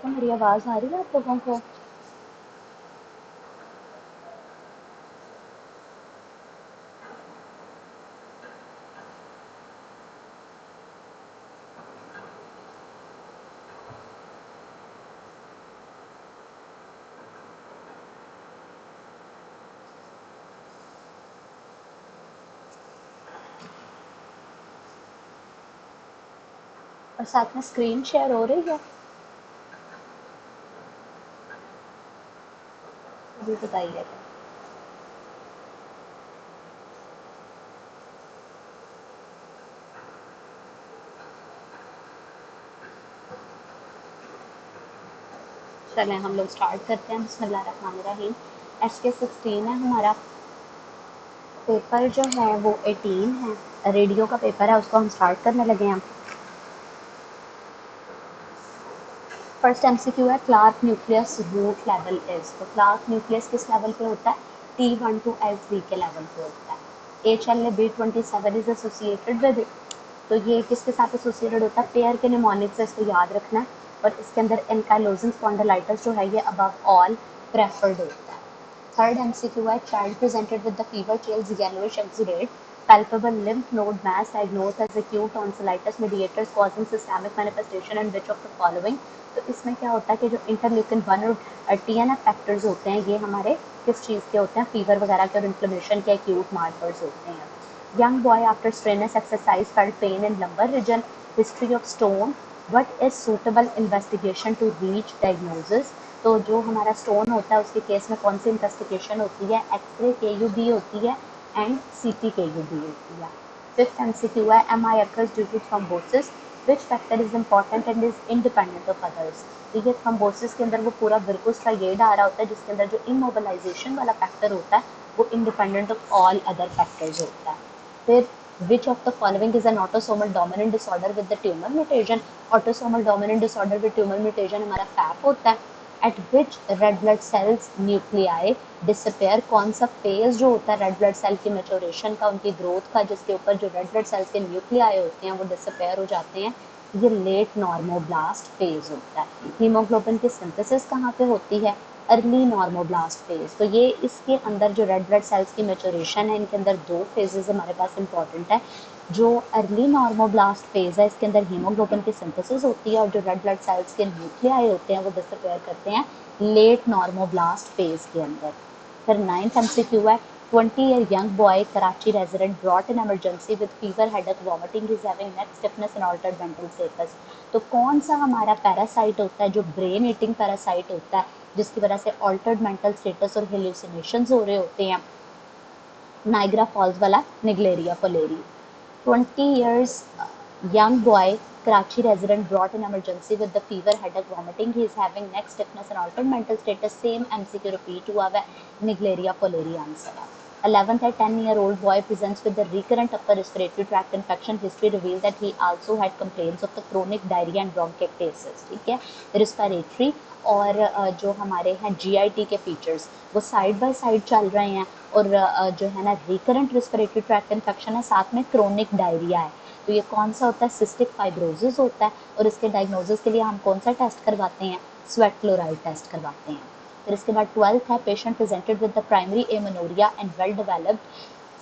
तो मेरी आवाज़ आ रही है आप लोगों को? और साथ में स्क्रीन शेयर हो रही है? अभी बताइएगा। चलें हम लोग स्टार्ट करते हैं। बिस्मिल्लाहिर्रहमानिर्रहीम। SK16 है हमारा। पेपर जो है वो 18 है। रेडियो का पेपर है, उसको हम स्टार्ट करने लगे हैं। फर्स्ट MCQ है, Clarke nucleus root level is. तो क्लार्क न्यूक्लियस किस लेवल पे होता है? T1 to L3 के लेवल पे होता है। HLA-B27 is associated with. तो ये किसके साथ एसोसिएटेड होता है? पेयर के निमोनिक से, इसको याद रखना है। और इसके अंदर एंकाइलोजिंग स्पॉन्डिलाइटिस जो है ये अबव ऑल प्रेफर्ड होता है। थर्ड MCQ है, child presented with the fever, chills, yellowish exudate, palpable lymph node mass diagnosed as acute tonsillitis mediators causing systemic manifestation and which of the following। तो इसमें क्या होता है कि जो इंटरल्यूकिन 1 और TNF फैक्टर्स होते हैं ये हमारे किस चीज़ के होते हैं? फीवर वगैरह के और इन्फ्लेमेशन के एक्यूट मार्कर्स होते हैं। Young boy after strenuous exercise felt pain in lumbar region. History of stone. What is suitable investigation to reach diagnosis? तो जो हमारा स्टोन होता है उसके केस में कौन सी इन्वेस्टिगेशन होती है? एक्सरे KUB होती है एंड CT KUB होती है। फिफ्थ MCQ है, MI occurs due to thrombosis. Which factor is important and is independent of others? ठीक है, थ्रोम्बोसिस के अंदर वो पूरा विर्कुस स्ट्राइएड आ रहा होता है जिसके अंदर जो इमोबिलाइजेशन वाला फैक्टर होता है वो independent of all other factors होता है। फिर which of the following is an autosomal dominant disorder with the tumor mutation? Autosomal dominant disorder with tumor mutation हमारा FAP होता है। At which red blood cells nuclei disappear? कौन सा phase जो होता है रेड ब्लड सेल की maturation का, उनकी ग्रोथ का, जिसके ऊपर जो रेड ब्लड सेल्स के न्यूक्लियाई होते हैं वो डिसअपेयर हो जाते हैं? ये लेट नॉर्मोब्लास्ट फेज होता है। हीमोग्लोबिन की सिंथेसिस कहाँ पे होती है? Early normoblast phase. तो ये इसके अंदर जो रेड ब्लड सेल्स की मेचोरेशन है, इनके अंदर दो फेजेस हमारे पास इंपॉर्टेंट है। जो अर्ली नॉर्मोब्लास्ट फेज है इसके अंदर हीमोग्लोबिन की सिंथेसिस होती है और जो रेड ब्लड सेल्स के न्यूक्लियाई होते हैं वो डिसअपेयर करते हैं लेट नॉर्मोब्लास्ट फेज के अंदर। फिर 9th MCQ है, 20-year young boy Karachi resident brought in emergency with fever, headache, vomiting, is having neck stiffness and altered mental status। तो कौन सा हमारा पैरासाइट होता है जो ब्रेन ईटिंग पैरासाइट होता है जिसकी वजह से ऑल्टर्ड मेंटल स्टेटस और हेल्यूसिनेशंस हो रहे होते हैं? नाइग्रा फॉल्स वाला Naegleria फोलेरी। 20 years young boy Karachi resident brought in emergency with the fever, headache, vomiting. He is having neck stiffness and altered mental status. Same MCQ repeat हुआ है, Naegleria fowleri answer है। 11th है, 10-year-old boy presents with the recurrent upper respiratory tract infection. History reveals that he also had complaints of the chronic diarrhea and bronchiectasis। ठीक है, respiratory और जो हमारे हैं GIT के फीचर्स वो साइड बाय साइड चल रहे हैं और जो है ना रिकरेंट रेस्पिरेटरी ट्रैक्ट इन्फेक्शन है, साथ में क्रोनिक डायरिया है। तो ये कौन सा होता है? सिस्टिक फाइब्रोसिस होता है। और इसके डायग्नोसिस के लिए हम कौन सा टेस्ट करवाते हैं? स्वेट क्लोराइड टेस्ट करवाते हैं। फिर इसके बाद 12th है, patient presented with the primary amenorrhoea and well developed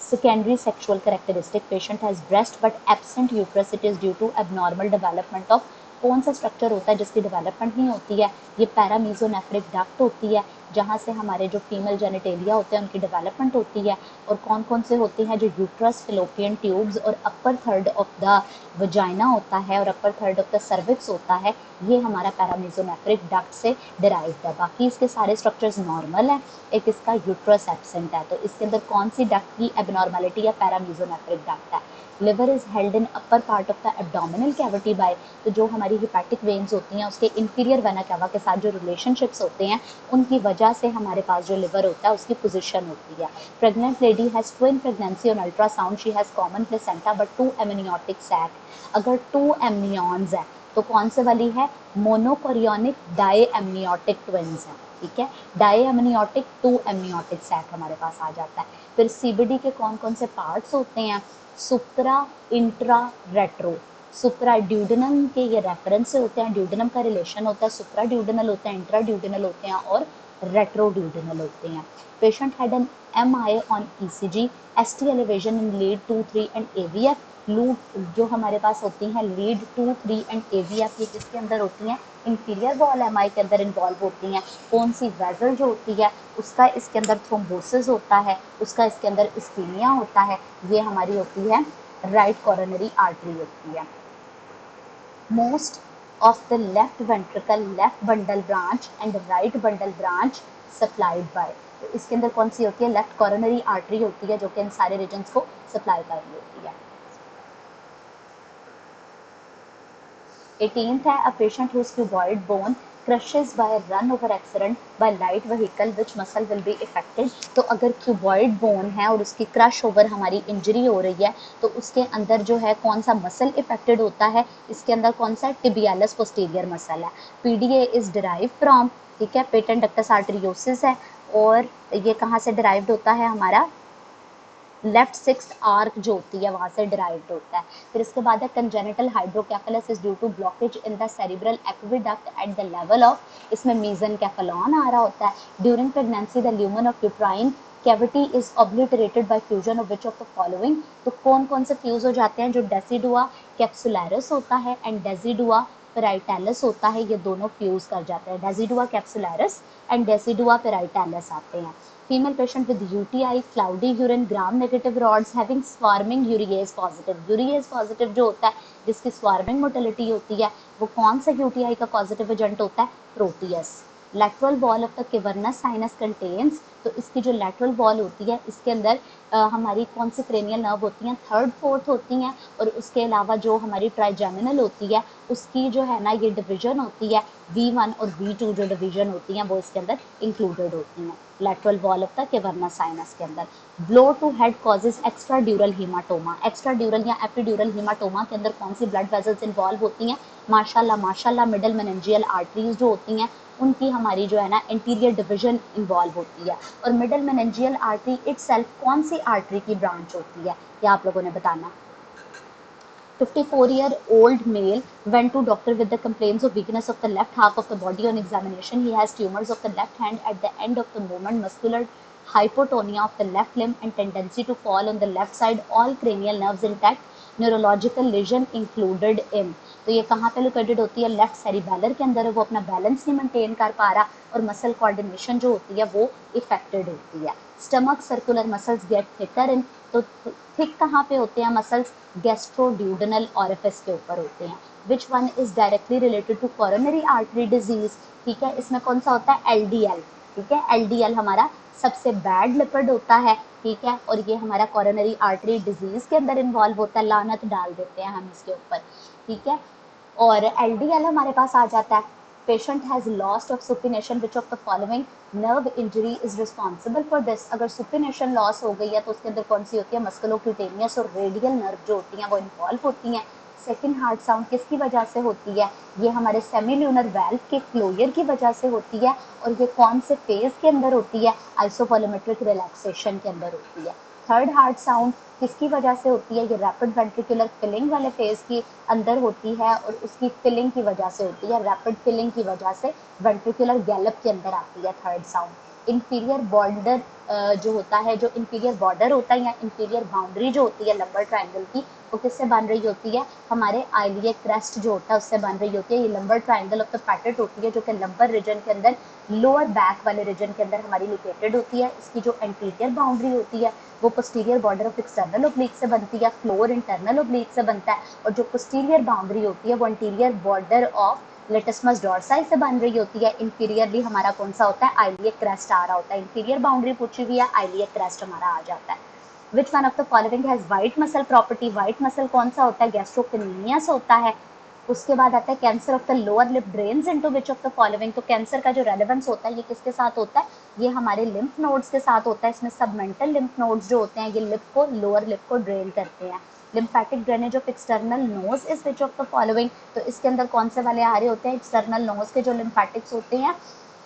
secondary sexual characteristic. Patient has breast but absent uterus. It is due to abnormal development of। कौन सा स्ट्रक्चर होता है जिसकी डेवलपमेंट नहीं होती है? ये पैरामीजोनेफ्रिक डक्ट होती है जहाँ से हमारे जो फीमेल जेनिटेलिया होते हैं उनकी डेवलपमेंट होती है। और कौन कौन से होते हैं? जो यूट्रस, फिलोपियन ट्यूब्स और अपर थर्ड ऑफ द वजाइना होता है और अपर थर्ड ऑफ द सर्विक्स होता है, ये हमारा पैरामीजोनेफ्रिक डक्ट से डिराइव्ड है। बाकी इसके सारे स्ट्रक्चर्स नॉर्मल है, एक इसका यूट्रस एब्सेंट है। तो इसके अंदर कौन सी डक्ट की एबनॉर्मेलिटी या पैरामीजोनेफ्रिक डक्ट है? Liver is held in upper part of the abdominal cavity by. तो जो हमारी हिपैटिक वेन्स होती हैं उसके इंफीरियर वेना कैवा के साथ जो रिलेशनशिप्स होते हैं उनकी वजह से हमारे पास जो लिवर होता है उसकी पोजीशन होती है। Pregnant lady has twin pregnancy on ultrasound. She has common placenta but 2 amniotic sac. अगर 2 एमनियॉन्स है तो कौन से वाली है? मोनोकोरियोनिक डाई एमनियोटिक ट्विन्स है। ठीक है, डाई एमनियोटिक 2 एमनियोटिक सैक हमारे पास आ जाता है। फिर CBD के कौन कौन से पार्ट्स होते हैं? सुप्रा, इंट्रा, रेट्रो। सुप्राड्यूडेनम के ये रेफरेंस से होते हैं, ड्यूडेनम का रिलेशन होता है, सुप्राड्यूडेनल होते हैं, इंट्राड्यूडेनल होते हैं और रेट्रोड्यूडेनल होते हैं। Patient had an MI on ECG, ST elevation in lead 2, 3 and AVF। Loop जो हमारे पास होती हैं लीड 2, 3 एंड AVF, ये किसके अंदर होती हैं? इंफीरियर वॉल MI के अंदर इन्वॉल्व होती हैं। कौन सी वेजल जो होती है उसका इसके अंदर थ्रोम्बोसिस होता है, उसका इसके अंदर इस्कीमिया होता है, ये हमारी होती है राइट कोरोनरी आर्टरी होती है। Most of the left ventricle, left bundle branch and right bundle branch supplied by, तो इसके अंदर कौन सी होती है? लेफ्ट कोरोनरी आर्टरी होती है जो कि इन सारे रीजन्स को सप्लाई कर रही होती है। 18th है, a patient whose cuboid bone crushes by a run over accident by light vehicle, which muscle will be affected। तो अगर क्यूबॉइड बोन है और उसकी क्रश ओवर हमारी इंजरी हो रही है तो उसके अंदर जो है कौन सा मसल इफेक्टेड होता है? इसके अंदर कौन सा? टिबियालिस पोस्टीरियर मसल है। PDA इज डिराइव फ्रॉम, ठीक है, पेटेंट डक्टस आर्टरियोसिस है, और ये कहाँ से डिराइव्ड होता है? हमारा लेफ्ट सिक्स्थ आर्क जो होती है वहां से डिराइव्ड होता है। फिर इसके बाद है congenital hydrocephalus is due to blockage in the cerebral aqueduct at the level of, इसमें मेसेनकेफेलॉन आ रहा होता है। During pregnancy the lumen of uterine cavity is obliterated by fusion of which of the following, तो कौन कौन से fuse हो जाते हैं? जो डेसिडुआ कैप्सुलैरिस होता है एंड डेसिडुआ पेराइटैलिस होता है, ये दोनों फ्यूज कर जाते हैं। डेसिडुआ कैप्सुलैरिस एंड डेसिडुआ पेराइटैलिस आते हैं। Female patient with UTI, cloudy urine, gram negative rods having swarming urease positive, urease positive जो होता है जिसकी swarming motility होती है वो कौन सा UTI का पॉजिटिव एजेंट होता है? Proteus. Lateral wall of the cavernous sinus contains, तो इसकी जो लेटरल वॉल होती है इसके अंदर हमारी कौन सी क्रेनियल नर्व होती हैं? थर्ड फोर्थ होती हैं, और उसके अलावा जो हमारी ट्राइजेमिनल होती है उसकी जो है ना ये डिवीजन होती है, V1 और V2 जो डिवीजन होती हैं वो इसके अंदर इंक्लूडेड होती हैं lateral wall of the cavernous sinus के अंदर। Blow to head causes extra dural haematoma, extra dural या एपिड्यूरल हीमाटोमा के अंदर कौन सी ब्लड वेसल्स इन्वॉल्व होती हैं? माशाल्लाह मिडल मेनिंजियल आर्टरीज जो होती हैं उनकी हमारी जो है ना इंटीरियर डिवीजन इन्वॉल्व होती है। और मिडल मेनिंजियल आर्टरी इटसेल्फ कौन सी आर्टरी की ब्रांच होती है? ये आप लोगों ने बताना। 54-year-old male went to doctor with the complaints of weakness of the left half of the body. On examination, he has tumors of the left hand at the end of the movement, muscular hypotonia of the left limb and tendency to fall on the left side, all cranial nerves intact, neurological lesion included in। तो ये कहाँ पे located होती है? Left cerebellar के अंदर है, वो अपना बैलेंस नहीं मेंटेन कर पा रहा और मसल कोऑर्डिनेशन जो होती है वो इफेक्टेड होती है। Stomach circular muscles get thicker in, तो थिक कहाँ पे होते हैं मसल्स? गैस्ट्रोड्यूडेनल ऑरिफिस के ऊपर होते हैं। Which one is directly related to coronary artery disease, ठीक है, इसमें कौन सा होता है? LDL, ठीक है, LDL हमारा सबसे बैड लिपिड होता है, ठीक है, और ये हमारा कोरोनरी आर्टरी डिजीज के अंदर इन्वॉल्व होता है, लानत डाल देते हैं हम इसके ऊपर, ठीक है, और LDL हमारे पास आ जाता है। Patient has lost of supination, which of the following nerve injury is responsible for this, अगर सुपिनेशन लॉस हो गई है तो उसके अंदर कौन सी होती है? मस्कुलोक्यूटेनियस और रेडियल नर्व जो होती हैं वो इन्वॉल्व होती हैं। सेकंड हार्ट साउंड किसकी वजह से होती है? ये हमारे सेमील्यूनर वेल्व के क्लोजर की वजह से होती है, और ये कौन से फेज के अंदर होती है? आइसोपोलोमेट्रिक रिलैक्सेशन के अंदर होती है। थर्ड हार्ट साउंड किसकी वजह से होती है? ये रैपिड वेंट्रिकुलर फिलिंग वाले फेज की अंदर होती है, और उसकी फिलिंग की वजह से होती है, रैपिड फिलिंग की वजह से वेंट्रिकुलर गैलप के अंदर आती है थर्ड साउंड। इंफीरियर बॉर्डर जो होता है, जो इंफीरियर बॉर्डर होता है या इंफीरियर बाउंड्री जो होती है लंबर ट्राइंगल की, वो किससे बन रही होती है? हमारे आइलियक क्रेस्ट जो होता है उससे बन रही होती है। ये लंबर ट्राइंगल ऑफ द पैटेट होती है जो कि लंबर रीजन के अंदर, लोअर बैक वाले रीजन के अंदर हमारी लोकेटेड होती है। इसकी जो एंटीरियर बाउंड्री होती है वो posterior border of external oblique से बनती है, फ्लोर इंटरनल ओब्लिक से बनता है, और जो पोस्टीरियर बाउंड्री होती है वो इंटीरियर बॉर्डर ऑफ लेटिस्मस डॉर्साई से बन रही होती है। इंफीरियरली हमारा कौन सा होता है? आइलियक क्रेस्ट आ रहा होता है। इंफीरियर बाउंड्री पूछी हुई है, आइलियक क्रेस्ट हमारा आ जाता है। Which one of the following has white muscle property, white muscle कौन सा होता है? गैस्ट्रोकिनियस होता है। उसके बाद आता है cancer of the lower lip drains into which of the following, तो कैंसर का जो रेलेवेंस होता है ये किसके साथ होता है? ये हमारे लिम्फ नोड्स के साथ होता है। इसमें सबमेंटल लिम्फ नोड्स जो होते हैं ये लिप को, लोअर लिप को ड्रेन करते हैं। Lymphatic drainage of external nose is which of the following, तो इसके अंदर कौन से वाले आ रहे होते हैं? एक्सटर्नल नोज के जो लिम्फेटिक्स होते हैं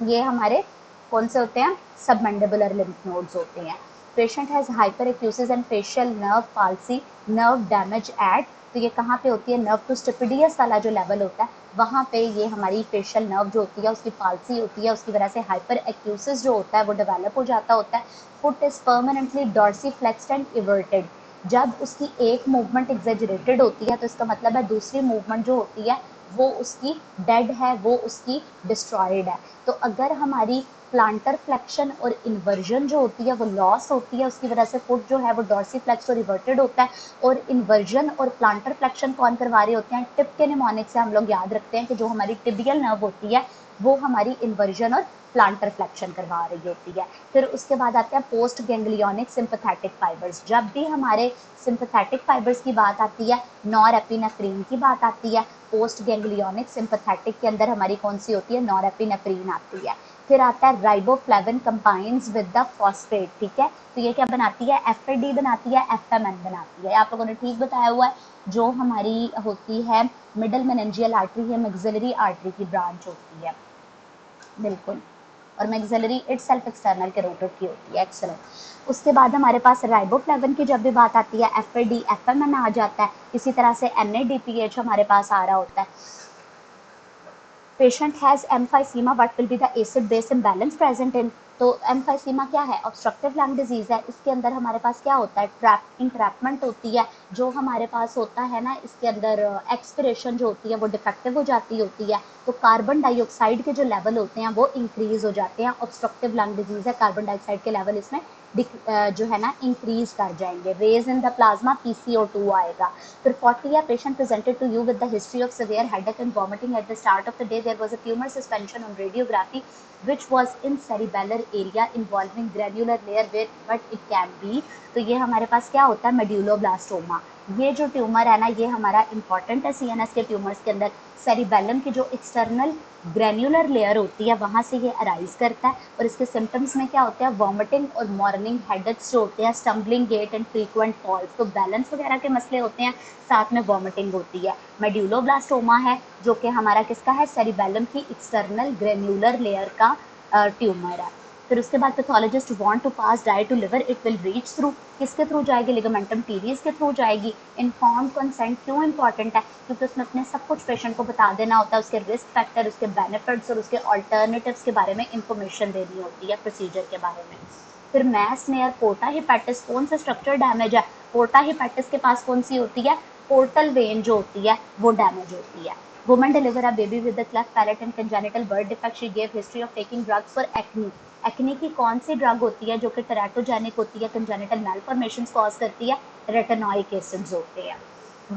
ये हमारे कौन से होते हैं? सबमेंडिबुलर लिम्फ नोड्स होते हैं। Patient has hyperacusis and facial nerve palsy, nerve damage at, तो ये कहाँ पे होती है, नर्व टू स्टिपिडियस वाला जो लेवल होता है वहाँ पे ये हमारी फेशियल नर्व जो होती है उसकी पाल्सी होती है, उसकी वजह से हाइपर एक्यूसिस जो होता है वो डेवलप हो जाता होता है। Foot is permanently डॉर्सीफ्लेक्स्ड and everted, जब उसकी एक मूवमेंट एग्जेजरेटेड होती है तो इसका मतलब है दूसरी मूवमेंट जो होती है वो उसकी डेड है, वो उसकी डिस्ट्रॉयड है। तो अगर हमारी प्लांटर फ्लेक्शन और इन्वर्जन जो होती है वो लॉस होती है, उसकी वजह से फुट जो है वो डॉर्सीफ्लेक्स और रिवर्टेड होता है। और इन्वर्जन और प्लांटर फ्लेक्शन कौन करवा रहे होते हैं, टिप के निमोनिक से हम लोग याद रखते हैं कि जो हमारी टिबियल नर्व होती है वो हमारी इन्वर्जन और प्लांटर फ्लेक्शन करवा रही होती है। फिर उसके बाद आते हैं पोस्ट गैंग्लियोनिक सिंपैथेटिक फाइबर्स। जब भी हमारे सिंपैथेटिक फाइबर्स की बात आती है, नॉरएपिनेफ्रिन की बात आती है, पोस्ट गैंग्लियोनिक सिंपैथेटिक के अंदर हमारी कौन सी होती है, नॉरएपिनेफ्रिन आती है। फिर आता है riboflavin combines with the phosphate, ठीक है, तो ये क्या बनाती है, एफएडी बनाती है, एफएमएन बनाती है। आप लोगों ने ठीक बताया हुआ है। जो हमारी होती है मिडल मेनिंजियल आर्टरी है, मैक्सिलरी आर्टरी की ब्रांच होती है, बिल्कुल, और मैक्सिलरी इटसेल्फ एक्सटर्नल कैरोटिड की होती है। एक्सलेंट। उसके बाद हमारे पास राइबोफ्लेविन की जब भी बात आती है एफएडी एफएमएन आ जाता है। इसी तरह से एनएडीपीएच हमारे पास आ रहा होता है। Patient has emphysema, what will be the acid base imbalance present in, तो एम्फाइसीमा क्या है, ऑब्स्ट्रक्टिव लंग डिजीज है। इसके अंदर हमारे पास क्या होता है, ट्रैप इंट्रैपमेंट होती है। जो हमारे पास होता है ना, इसके अंदर एक्सपिरेशन जो होती है वो डिफेक्टिव हो जाती होती है, तो कार्बन डाइऑक्साइड के जो लेवल होते हैं वो इंक्रीज हो जाते हैं। ऑब्स्ट्रक्टिव लंग डिजीज है, कार्बन डाइऑक्साइड के लेवल इसमें जो है ना इंक्रीज कर जाएंगे। Raise in the plasma PCO2 आएगा। फिर 40 year patient presented to you with the history of severe headache and vomiting. At the start of the day there was a tumor suspension on radiography which was in cerebellar area involving granular layer where but it can be, तो ये हमारे पास क्या होता है, मेड्यूलोब्लास्टोमा। ये जो tumour है ना ये हमारा इंपॉर्टेंट है CNS के ट्यूमर्स के अंदर। सेरिबेलम की जो एक्सटर्नल ग्रेन्युलर लेयर होती है वहाँ से ये अराइज करता है, और इसके सिम्टम्स में क्या होते हैं, वॉमिटिंग और मॉर्निंग हेडेक्स जो होते हैं, stumbling gait and frequent falls, तो बैलेंस वगैरह के मसले होते हैं, साथ में वॉमिटिंग होती है। मेड्यूलोब्लास्टोमा है जो कि हमारा किसका है, सेरिबेलम की एक्सटर्नल ग्रेन्युलर लेयर का ट्यूमर है। फिर उसके बाद pathologist want to pass direct to liver, it will reach through, किसके थ्रू जाएगी, लिगामेंटम टीरियस के थ्रू जाएगी। इन्फॉर्म्ड कंसेंट क्यों इंपॉर्टेंट है, क्योंकि उसमें अपने सब कुछ पेशेंट को बता देना होता है, उसके रिस्क फैक्टर, उसके बेनिफिट्स और उसके ऑल्टरनेटिव्स के बारे में इंफॉर्मेशन देनी होती है, प्रोसीजर के बारे में। फिर मैस नेयर पोर्टा हिपैटिस, कौन सा स्ट्रक्चर डैमेज है, पोर्टा हिपैटिस के पास कौन सी होती है, पोर्टल वेन जो होती है वो डैमेज होती है। Woman deliver a baby with the cleft palate and congenital birth defect, she gave history of taking drugs for acne. Acne की कौन सी ड्रग होती है जो कि टेराटोजेनिक होती है, कंजेनिटल मैलफॉर्मेशंस कॉज करती है, रेटिनोइक एसिड्स होते हैं।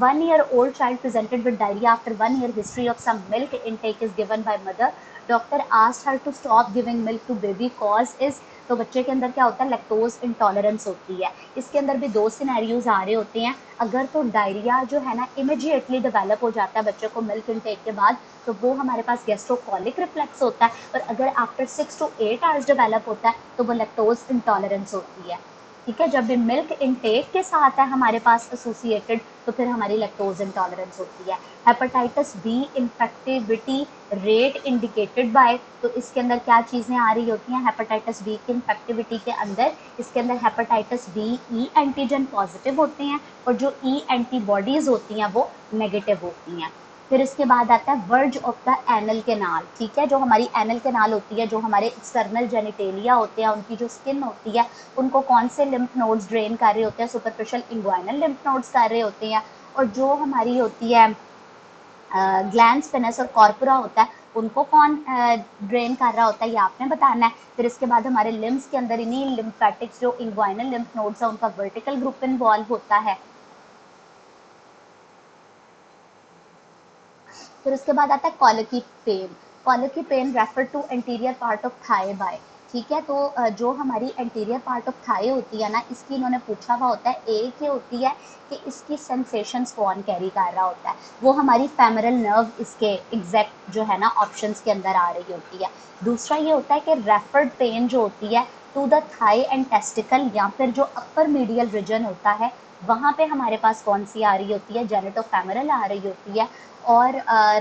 1 year old child presented with diarrhea after 1 year history of some milk intake is given by mother. Doctor asked her to stop giving milk to baby cause is, तो बच्चे के अंदर क्या होता है, लैक्टोज इंटॉलरेंस होती है। इसके अंदर भी दो सिनेरियोज आ रहे होते हैं। अगर तो डायरिया जो है ना इमीडिएटली डेवलप हो जाता है बच्चे को मिल्क इनटेक के बाद, तो वो हमारे पास गैस्ट्रोकॉलिक रिफ्लेक्स होता है, और अगर आफ्टर 6 to 8 आवर्स डेवलप होता है तो वो लैक्टोज इंटॉलरेंस होती है। ठीक है, जब भी मिल्क इनटेक के साथ है हमारे पास एसोसिएटेड तो फिर हमारी लैक्टोज इंटॉलरेंस होती है। Hepatitis B infectivity rate indicated by, तो इसके अंदर क्या चीज़ें आ रही होती हैं, हेपेटाइटिस बी की इन्फेक्टिविटी के अंदर इसके अंदर hepatitis B e antigen positive होते हैं, और जो ई एंटीबॉडीज होती हैं वो नेगेटिव होती हैं। फिर इसके बाद आता है verge of the anal canal, ठीक है, जो हमारी एनल केनाल होती है, जो हमारे एक्सटर्नल जेनिटेलिया होते हैं, उनकी जो स्किन होती है उनको कौन से लिम्फ नोड्स ड्रेन कर रहे होते हैं, सुपरफिशियल इंग्वाइनल लिम्फ नोड्स कर रहे होते हैं, और जो हमारी होती है ग्लैंड स्पिनस और कॉर्पोरा होता है उनको कौन ड्रेन कर रहा होता है, ये आपने बताना है। फिर इसके बाद हमारे लिम्स के अंदर इन्हीं लिम्फेटिक्स जो इंग्वाइनल लिम्फ नोड्स है उनका वर्टिकल ग्रुप इन्वॉल्व होता है। फिर उसके बाद आता है colicky pain. Colicky pain refer to anterior part of thigh by, ठीक है, तो जो हमारी एंटीरियर पार्ट ऑफ थाई होती है ना, इसकी इन्होंने पूछा हुआ होता है। एक ये होती है कि इसकी सेंसेशंस कौन कैरी कर रहा होता है, वो हमारी फेमरल नर्व इसके एग्जैक्ट जो है ना ऑप्शंस के अंदर आ रही होती है। दूसरा ये होता है कि रेफर्ड पेन जो होती है to the thigh and testicle, या फिर जो अपर मीडियल रीजन होता है वहाँ पे हमारे पास कौन सी आ रही होती है, जेनेटोफेमरल आ रही होती है। और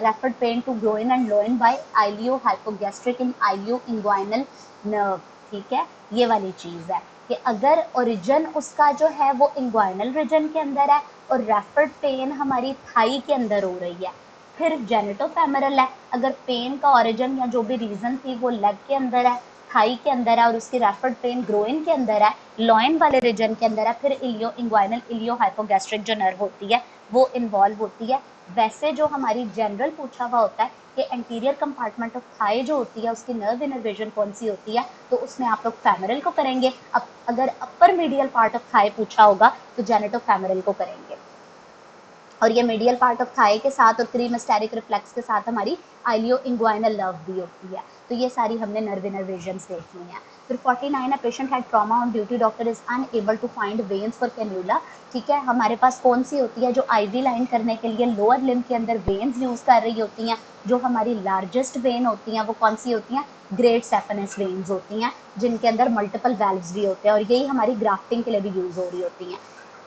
referred pain to groin and loin by iliohypogastric in ilioinguinal nerve. ठीक है, ये वाली चीज है कि अगर ओरिजिन उसका जो है वो इंग्वाइनल रीजन के अंदर है और रेफर्ड पेन हमारी थाई के अंदर हो रही है, फिर जेनेटोफेमरल है। अगर पेन का ओरिजिन या जो भी रीजन थी वो लेग के अंदर है, थाई के अंदर है और उसकी रेफर्ड पेन ग्रोइन के अंदर है, लॉइन वाले रीजन के अंदर है, फिर इलियो इंग्वाइनल इलियो हाइपोगैस्ट्रिक जो नर्व होती है वो इन्वॉल्व होती है। वैसे जो हमारी जनरल पूछा हुआ होता है कि एंटीरियर कंपार्टमेंट ऑफ थाई जो होती है उसकी नर्व इनर्वेशन कौन सी होती है, तो उसमें आप लोग फेमरल को करेंगे। अब अगर अपर मीडियल पार्ट ऑफ थाई पूछा होगा तो जेनेटोफेमरल को करेंगे। और ये मीडियल पार्ट ऑफ थाई के साथ और क्रीमेस्टेरिक रिफ्लेक्स के साथ हमारी आइलियो इंग्वाइनल नर्व भी होती है। तो ये सारी हमने नर्व इनर्वेशंस देखनी है। फिर 49 patient had trauma on duty, doctor is unable to find veins for cannula. ठीक है, हमारे पास कौन सी होती है जो आईवी लाइन करने के लिए लोअर लिम्ब के अंदर वेन्स यूज कर रही होती हैं। जो हमारी लार्जेस्ट वेन होती हैं वो कौन सी होती हैं, ग्रेट सेफेनस वेन्स होती हैं, जिनके अंदर मल्टीपल वेल्व्स भी होते हैं और यही हमारी ग्राफ्टिंग के लिए भी यूज हो रही होती हैं।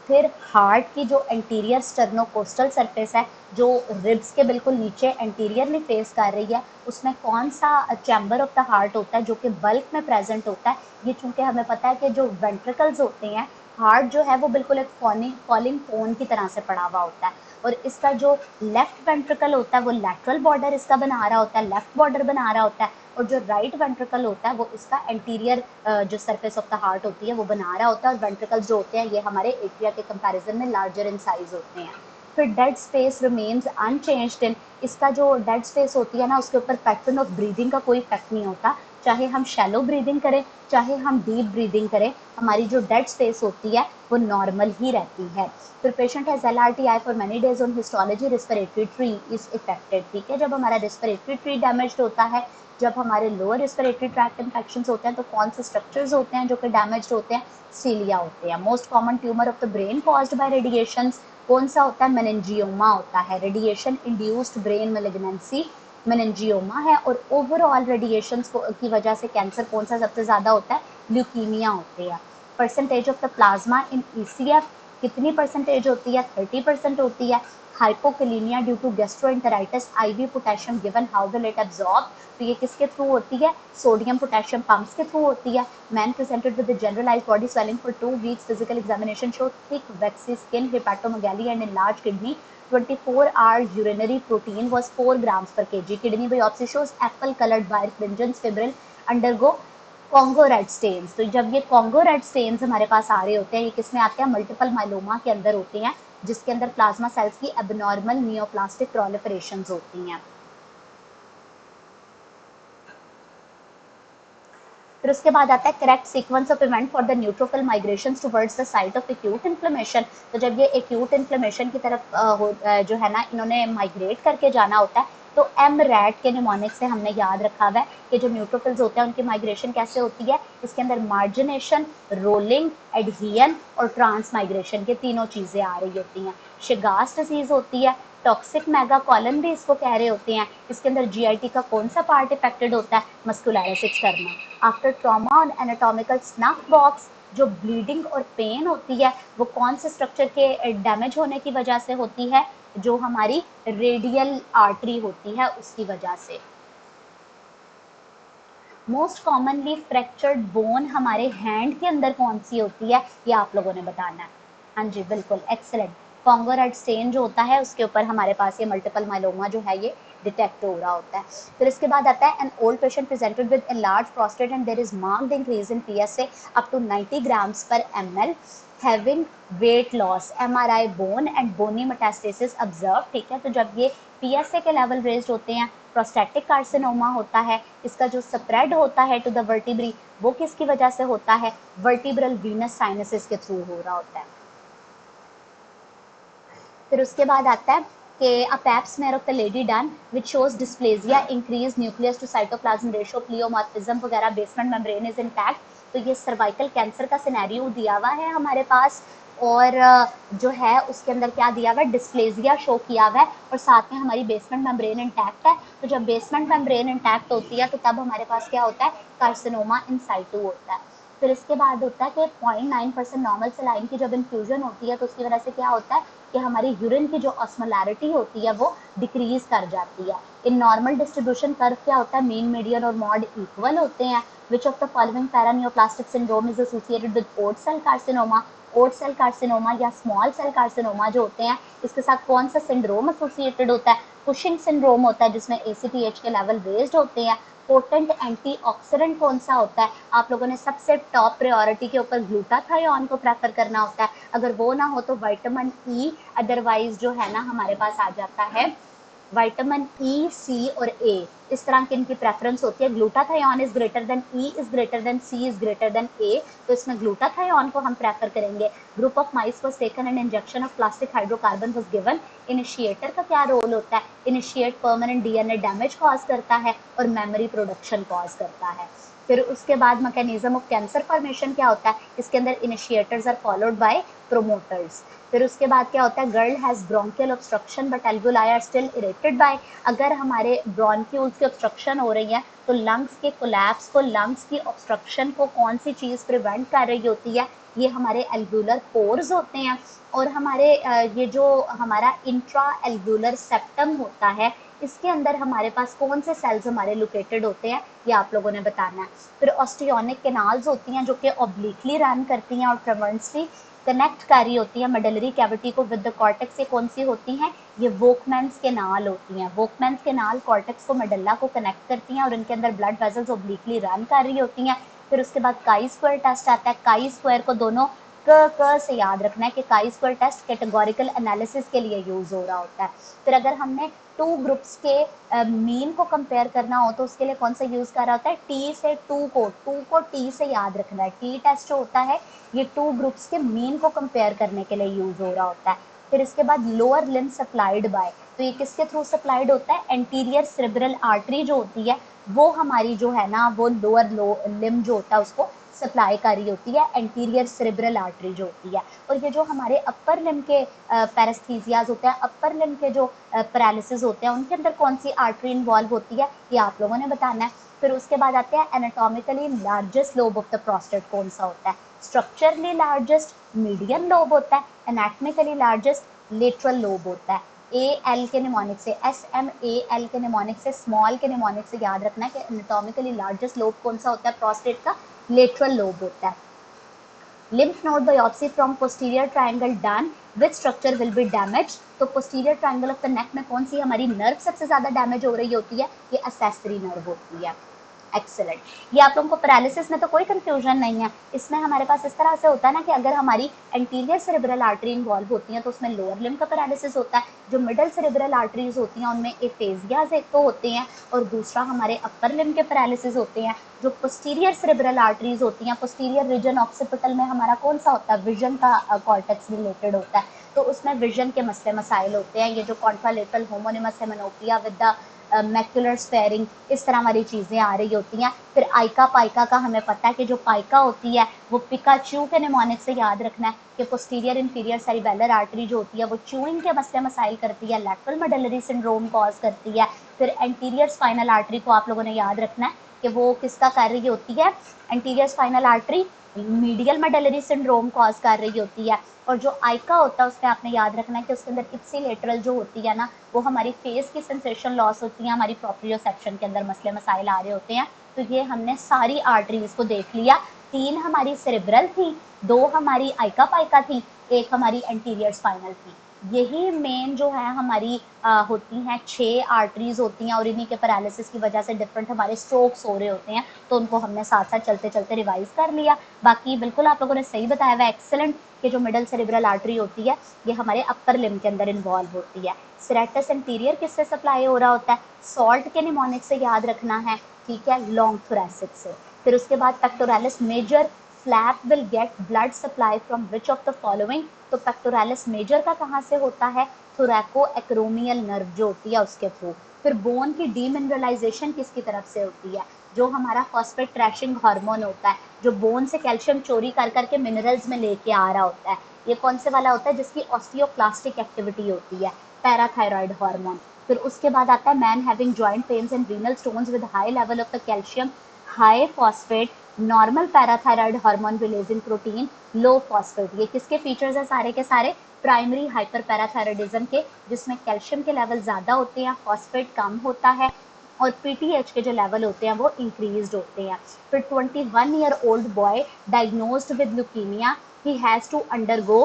फिर हार्ट की जो एंटीरियर स्टर्नोकोस्टल सरफेस है, जो रिब्स के बिल्कुल नीचे एंटीरियरली फेस कर रही है, उसमें कौन सा चैम्बर ऑफ द हार्ट होता है जो कि बल्क में प्रेजेंट होता है। ये चूंकि हमें पता है कि जो वेंट्रिकल्स होते हैं, हार्ट जो है वो बिल्कुल एक फॉलिंग कोन की तरह से पड़ा हुआ होता है और इसका जो लेफ्ट वेंट्रिकल होता है वो लैटरल बॉर्डर इसका बना रहा होता है, लेफ्ट बॉर्डर बना रहा होता है, और जो राइट वेंट्रिकल होता है वो इसका एंटीरियर जो सरफेस ऑफ द हार्ट होती है वो बना रहा होता है। और वेंट्रिकल्स जो होते हैं ये हमारे एट्रिया के कंपैरिजन में लार्जर इन साइज होते हैं। फिर डेड स्पेस रिमेन्स अनचेंज्ड इन, इसका जो डेड स्पेस होती है ना उसके ऊपर पैटर्न ऑफ ब्रीदिंग का कोई इफेक्ट नहीं होता, चाहे हम शैलो ब्रीदिंग करें चाहे हम डीप ब्रीदिंग करें, हमारी जो डेड स्पेस होती है वो नॉर्मल ही रहती है। फिर patient has LRTI for many days on histology, respiratory tree is affected. ठीक है, जब हमारा रेस्पिरेटरी ट्री डैमेज होता है, जब हमारे लोअर रेस्पिरेटरी ट्रैक्ट इन्फेक्शंस होते हैं, तो कौन से स्ट्रक्चर्स होते हैं जो कि डैमेज होते हैं, सीलिया होते हैं। Most common tumour of the brain caused by radiation कौन सा होता है, मेनिंजियोमा होता है, radiation induced brain malignancy meningioma है। और ओवरऑल रेडिएशन की वजह से कैंसर कौन सा सबसे ज्यादा होता है, ल्यूकीमिया होती है। Percentage of the plasma in ECF कितनी परसेंटेज होती है, 30% होती है। Hypokalaemia due to gastroenteritis, IV potassium given, how will it absorb, तो ये किसके थ्रू होती है, सोडियम पोटेशियम पंप्स के थ्रू होती है। Man presented with generalised body swelling for 2 weeks, physical examination show thick waxy skin, hepatomegaly and enlarged kidney, 24-hour urinary protein was 4 grams per kg. Kidney biopsy shows apple colored birefringence fibril undergo Congo red stains. तो जब ये Congo red stains हमारे पास आ रहे होते हैं, ये किसमें आते हैं, मल्टीपल माइलोमा के अंदर होते हैं, जिसके अंदर प्लाज्मा सेल्स की एबनॉर्मल नियोप्लास्टिक प्रोलिफरेशंस होती हैं। फिर उसके बाद आता है correct sequence of event for the neutrophil migration towards the site of acute inflammation. तो जब ये एक्यूट इन्फ्लेमेशन की तरफ जो है ना इन्होंने माइग्रेट करके जाना होता है, तो एम रैट के निमोनिक से हमने याद रखा हुआ है कि जो न्यूट्रोफिल्स होते हैं उनकी माइग्रेशन कैसे होती है, इसके अंदर मार्जिनेशन, रोलिंग, एडहियन और ट्रांस माइग्रेशन, ये तीनों चीजें आ रही होती हैं। शिगास डिजीज होती है, टॉक्सिक मेगा कॉलन भी इसको कह रहे होते हैं, इसके अंदर GIT का कौन सा पार्ट इफेक्टेड होता है, muscular external. After trauma on anatomical snuff box, जो ब्लीडिंग और पेन होती है वो कौन से स्ट्रक्चर के डैमेज होने की वजह से होती है, जो हमारी रेडियल आर्टरी होती है उसकी वजह से। मोस्ट कॉमनली फ्रैक्चर्ड बोन हमारे हैंड के अंदर कौन सी होती है, ये आप लोगों ने बताना है। हाँ जी बिल्कुल, एक्सेलेंट। कॉन्गो रेड स्टेन जो होता है उसके ऊपर हमारे पास ये मल्टीपल माइलोमा जो है ये डिटेक्ट हो रहा होता है। फिर इसके बाद आता है an old patient presented with enlarged prostate and there is marked increase in PSA up to 90 grams per ml, having weight loss, MRI bone and bony metastasis observed। ठीक है, तो जब ये PSA के लेवल रेज्ड होते हैं, prostatic carcinoma होता है, इसका जो स्प्रेड होता है टू द वर्टिब्री वो किसकी वजह से होता है, वर्टिब्रल वीनस साइनसिस के थ्रू हो रहा होता है। फिर उसके बाद आता है कि a pap smear of the lady done which shows dysplasia, increased nucleus to cytoplasm ratio, pleomorphism वगैरह, बेसमेंट मेम्ब्रेन इज इंटैक्ट। तो ये सर्वाइकल कैंसर का सिनेरियो दिया हुआ है हमारे पास, और जो है उसके अंदर क्या दिया हुआ है, डिस्प्लेजिया शो किया हुआ है और साथ में हमारी बेसमेंट मेम्ब्रेन इंटैक्ट है। तो जब बेसमेंट मेम्ब्रेन इंटैक्ट होती है तो तब हमारे पास क्या होता है, कार्सिनोमा इन साइटू होता है। फिर इसके बाद होता है कि 0.9% नॉर्मल सलाइन की जब इन्फ्यूजन होती है तो उसकी वजह से क्या होता है कि हमारी यूरिन की जो ऑस्मोलैरिटी होती है वो डिक्रीज कर जाती है। इन नॉर्मल डिस्ट्रीब्यूशन कर्व क्या होता है, मीन, मीडियन और मॉड इक्वल होते हैं। Which of the following paraneoplastic syndrome is associated with oat cell carcinoma? Oat cell carcinoma या स्मॉल सेल कार्सिनोमा जो होते हैं, इसके साथ कौन सा सिंड्रोम एसोसिएटेड होता है? कुशिंग सिंड्रोम होता है, जिसमें एसीटीएच के लेवल रेज्ड होते हैं। पोटेंट एंटीऑक्सीडेंट कौन सा होता है? आप लोगों ने सबसे टॉप प्रायोरिटी के ऊपर ग्लूटाथायोन को प्रेफर करना होता है। अगर वो ना हो तो विटामिन ई, अदरवाइज जो है ना हमारे पास आ जाता है विटामिन ई, सी और ए। इस तरह की इनकी प्रेफरेंस होती है। Glutathione is greater than E, is greater than C, is greater than A, तो इसमें ग्लूटाथायोन को हम प्रेफर करेंगे। Group of mice was taken and injection of plastic hydrocarbon was given. Initiator का क्या रोल होता है? Initiate permanent DNA damage cause करता है और मेमोरी प्रोडक्शन कॉज करता है। फिर उसके बाद मैकेनिज्म ऑफ कैंसर फॉर्मेशन क्या होता है? इसके अंदर initiators are followed by promoters. फिर उसके बाद क्या होता है? Girl has bronchial obstruction but alveoli are still aerated by. अगर हमारे ब्रोंक्यूल्स की ऑब्स्ट्रक्शन हो रही है तो लंग्स के कोलैप्स को, लंग्स की ऑब्स्ट्रक्शन को कौन सी चीज प्रिवेंट कर रही होती है? ये हमारे एल्वुलर पोर्स होते हैं। और हमारे ये जो हमारा इंट्रा एल्वुलर सेप्टम होता है, इसके अंदर हमारे पास कौन से सेल्स हमारे लोकेटेड होते हैं, ये आप लोगों ने बताना है। फिर ऑस्टियोनिक कैनाल्स होती हैं जो कि ऑब्लिकली रन करती हैं और ट्रांसवर्सली कनेक्ट कर रही होती है मेडलरी कैविटी को विद द कॉर्टेक्स। ये कौन सी होती हैं? ये वोकमैन्स कैनाल होती हैं। वोकमैन्स कैनाल कॉर्टेक्स को मेडल्ला को कनेक्ट करती हैं और इनके अंदर ब्लड वेसल्स ऑब्लिकली रन कर रही होती हैं। फिर उसके बाद काई स्क्वायर टेस्ट आता है। काई स्क्वायर को दोनों क से याद रखना है कि chi square test categorical analysis के लिए यूज हो रहा होता है। फिर अगर हमने टू ग्रुप्स के मीन को कंपेयर करना हो तो उसके लिए कौन सा यूज कर रहा होता है? टी से टू को टी से याद रखना है। टी टेस्ट जो होता है ये टू ग्रुप्स के मीन को कंपेयर करने के लिए यूज हो रहा होता है। फिर इसके बाद लोअर लिम्ब सप्लाइड बाय, तो ये किसके थ्रू सप्लाइड होता है? एंटीरियर सेरेब्रल आर्टरी जो होती है वो हमारी जो है ना वो लोअर लिम्ब जो होता है उसको सप्लाई कर रही होती है, एंटीरियर सेरेब्रल आर्टरी जो होती है। और ये जो हमारे अपर लिम्ब के पैरास्थीसियाज होते हैं, अपर लिम्ब के जो पैरालिसिस होते हैं, उनके अंदर कौन सी आर्टरी इन्वॉल्व होती है, ये आप लोगों ने बताना है। फिर उसके बाद आते हैं anatomically largest lobe of the prostate कौन सा होता है? स्ट्रक्चरली लार्जेस्ट मीडियन लोब होता है, एनाटॉमिकली लार्जेस्ट लेटरल लोब होता है। ए एल के निमोनिक से, एस एम ए एल के निमोनिक से, स्मॉल के निमोनिक से याद रखना है कि एनाटॉमिकली लार्जेस्ट लोब कौन सा होता है प्रोस्टेट का? लेटरल लोब होता है। lymph node biopsy from posterior triangle done, which structure will be damaged? तो posterior triangle of the neck में कौन सी हमारी नर्व सबसे ज्यादा डैमेज हो रही होती है? ये accessory नर्व होती है। एक्सेलेंट। ये आप लोगों को पैरालिसिस में तो कोई कंफ्यूजन नहीं है। इसमें हमारे पास इस तरह से होता है ना कि अगर हमारी एंटीरियर सेरेब्रल आर्टरी इन्वॉल्व होती है तो उसमें लोअर लिम्ब का पैरालिसिस होता है। जो मिडल सेरेब्रल आर्टरीज होती हैं उनमें एफेजियाज एक तो होते हैं और दूसरा हमारे अपर लिम्ब के पैरालिसिस होते हैं। जो पोस्टीरियर सेरेब्रल आर्टरीज होती हैं, पोस्टीरियर रीजन ऑक्सीपिटल में हमारा कौन सा होता है? विजन का कॉर्टेक्स रिलेटेड होता है, तो उसमें विजन के मसले मसाइल होते हैं। ये जो contralateral homonymous hemianopia with the macular sparing, इस तरह वाली चीज़ें आ रही होती हैं। फिर आइका पाइका का हमें पता है कि जो पाइका होती है वो पिकाचू के निमोनिक से याद रखना है कि पोस्टीरियर इंफीरियर सेरिबेलर आर्टरी जो होती है वो च्यूइंग के मसले मसाइल करती है, लैटरल मेडलरी सिंड्रोम कॉज करती है। फिर एंटीरियर स्पाइनल आर्टरी को आप लोगों ने याद रखना है कि वो किसका कर रही होती है? Anterior spinal artery medial medullary syndrome cause कर रही होती है। और जो आइका होता है उसमें आपने याद रखना है कि उसके अंदर इप्सिलेटरल जो होती है ना वो हमारी फेस की सेंसेशन लॉस होती है, हमारी प्रोप्रियोसेप्शन के अंदर मसले मसाइल आ रहे होते हैं। तो ये हमने सारी आर्टरीज को देख लिया। 3 हमारी सेरेब्रल थी, 2 हमारी आइका पाइका थी, 1 हमारी एंटीरियर स्पाइनल थी। यही मेन जो है हमारी होती हैं 6 आर्टरीज होती हैं और इन्हीं के पैरालिसिस की वजह से डिफरेंट हमारे स्ट्रोक्स हो रहे होते हैं, तो उनको हमने साथ साथ चलते चलते रिवाइज कर लिया। बाकी बिल्कुल आप लोगों ने सही बताया हुआ, एक्सेलेंट। कि जो मिडल सेरेब्रल आर्टरी होती है ये हमारे अपर लिम्ब के अंदर इन्वॉल्व होती है। सेरेटस इंटीरियर किससे सप्लाई हो रहा होता है? सॉल्ट के निमोनिक से याद रखना है, ठीक है, लॉन्ग थोरैसिक से। फिर उसके बाद pectoralis major flap will get blood supply from which of the following? तो पेक्टोरालिस मेजर का कहाँ से होता है? थोरैको एक्रोमियल नर्व जो होती है उसके थ्रू। फिर बोन की डीमिनरलाइजेशन किसकी तरफ से होती है? जो हमारा फॉस्फेट ट्रैशिंग हार्मोन होता है, जो बोन से कैल्शियम चोरी कर करके मिनरल्स में लेके आ रहा होता है, ये कौन से वाला होता है? जिसकी ऑस्टियोक्लास्टिक एक्टिविटी होती है, पैराथायरॉयड हार्मोन। फिर उसके बाद आता है man having joint pains and renal stones with high level of the calcium, high phosphate normal parathyroid hormone releasing protein, low phosphate. ये किसके फीचर्स है सारे के सारे? प्राइमरी हाइपर पैराथायराइडिज्म के, जिसमें कैल्शियम के लेवल ज़्यादा होते हैं, फॉस्फेट कम होता है और पीटीएच के जो लेवल होते हैं वो इंक्रीज होते हैं। फिर 21 year old boy diagnosed with leukaemia, he has to undergo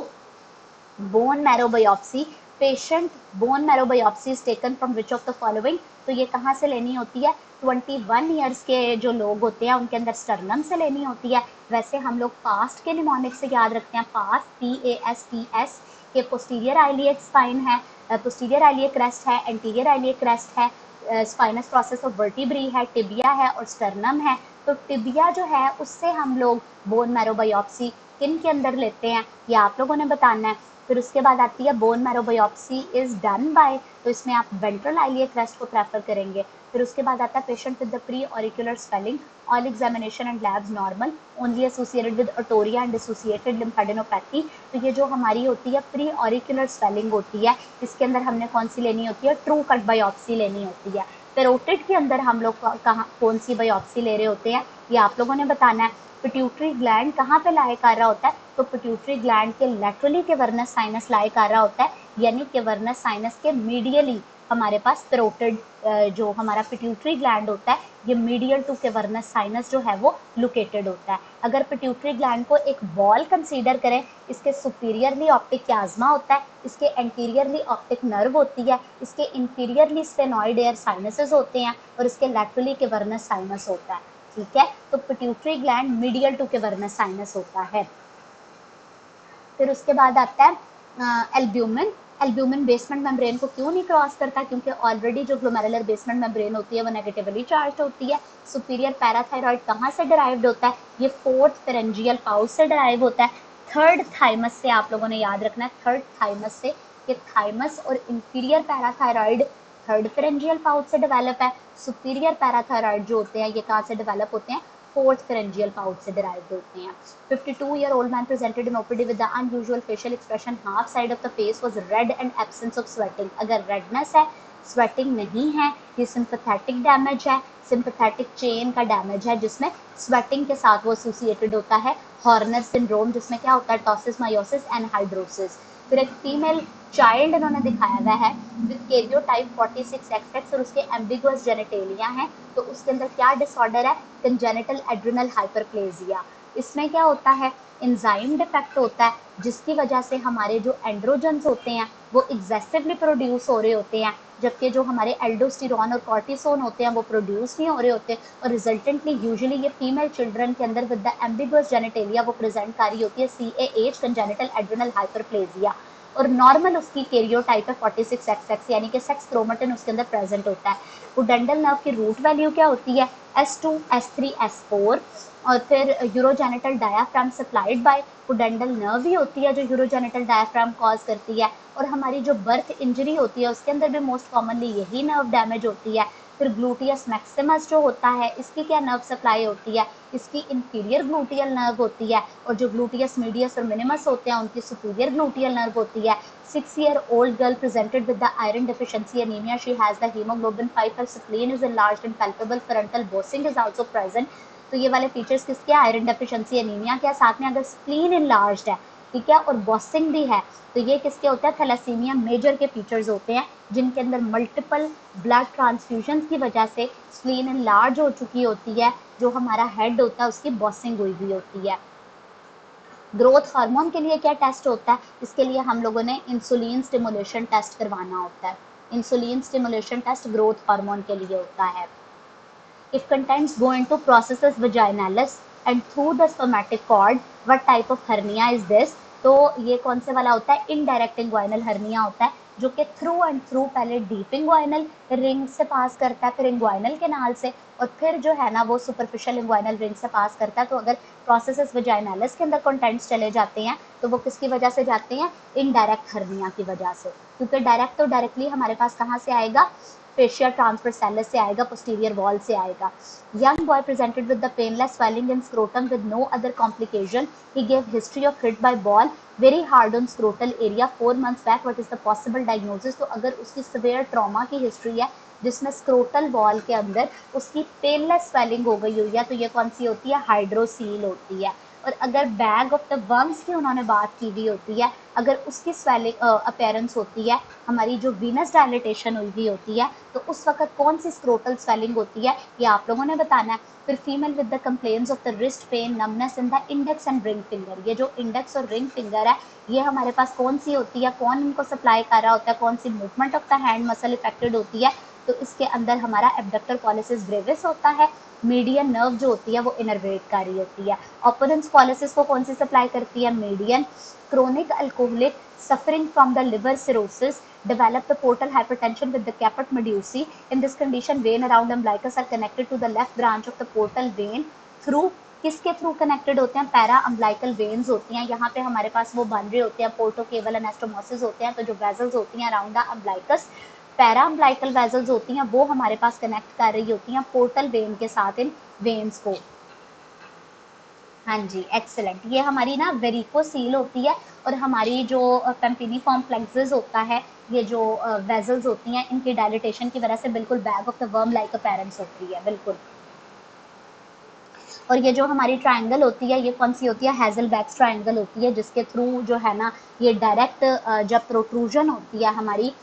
bone marrow biopsy. Patient bone marrow biopsy is taken from which of the following? तो ये कहाँ से लेनी होती है? 21 ईयर्स के जो लोग होते हैं उनके अंदर स्टर्नम से लेनी होती है। वैसे हम लोग पास्ट के निमोनिक से याद रखते हैं, पास्ट PASTS के पोस्टीरियर आइलिएट स्पाइन है, पोस्टीरियर आइलिएट क्रेस्ट है, एंटीरियर आइलिएट क्रेस्ट है, स्पाइनस प्रोसेस ऑफ वर्टिब्री है, टिबिया है और स्टर्नम है। तो टिबिया जो है उससे हम लोग बोन मैरो बायोप्सी किन के अंदर लेते हैं ये आप लोगों ने बताना है। फिर उसके बाद आती है bone marrow biopsy is done by, तो इसमें आप वेंट्रल आइलिएट क्रेस्ट को प्रेफर करेंगे। फिर उसके बाद आता है patient with the preauricular swelling, all examination and labs normal, only associated with otorrhoea and associated lymphadenopathy. तो ये जो हमारी होती है प्री ऑरिकुलर स्वेलिंग होती है, इसके अंदर हमने कौन सी लेनी होती है? ट्रू कट बायोप्सी लेनी होती है। पेरोटिड के अंदर हम लोग कहाँ कौन सी बायोप्सी ले रहे होते हैं ये आप लोगों ने बताना है। पिट्यूटरी ग्लैंड कहाँ पे लाए कर रहा होता है? तो पिट्यूटरी ग्लैंड के लेटरली केवर्नस साइनस लाए कर रहा होता है, यानी केवर्नस साइनस के मीडियली हमारे पास पेरोटिड जो हमारा पिट्यूटरी ग्लैंड होता है ये मीडियल टू केवर्नस साइनस जो है वो लोकेटेड होता है। अगर पिट्यूटरी ग्लैंड को एक बॉल कंसीडर करें, इसके सुपीरियरली ऑप्टिक क्याज्मा होता है, इसके एंटीरियरली ऑप्टिक नर्व होती है, इसके इंफीरियरली स्टेनॉइड एयर साइनसेस होते हैं और इसके लैटरली केवर्नस साइनस होता है। ठीक है, तो pituitary gland medial to cavernous sinus होता है। फिर उसके बाद आता है एल्ब्यूमिन। एल्ब्यूमिन बेसमेंट मेम्ब्रेन को क्यों नहीं क्रॉस करता? क्योंकि ऑलरेडी जो ग्लोमेरुलर बेसमेंट मेम्ब्रेन होती है वो नेगेटिवली चार्ज होती है। सुपीरियर पैराथायरॉइड कहाँ से डिराइव्ड होता है? ये फोर्थ फेरेंजियल पाउच से डिराइव होता है। थर्ड थाइमस से आप लोगों ने याद रखना है, थर्ड थाइमस से। ये थाइमस और inferior parathyroid third pharyngeal pouch से डेवलप है। सुपीरियर पैराथायरॉइड जो होते हैं ये कहाँ से डेवलप होते हैं? फोर्थ फेरेंजियल पाउच से डिराइव्ड होते हैं। 52-year-old man presented in OPD with the unusual facial expression, half side of the face was red and absence of sweating। अगर रेडनेस है, स्वेटिंग नहीं है, ये सिंपैथेटिक डैमेज है, सिंपैथेटिक चेन का डैमेज है जिसमें स्वेटिंग के साथ वो एसोसिएटेड होता है। हॉर्नर सिंड्रोम जिसमें क्या होता है? टॉसिस मायोसिस एंड हाइड्रोसिस। फिर एक फीमेल चाइल्ड इन्होंने दिखाया हुआ है विद कैरियोटाइप 46XX और उसके एम्बिगुअस जेनेटेलिया है। तो उसके अंदर क्या डिसऑर्डर है? Congenital adrenal hyperplasia. इसमें क्या होता है? एंजाइम डिफेक्ट होता है जिसकी वजह से हमारे जो एंड्रोजन्स होते हैं वो एग्जेसिवली प्रोड्यूस हो रहे होते हैं, जबकि जो हमारे एल्डोस्टेरॉन और कॉर्टिसोन होते हैं वो प्रोड्यूस नहीं हो रहे होते और रिजल्टेंटली यूजुअली ये फीमेल चिल्ड्रन के अंदर विद द एम्बिगुअस जेनेटेलिया वो प्रेजेंट कर रही होती है CAH कंजेनिटल एड्रिनल हाइपरप्लेजिया। और नॉर्मल उसकी कैरियोटाइप है 46XX, यानी कि सेक्स क्रोमेटिन उसके अंदर प्रेजेंट होता है। पुडेंडल नर्व की रूट वैल्यू क्या होती है? S2 S3 S4। और फिर urogenital diaphragm supplied by pudendal nerve ही होती है जो यूरोजेनिटल डायाफ्राम कॉज करती है। और हमारी जो बर्थ इंजरी होती है उसके अंदर भी मोस्ट कॉमनली यही नर्व डैमेज होती है। फिर ग्लूटियस मैक्सिमस जो होता है इसकी क्या नर्व सप्लाई होती है? इसकी इंफीरियर ग्लूटियल नर्व होती है। और जो ग्लूटियस मीडियस और मिनिमस होते हैं उनकी सुपीरियर ग्लूटियल नर्व होती है। 6-year-old girl presented with the iron deficiency anemia. She has the hemoglobin 5, her spleen is enlarged and palpable parental bossing is also present। तो ये वाले फीचर्स किसके? आयरन डेफिशिएंसी एनीमिया के। साथ में अगर स्प्लीन इनलार्ज्ड है, ठीक है, और बॉसिंग भी है, तो ये किसके होता है? थैलेसीमिया मेजर के फीचर्स होते हैं जिनके अंदर मल्टीपल ब्लड ट्रांसफ्यूजन की वजह से स्प्लीन इनलार्ज हो चुकी होती है, जो हमारा हेड होता है उसकी बॉसिंग हुई हुई होती है। ग्रोथ हार्मोन के लिए क्या टेस्ट होता है? इसके लिए हम लोगों ने इंसुलिन स्टिमुलेशन टेस्ट करवाना होता है। Insulin stimulation test growth hormone के लिए होता है। If contents go into processes vaginalis and through the spermatic cord, what type of hernia is this? तो ये कौन से वाला होता है? इनडायरेक्ट इंग्वाइनल हर्निया होता है जो कि थ्रू एंड थ्रू पहले डीप इंग्वाइनल रिंग से पास करता है, फिर इंग्वाइनल कैनाल से, और फिर जो है ना वो सुपरफिशियल इंग्वाइनल रिंग से पास करता है। तो अगर प्रोसेसेस वजाइनालिस के अंदर कंटेंट्स चले जाते हैं तो वो किसकी वजह से जाते हैं? इनडायरेक्ट हर्निया की वजह से। क्योंकि डायरेक्ट तो डायरेक्टली हमारे पास कहाँ से आएगा? फेशिया ट्रांसवर्सैलिस से आएगा, पोस्टीरियर वॉल से आएगा। Young boy presented with the painless swelling in scrotum with no other complication, he gave history of hit by ball very hard on scrotal area 4 months back, what is the possible diagnosis. तो अगर उसकी severe trauma की history है जिसमें scrotal wall के अंदर उसकी painless swelling हो गई हुई है, तो ये कौन सी होती है, हाइड्रोसील होती है। और अगर बैग ऑफ द वर्म्स की उन्होंने बात की हुई होती है, अगर उसकी स्वेलिंग अपीयरेंस होती है, हमारी जो वीनस डायलिटेशन हुई हुई होती है, तो उस वक्त कौन सी स्क्रोटल स्वेलिंग होती है, ये आप लोगों ने बताना है। फिर female with the complaints of the wrist pain, numbness in the index and ring finger, ये जो इंडेक्स और रिंग फिंगर है ये हमारे पास कौन सी होती है, कौन इनको सप्लाई कर रहा होता है, कौन सी movement of the hand muscle affected होती है, तो इसके अंदर हमारा एब्डक्टर पॉलिसिस ब्रेविस होता है। मीडियन नर्व जो होती है वो इनर्वेट कर रही होती है। ऑपरेंस पॉलिसिस को कौन सी सप्लाई करती है, median. Chronic alcoholic suffering from the liver cirrhosis develop the portal hypertension with the caput medusae. In this condition, vein around umbilicus are connected to the left branch of the portal vein through किसके थ्रू connected होते हैं, para umbilical veins होती हैं। यहाँ पे हमारे पास वो बन रहे होते हैं, पोर्टो केवल एनास्टोमोसिस होते हैं। तो जो वेजल्स होती हैं around the umbilicus, para umbilical vessels होती हैं, वो हमारे पास कनेक्ट कर रही होती हैं पोर्टल वेन के साथ इन वेन्स को। हाँ जी, एक्सेलेंट। ये हमारी ना वेरिकोसील होती है और हमारी जो पेम्पिनीफॉर्म प्लेक्सस होता है, ये जो वेजल्स होती हैं, इनकी डायलिटेशन की वजह से बिल्कुल bag of the worm like appearance होती है, बिल्कुल। और ये जो हमारी ट्रायंगल होती है ये कौन सी होती है, हैजलबैक्स ट्रायंगल होती है, जिसके थ्रू जो है ना ये डायरेक्ट जब प्रोट्रूजन होती है हमारी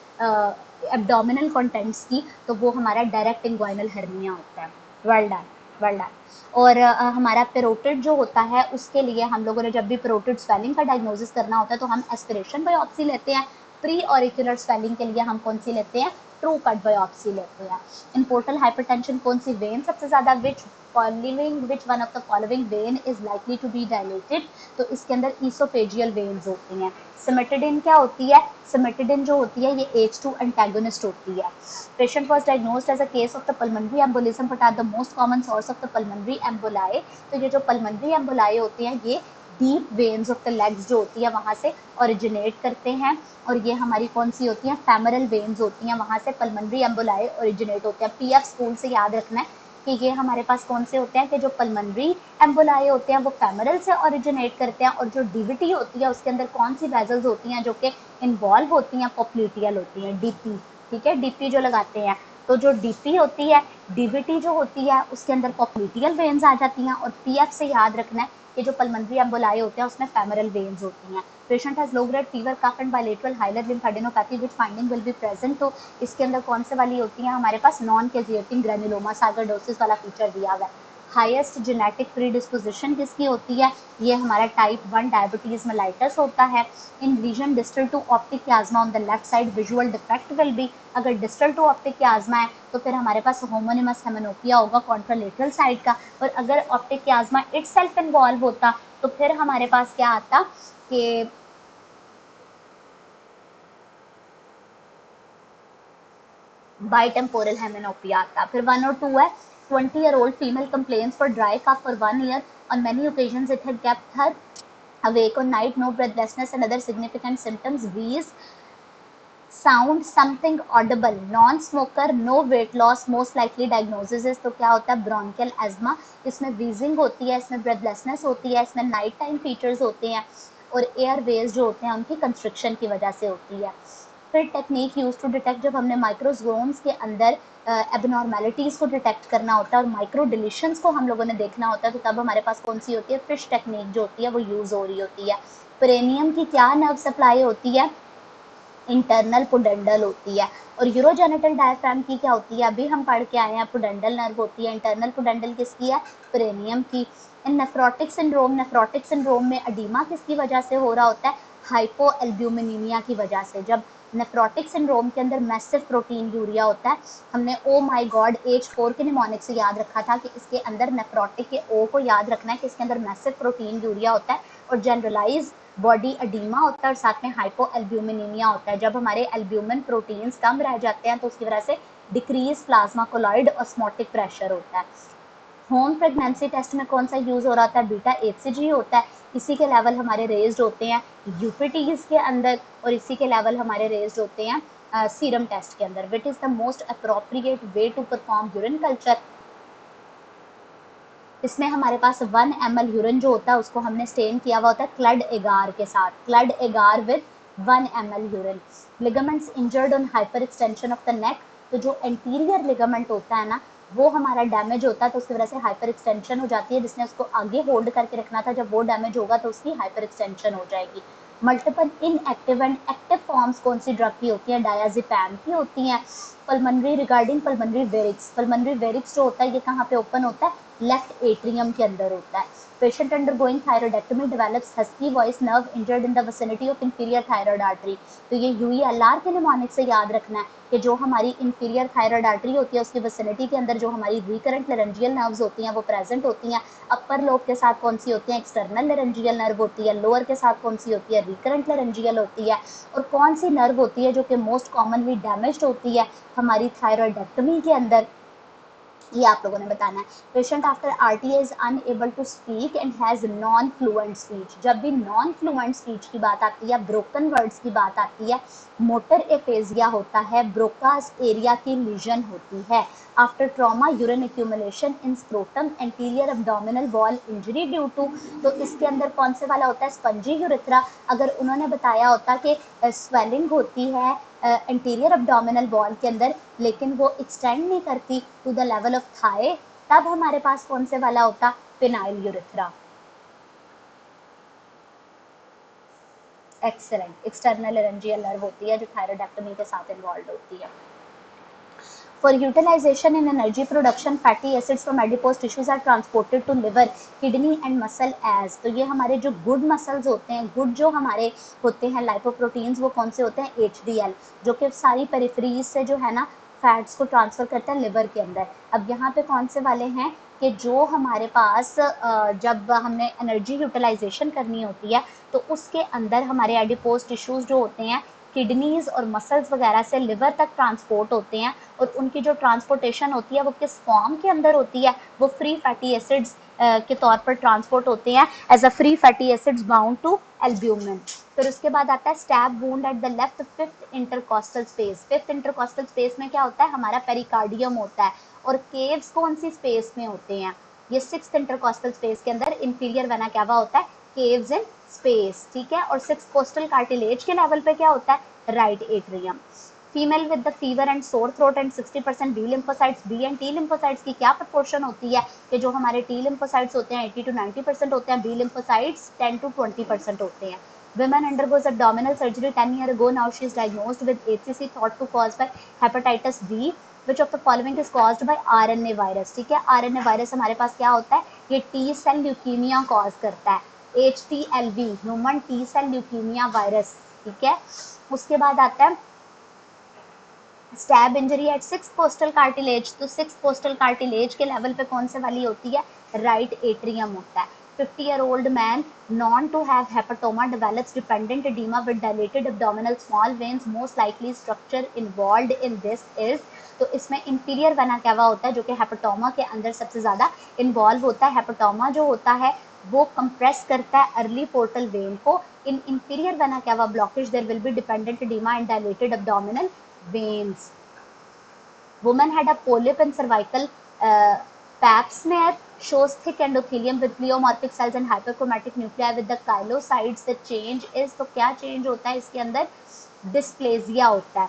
एब्डोमिनल कंटेंट्स की, तो वो हमारा डायरेक्ट इंग्वाइनल हर्निया होता है। Well done, well done. और हमारा पेरोटिड जो होता है उसके लिए हम लोगों ने जब भी पेरोटिड स्वेलिंग का डायग्नोसिस करना होता है तो हम एस्पिरेशन बायोप्सी लेते हैं। प्री ऑरिकुलर स्वेलिंग के लिए हम कौन सी लेते हैं, ट्रू कट बायोप्सी लेते हैं। इन पोर्टल हाइपरटेंशन कौन सी वेन सबसे ज्यादा, which one of the following vein is likely to be dilated, तो इसके अंदर ईसोफेजियल वेन्स होती हैं। सिमेटिडिन क्या होती है, सिमेटिडिन जो होती है ये H2 एंटागोनिस्ट होती है। Patient was diagnosed as a case of the pulmonary embolism, but are the most common source of the pulmonary emboli. तो ये जो पल्मोनरी एम्बोलाई होती हैं ये deep veins of the legs जो होती है वहां से ओरिजिनेट करते हैं, और ये हमारी कौन सी होती हैं, फेमरल वेन्स होती हैं, वहां से पल्मोनरी एम्बोलाई ओरिजिनेट होते हैं। पीएफ स्कूल से याद रखना है कि ये हमारे पास कौन से होते हैं, कि जो पल्मोनरी एम्बोलाई होते हैं वो फेमरल से ओरिजिनेट करते हैं, और जो डीवीटी होती है उसके अंदर कौन सी वेजल्स होती हैं जो कि इन्वॉल्व होती हैं, पॉप्ल्यूटियल होती हैं, डीपी। ठीक है, डीपी जो लगाते हैं, तो जो डीपी होती है, डीवीटी जो होती है उसके अंदर पॉप्ल्यूटियल वेन्स आ जाती हैं, और पीएफ से याद रखना है कि जो पल्मोनरी एम्बोलाई होते हैं उसमें फेमरल वेन्स होती हैं। Patient has low grade fever, cough and bilateral hilar lymphadenopathy which finding will be present. तो इसके अंदर कौन से वाली होती हैं, हमारे पास नॉन कैजिएटिंग ग्रेनुलोमा सार्कोइडोसिस वाला फीचर दिया हुआ है। हाईएस्ट जेनेटिक प्रीडिस्पोजिशन किसकी होती है, ये हमारा टाइप 1 डायबिटीज मेलाइटस होता है। In vision distal to optic chiasma on the left side visual defect will be, अगर डिस्टल टू ऑप्टिक क्लाज्मा है तो फिर हमारे पास होमोनिमस हेमेनोपिया होगा कॉन्ट्रालेटरल साइड का, और अगर ऑप्टिक क्लाज्मा इटसेल्फ इन्वॉल्व होता तो फिर हमारे पास क्या आता कि बाइटेम्पोरल हेमेनोपिया आता। फिर 1 और 2 है, 20-year-old female complains for dry cough for 1 year. On many occasions it had kept her awake on night, no breathlessness and other significant symptoms, wheeze, sound, something audible, non-smoker, no weight loss, most likely diagnosis is, तो क्या होता है, bronchial asthma। इसमें wheezing होती है, इसमें breathlessness होती है, इसमें night time features होते हैं, और airways जो होते हैं उनकी constriction की वजह से होती है। फिर टेक्निक यूज टू डिटेक्ट, जब हमने माइक्रोजोम्स के अंदर एबनॉर्मेलिटीज को डिटेक्ट करना होता है और माइक्रो डिलीशंस को हम लोगों ने देखना होता है, तो तब हमारे पास कौन सी होती है, फिश टेक्निक जो होती है वो यूज हो रही होती है। पेरेनियम की क्या नर्व सप्लाई होती है, इंटरनल पुडेंडल होती है। और यूरोजेनिटल डायफ्राम की क्या होती है, अभी हम पढ़ के आए हैं, पुडेंडल नर्व होती है। इंटरनल पुडेंडल किसकी है, पेरेनियम की। इन नेफ्रोटिक सिंड्रोम में एडीमा किसकी वजह से हो रहा होता है, हाइपोएल्ब्यूमिनीमिया की वजह से। जब नेफ्रोटिक सिंड्रोम के अंदर मैसिव प्रोटीन यूरिया होता है, हमने ओ माय गॉड H4 के निमोनिक से याद रखा था कि इसके अंदर नेफ्रोटिक के ओ को याद रखना है कि इसके अंदर मैसिव प्रोटीन यूरिया होता है, और जनरलाइज बॉडी एडीमा होता है, और साथ में हाइपोएल्ब्यूमिनीमिया होता है। जब हमारे एल्ब्यूमिन प्रोटीन्स कम रह जाते हैं तो उसकी वजह से decrease plasma colloid osmotic pressure होता है। होम प्रेगनेंसी टेस्ट में कौन सा यूज हो रहा था, बीटा HCG होता है, इसी के लेवल हमारे रेज्ड होते हैं यूपीटीज के अंदर, और इसी के लेवल हमारे रेज्ड होते हैं सीरम टेस्ट के अंदर. Which is the most appropriate way to perform urine culture. इसमें हमारे पास 1 ml यूरिन जो होता है उसको हमने स्टेन किया हुआ होता है क्लड एगार के साथ, क्लड एगार with 1 ml urine. Ligaments injured on hyper extension of the neck, तो जो एंटीरियर लिगामेंट होता है ना वो हमारा डैमेज होता है, तो उसकी वजह से हाइपर एक्सटेंशन हो जाती है, जिसने उसको आगे होल्ड करके रखना था, जब वो डैमेज होगा तो उसकी हाइपर एक्सटेंशन हो जाएगी. Multiple inactive and active forms कौन सी ड्रग की होती है, डायाजिपैम की होती हैं. पल्मोनरी रिगार्डिंग पल्मोनरी वेरिक्स, पल्मोनरी वेरिक्स जो होता है ये कहाँ पे ओपन होता है, लेफ्ट एट्रियम के अंदर होता है. Patient undergoing thyroidectomy develops husky voice nerve injured in the vicinity of inferior thyroid artery. तो ये यूईएलआर के निमोनिक से याद रखना है कि जो हमारी इंफीरियर थायराइड आर्टरी होती है उसकी विसिनिटी के अंदर जो हमारी रिकरेंट लेरेंजियल नर्व्स होती हैं वो प्रेजेंट होती हैं. अपर लोब के साथ कौन सी होती है, एक्सटर्नल लेरेंजियल नर्व होती है. लोअर के साथ कौन सी होती है, रिकरेंट लेरेंजियल होती है. और कौन सी नर्व होती है जो कि मोस्ट कॉमनली डैमेज्ड होती है हमारी थायरॉयडेक्टमी के अंदर, ये आप लोगों ने बताना है. Patient after RTA is unable to speak and has non fluent speech. जब भी नॉन फ्लुएंट स्पीच की बात आती है, ब्रोकन वर्ड्स की बात आती है, मोटर एफेजिया होता है, ब्रोकास एरिया की लीजन होती है. After trauma urine accumulation in scrotum anterior abdominal wall injury due to, तो इसके अंदर कौन से वाला होता है, स्पंजी यूरिथ्रा. अगर उन्होंने बताया होता कि स्वेलिंग होती है एंटीरियर एब्डोमिनल वॉल के अंदर लेकिन वो एक्सटेंड नहीं करती to the level of thigh, तब हमारे पास कौन से वाला होता, penile urethra. Excellent. External laryngeal nerve होती है जो थायरॉयडेक्टमी के साथ इन्वॉल्व होती है. For utilization in energy production, fatty acids from adipose tissues are transported to liver, kidney and muscle as. तो ये हमारे जो गुड मसल्स होते हैं, गुड जो हमारे होते हैं लाइपोप्रोटीन्स, वो कौन से होते हैं, HDL, जो कि सारी पेरिफेरीज से जो है ना फैट्स को ट्रांसफर करता है लिवर के अंदर. अब यहाँ पे कौन से वाले हैं कि जो हमारे पास जब हमने एनर्जी यूटिलाइजेशन करनी होती है तो उसके अंदर हमारे एडिपोज टिश्यूज जो होते हैं किडनीज और मसल्स वगैरह से लिवर तक ट्रांसपोर्ट होते हैं, और उनकी जो ट्रांसपोर्टेशन होती है वो किस फॉर्म के अंदर होती है, वो फ्री फैटी एसिड्स के तौर पर ट्रांसपोर्ट होते हैं as a free fatty acids bound to albumin. फिर उसके बाद आता है stab wound at the left fifth intercostal space. Fifth intercostal space में क्या होता है, हमारा पेरिकार्डियम होता है. और केव्स कौन सी स्पेस में होते हैं, ये सिक्स्थ इंटरकॉस्टल स्पेस के अंदर इंफीरियर वेना कैवा होता है, केव्स इन स्पेस. ठीक है. और सिक्स कोस्टल कार्टिलेज के लेवल पे क्या होता है, right atrium. Female with the fever and sore throat and 60% B lymphocytes. B and T lymphocytes की क्या प्रोपोर्शन होती है कि जो हमारे टी लिम्फोसाइट्स होते हैं 80 to 90% होते हैं, बी लिम्फोसाइट्स 10 to 20% होते हैं. Women undergoes abdominal surgery 10 years ago. Now she is diagnosed with HCC thought to cause by hepatitis B. Which of the following is caused by RNA virus. ठीक है. RNA virus हमारे पास क्या होता है, ये T cell leukaemia cause करता है, HTLV human T cell leukaemia virus. ठीक है. उसके बाद आता है stab injury at six costal cartilage. तो सिक्स कोस्टल कार्टिलेज के लेवल पे कौन से वाली होती है, राइट एट्रियम होता है. 50-year-old man known to have hepatoma develops dependent edema with dilated abdominal small veins. Most likely structure involved in this is, तो इसमें इंफीरियर वेना कैवा होता है जो कि हेपेटोमा के अंदर सबसे ज्यादा इन्वॉल्व होता है. हेपेटोमा जो होता है वो कंप्रेस करता है अर्ली पोर्टल वेन को. In inferior vena cava blockage there will be dependent edema and dilated abdominal veins. Woman had a polyp in cervical pap smear, shows thick endothelium with pleomorphic cells and hyperchromatic nuclei with the chylosides. The change is, तो क्या change होता है इसके अंदर, dysplasia होता है.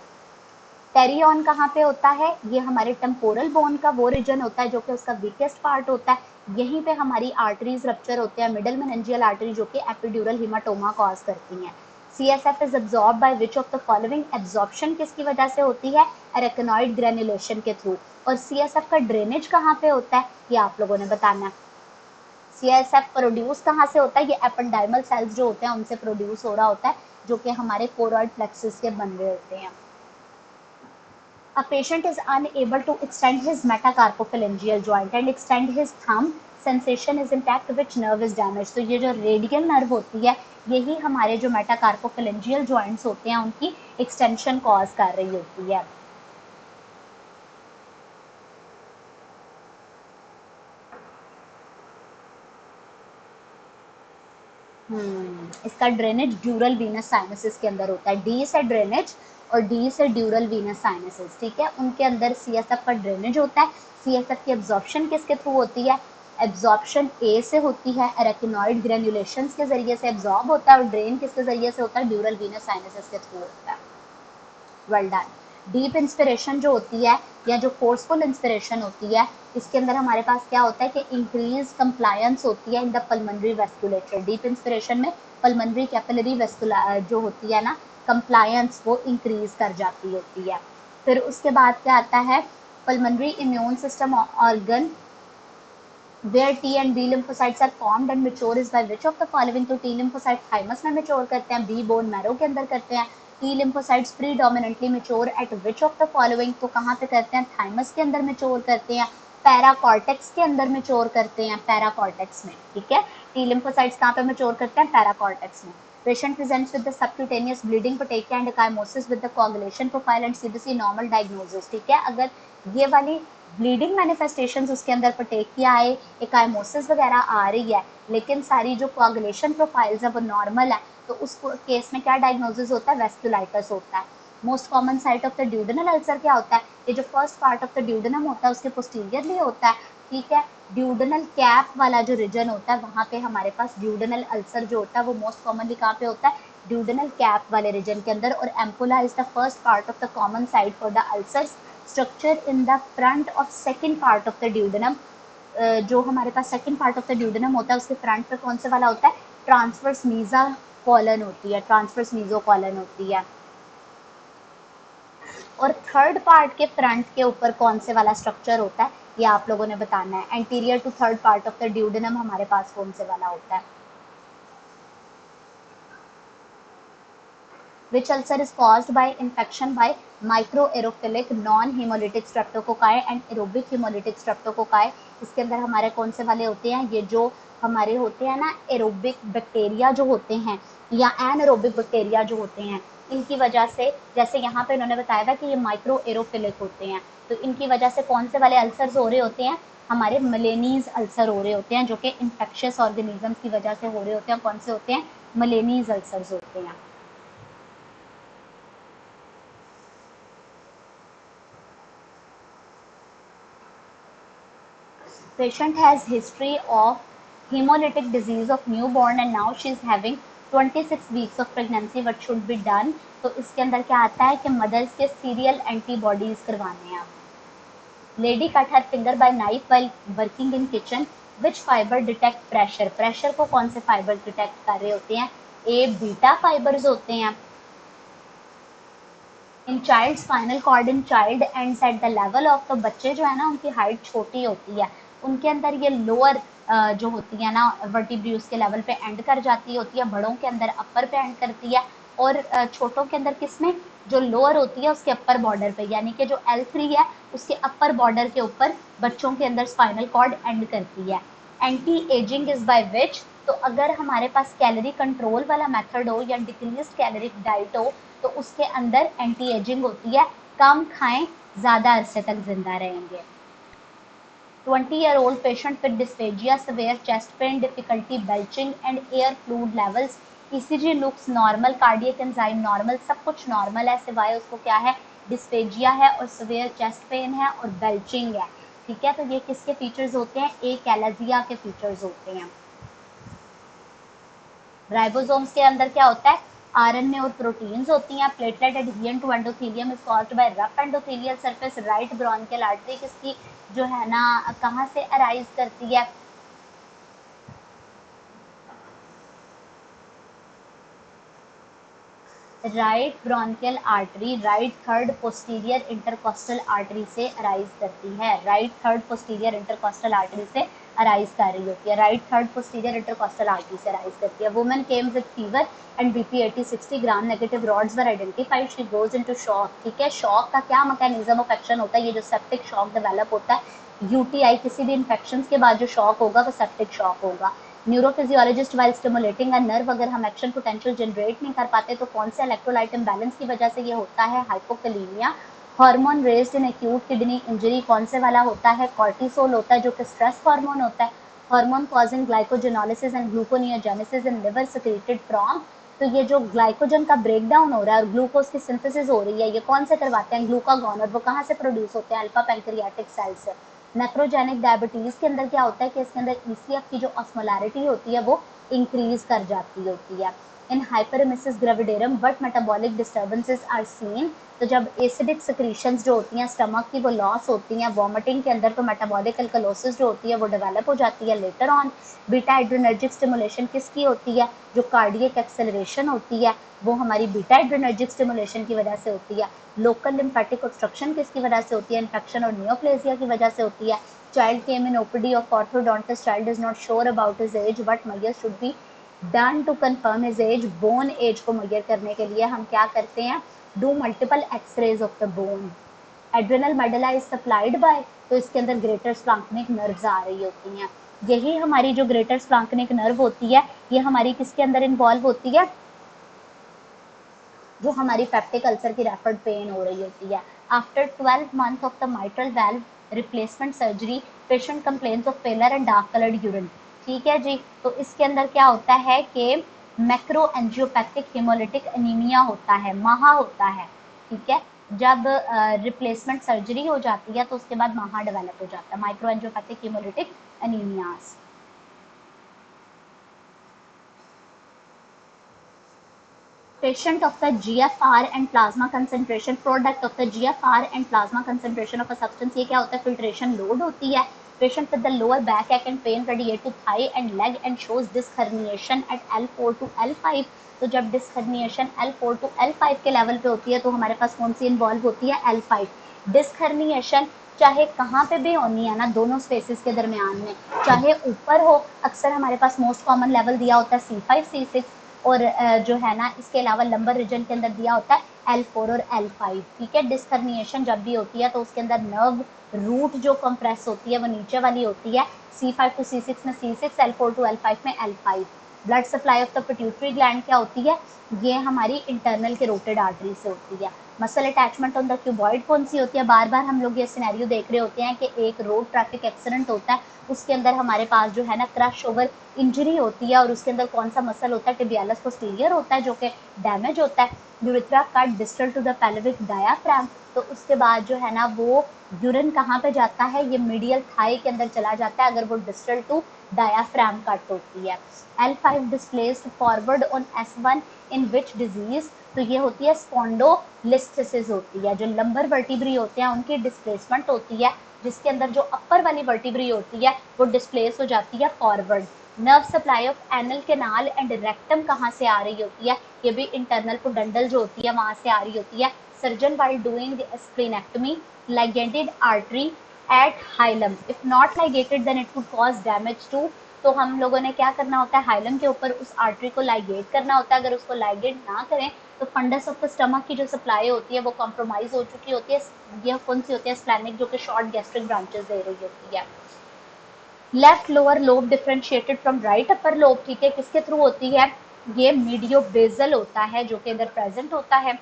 टेरियन कहाँ पे होता है, ये हमारे टेम्पोरल बोन का वो रीजन होता है जो कि उसका वीकेस्ट पार्ट होता है. यहीं पे हमारी आर्टरीज रप्चर होते हैं, मिडल मेनिंजियल आर्टरी जो कि एपिड्यूरल हीमाटोमा कॉज करती हैं. CSF is absorbed by which of the following. Absorption किसकी वजह से होती है, एरेकेनॉइड ग्रेनुलेशन के थ्रू. और CSF का ड्रेनेज कहाँ पे होता है, ये आप लोगों ने बताना है. CSF प्रोड्यूस कहाँ से होता है, ये एपेंडाइमल सेल्स जो होते हैं उनसे प्रोड्यूस हो रहा होता है जो कि हमारे कोरॉइड प्लेक्सस के बन रहे होते हैं. A patient is unable to extend his metacarpophalangeal joint and extend his thumb. Sensation is intact. Which nerve is damaged? तो ये जो रेडियल नर्व होती है यही हमारे जो मेटाकार्पोफेलेंजियल जॉइंट्स होते हैं उनकी एक्सटेंशन कॉज कर रही होती है. इसका ड्रेनेज ड्यूरल वीनस साइनसेस के अंदर होता है। डी से ड्रेनेज और डी से ड्यूरल वीनस साइनसेस, ठीक है, उनके अंदर सीएसएफ का ड्रेनेज होता है। सीएसएफ की एब्जॉर्प्शन किसके थ्रू होती है? एब्जॉर्प्शन ए से होती है, एरेकिनॉइड ग्रेन्युलेशंस के जरिए से एब्जॉर्ब होता है, और ड्रेन किसके जरिए से होता है? ड्यूरल वीनस साइनसेस के थ्रू होता है। Well done. डीप इंस्पिरेशन जो होती है या जो फोर्सफुल इंस्पिरेशन होती है, इसके अंदर हमारे पास क्या होता है कि इंक्रीज कंप्लायंस होती है in the pulmonary vasculature. Deep inspiration में पल्मोनरी कैपिलरी वेस्कुलर जो होती है ना, कंप्लायंस वो इंक्रीज कर जाती होती है। फिर उसके बाद क्या आता है? Pulmonary immune system organ where T and B lymphocytes are formed and mature is by which of the following? तो T lymphocytes thymus में mature करते हैं, B bone marrow के अंदर करते हैं। T lymphocytes predominantly mature at which of the following? तो कहाँ पे करते हैं? thymus के अंदर mature करते हैं, पैराकॉर्टेक्स के अंदर mature करते हैं, पैराकॉर्टेक्स में, ठीक है। T lymphocytes कहाँ पे mature करते हैं? पैराकॉर्टेक्स में। Patient presents with the subcutaneous bleeding, petechia and ecchymosis with the coagulation profile and CBC normal diagnosis, ठीक है। अगर ये वाली ब्लीडिंग मैनिफेस्टेशंस उसके अंदर पटेकिया है, एकाइमोसिस वगैरह आ रही है, लेकिन सारी जो कोआगुलेशन प्रोफाइल्स है वो नॉर्मल है, तो उस केस में क्या डायग्नोसिस होता है? वेस्कुलाइटिस होता है। Most common site of the duodenal ulcer क्या होता है? ये जो first part of the duodenum होता है उसके पोस्टीरियरली होता है, ठीक है। ड्यूडेनल कैप वाला जो रीजन होता है वहाँ पे हमारे पास ड्यूडेनल अल्सर जो होता है वो मोस्ट कॉमनली कहाँ पे होता है? ड्यूडेनल कैप वाले रीजन के अंदर। और ampulla is the first part of the common site for the ulcers. Structure in the front of second part of the duodenum, जो हमारे पास second part of the duodenum होता है उसके फ्रंट पे कौन से वाला होता है? ट्रांसवर्स मीजा कॉलन होती है, ट्रांसवर्स मीजो कॉलन होती है। और थर्ड पार्ट के फ्रंट के ऊपर कौन से वाला स्ट्रक्चर होता है ये आप लोगों ने बताना है। Anterior to third part of the duodenum हमारे पास कौन से वाला होता है? which ulcer is caused by infection by microaerophilic non-hemolytic streptococci and aerobic hemolytic streptococci। इसके अंदर हमारे कौन से वाले होते हैं? ये जो हमारे होते हैं ना एरोबिक बैक्टीरिया जो होते हैं या एनएरोबिक बैक्टीरिया जो होते हैं, इनकी वजह से, जैसे यहाँ पे इन्होंने बताया था कि ये माइक्रो एरोफिलिक होते हैं, तो इनकी वजह से कौन से वाले अल्सर्स हो रहे होते हैं? हमारे मलेनीज अल्सर हो रहे होते हैं, जो कि इन्फेक्शियस ऑर्गेनिजम्स की वजह से हो रहे होते हैं। कौन से होते हैं? मलेनीज अल्सर्स होते हैं। Patient has history of hemolytic disease of newborn and now she is having 26 weeks of pregnancy. What should be done? तो इसके अंदर क्या आता है कि मदर्स के सीरियल एंटीबॉडीज करवाने हैं आप। Lady cut her finger by knife while working in kitchen, which fibre detect pressure? Pressure को कौन से फाइबर डिटेक्ट कर रहे होते हैं? ए बीटा फाइबर्स होते हैं। In child spinal cord in child ends at the level of, तो बच्चे जो है ना उनकी हाइट छोटी होती है, उनके अंदर ये लोअर जो होती है ना वर्टिब्रियस के लेवल पे एंड कर जाती होती है, बड़ों के अंदर अपर पे एंड करती है, और छोटों के अंदर किसमें? जो लोअर होती है उसके अपर बॉर्डर पे, यानी कि जो L3 है उसके अपर बॉर्डर के ऊपर बच्चों के अंदर स्पाइनल कॉर्ड एंड करती है। Anti ageing is by which? तो अगर हमारे पास कैलोरी कंट्रोल वाला मेथड हो या डिक्रीज कैलोरिक डाइट हो तो उसके अंदर एंटी एजिंग होती है, कम खाएं ज़्यादा अरसे तक जिंदा रहेंगे। 20-year-old patient with dysphagia, severe chest pain, difficulty belching and air fluid levels, ECG looks normal, cardiac enzyme normal, सब कुछ नॉर्मल है, सिवाय उसको क्या है? डिस्फेजिया है और severe chest pain है और belching है, ठीक है। तो ये किसके फीचर्स होते हैं? एकैलेजिया के फीचर्स होते हैं। राइबोसोम्स के अंदर क्या होता है? आरएनए और प्रोटीन्स होती हैं। Platelet adherent to endothelium is caused by rough endothelial surface. Right bronchial artery किसकी जो है ना कहाँ से अराइज करती है? Right bronchial artery right third posterior intercostal artery से अराइज करती है। Right third posterior intercostal artery से अराइज कर रही होती है। Right third posterior intercostal artery से अराइज करती है। Women came with fever and BP 80-60 gram, negative rods were identified, she goes into shock, ठीक है। शॉक का क्या मैकेनिज्म ऑफ एक्शन होता है? ये जो सेप्टिक शॉक डेवलप होता है, यूटीआई किसी भी इन्फेक्शन के बाद जो शॉक होगा वो सेप्टिक शॉक होगा। न्यूरोफिजियोलॉजिस्ट वाइल स्टिमुलेटिंग अ नर्व, अगर हम एक्शन पोटेंशियल जनरेट नहीं कर पाते तो कौन से इलेक्ट्रोलाइट इम्बैलेंस की वजह से ये होता है? Hypokalaemia. Hormone raised in acute kidney injury, कौन से वाला होता है? कॉर्टिसोल होता है जो कि स्ट्रेस हार्मोन होता है। Hormone causing glycogenolysis and gluconeogenesis in liver secreted from, तो ये जो ग्लाइकोजन का ब्रेक डाउन हो रहा है और ग्लूकोज की सिंथेसिस हो रही है, ये कौन से करवाते हैं? ग्लूकागॉन। और वो कहाँ से प्रोड्यूस होते हैं? अल्फा पैंक्रियाटिक सेल से। नेफ्रोजेनिक डायबिटीज के अंदर क्या होता है कि इसके अंदर ईसीएफ की जो ऑस्मोलैरिटी होती है वो इंक्रीज कर जाती होती है। In hyperemesis gravidarum but metabolic disturbances are seen, तो जब एसिडिक सिक्रीशंस जो होती हैं स्टमक की वो लॉस होती हैं वॉमिटिंग के अंदर, तो मेटाबॉलिक अल्कलोसिस जो होती है वो डेवलप हो जाती है later on. Beta adrenergic stimulation किसकी होती है? जो कार्डियक एक्सेलरेशन होती है वो हमारी बीटा एड्रेनर्जिक स्टिमुलेशन की वजह से होती है। लोकल लिम्फेटिक ऑब्स्ट्रक्शन किसकी वजह से होती है? इन्फेक्शन और नियोप्लेजिया की वजह से होती है। Child came in OPD of orthodontist, child is not sure about his age, what measure should be done to confirm his age? Bone age को मेजर करने के लिए हम क्या करते हैं? Do multiple X-rays of the bone. Adrenal medulla is supplied by, तो इसके अंदर ग्रेटर स्प्लैंक्निक नर्व्स आ रही होती हैं। यही हमारी जो ग्रेटर स्प्लैंक्निक नर्व होती है ये हमारी किसके अंदर इन्वॉल्व होती है? जो हमारी पेप्टिक अल्सर की रेफर्ड पेन हो रही होती है। After 12 month of the mitral valve replacement surgery, patient complains of pallor and dark coloured urine. ठीक है जी, तो इसके अंदर क्या होता है कि मैक्रो एंजियोपैथिक हेमोलिटिक एनीमिया होता है, महा होता है। ठीक है, जब रिप्लेसमेंट सर्जरी हो जाती है तो उसके बाद महा डेवलप हो जाता है, micro angiopathic haemolytic anaemias. Patient of the GFR and plasma concentration, product of the GFR and plasma concentration of a substance, ये क्या होता है? filtration load होती है। Patient with the lower back ache and pain radiate to thigh and leg and shows disc herniation at L4 to L5, तो जब disc herniation L4 to L5 के level पे होती है तो हमारे पास कौन सी इन्वॉल्व होती है? L5। डिस्क herniation चाहे कहाँ पे भी होनी है ना, दोनों स्पेसिस के दरमियान में, चाहे ऊपर हो, अक्सर हमारे पास मोस्ट कॉमन लेवल दिया होता है C5 C6, और जो है ना इसके अलावा लंबर रीजन के अंदर दिया होता है L4 और L5। ठीक है, डिस्क herniation जब भी होती है तो उसके अंदर नर्व रूट जो कंप्रेस होती है वो नीचे वाली होती है, C5 टू C6 में C6, L4 टू L5 में L5। Blood supply of the pituitary gland क्या होती है? ये हमारी इंटरनल कैरोटिड आर्टरी से होती है। Muscle attachment on the cuboid कौन सी होती है? बार बार हम लोग ये सिनेरियो देख रहे होते हैं कि एक रोड ट्रैफिक एक्सीडेंट होता है, उसके अंदर हमारे पास जो है ना क्रश ओवर इंजरी होती है, और उसके अंदर कौन सा मसल होता है? टिबियालस पोस्टीरियर होता है जो कि डैमेज होता है। Urethra cut distal to the pelvic diaphragm, तो उसके बाद जो है ना वो यूरिन कहाँ पे जाता है? ये मीडियल थाई के अंदर चला जाता है अगर वो डिस्टल टू डायाफ्राम कट होती है। L5 displaced forward on S1 in which disease, तो ये होती है स्पॉन्डोलिस्थेसिस होती है, जो लंबर वर्टिब्री होते हैं उनकी डिस्प्लेसमेंट होती है, जिसके अंदर जो अपर वाली वर्टिब्री होती है वो डिस्प्लेस हो जाती है forward. Nerve supply of anal canal and rectum कहाँ से आ रही होती है? ये भी इंटरनल पुडंडल जो होती है वहां से आ रही होती है। Surgeon while doing the splenectomy ligated artery at hilum, if not ligated then it could cause damage to, तो हम लोगों ने क्या करना होता है? हाइलम के ऊपर उस आर्टरी को लाइगेट करना होता है। अगर उसको लाइगेट ना करें तो फंडस ऑफ द स्टमक की जो सप्लाई होती है वो कॉम्प्रोमाइज हो चुकी होती है। ये कौन सी होती है? स्प्लैनिक, जो कि शॉर्ट गैस्ट्रिक ब्रांचेस दे रही होती है। Left lower lobe differentiated from right upper lobe, ठीक है, किसके थ्रू होती है? ये मीडियो बेजल होता है जो कि इधर प्रेजेंट होता है।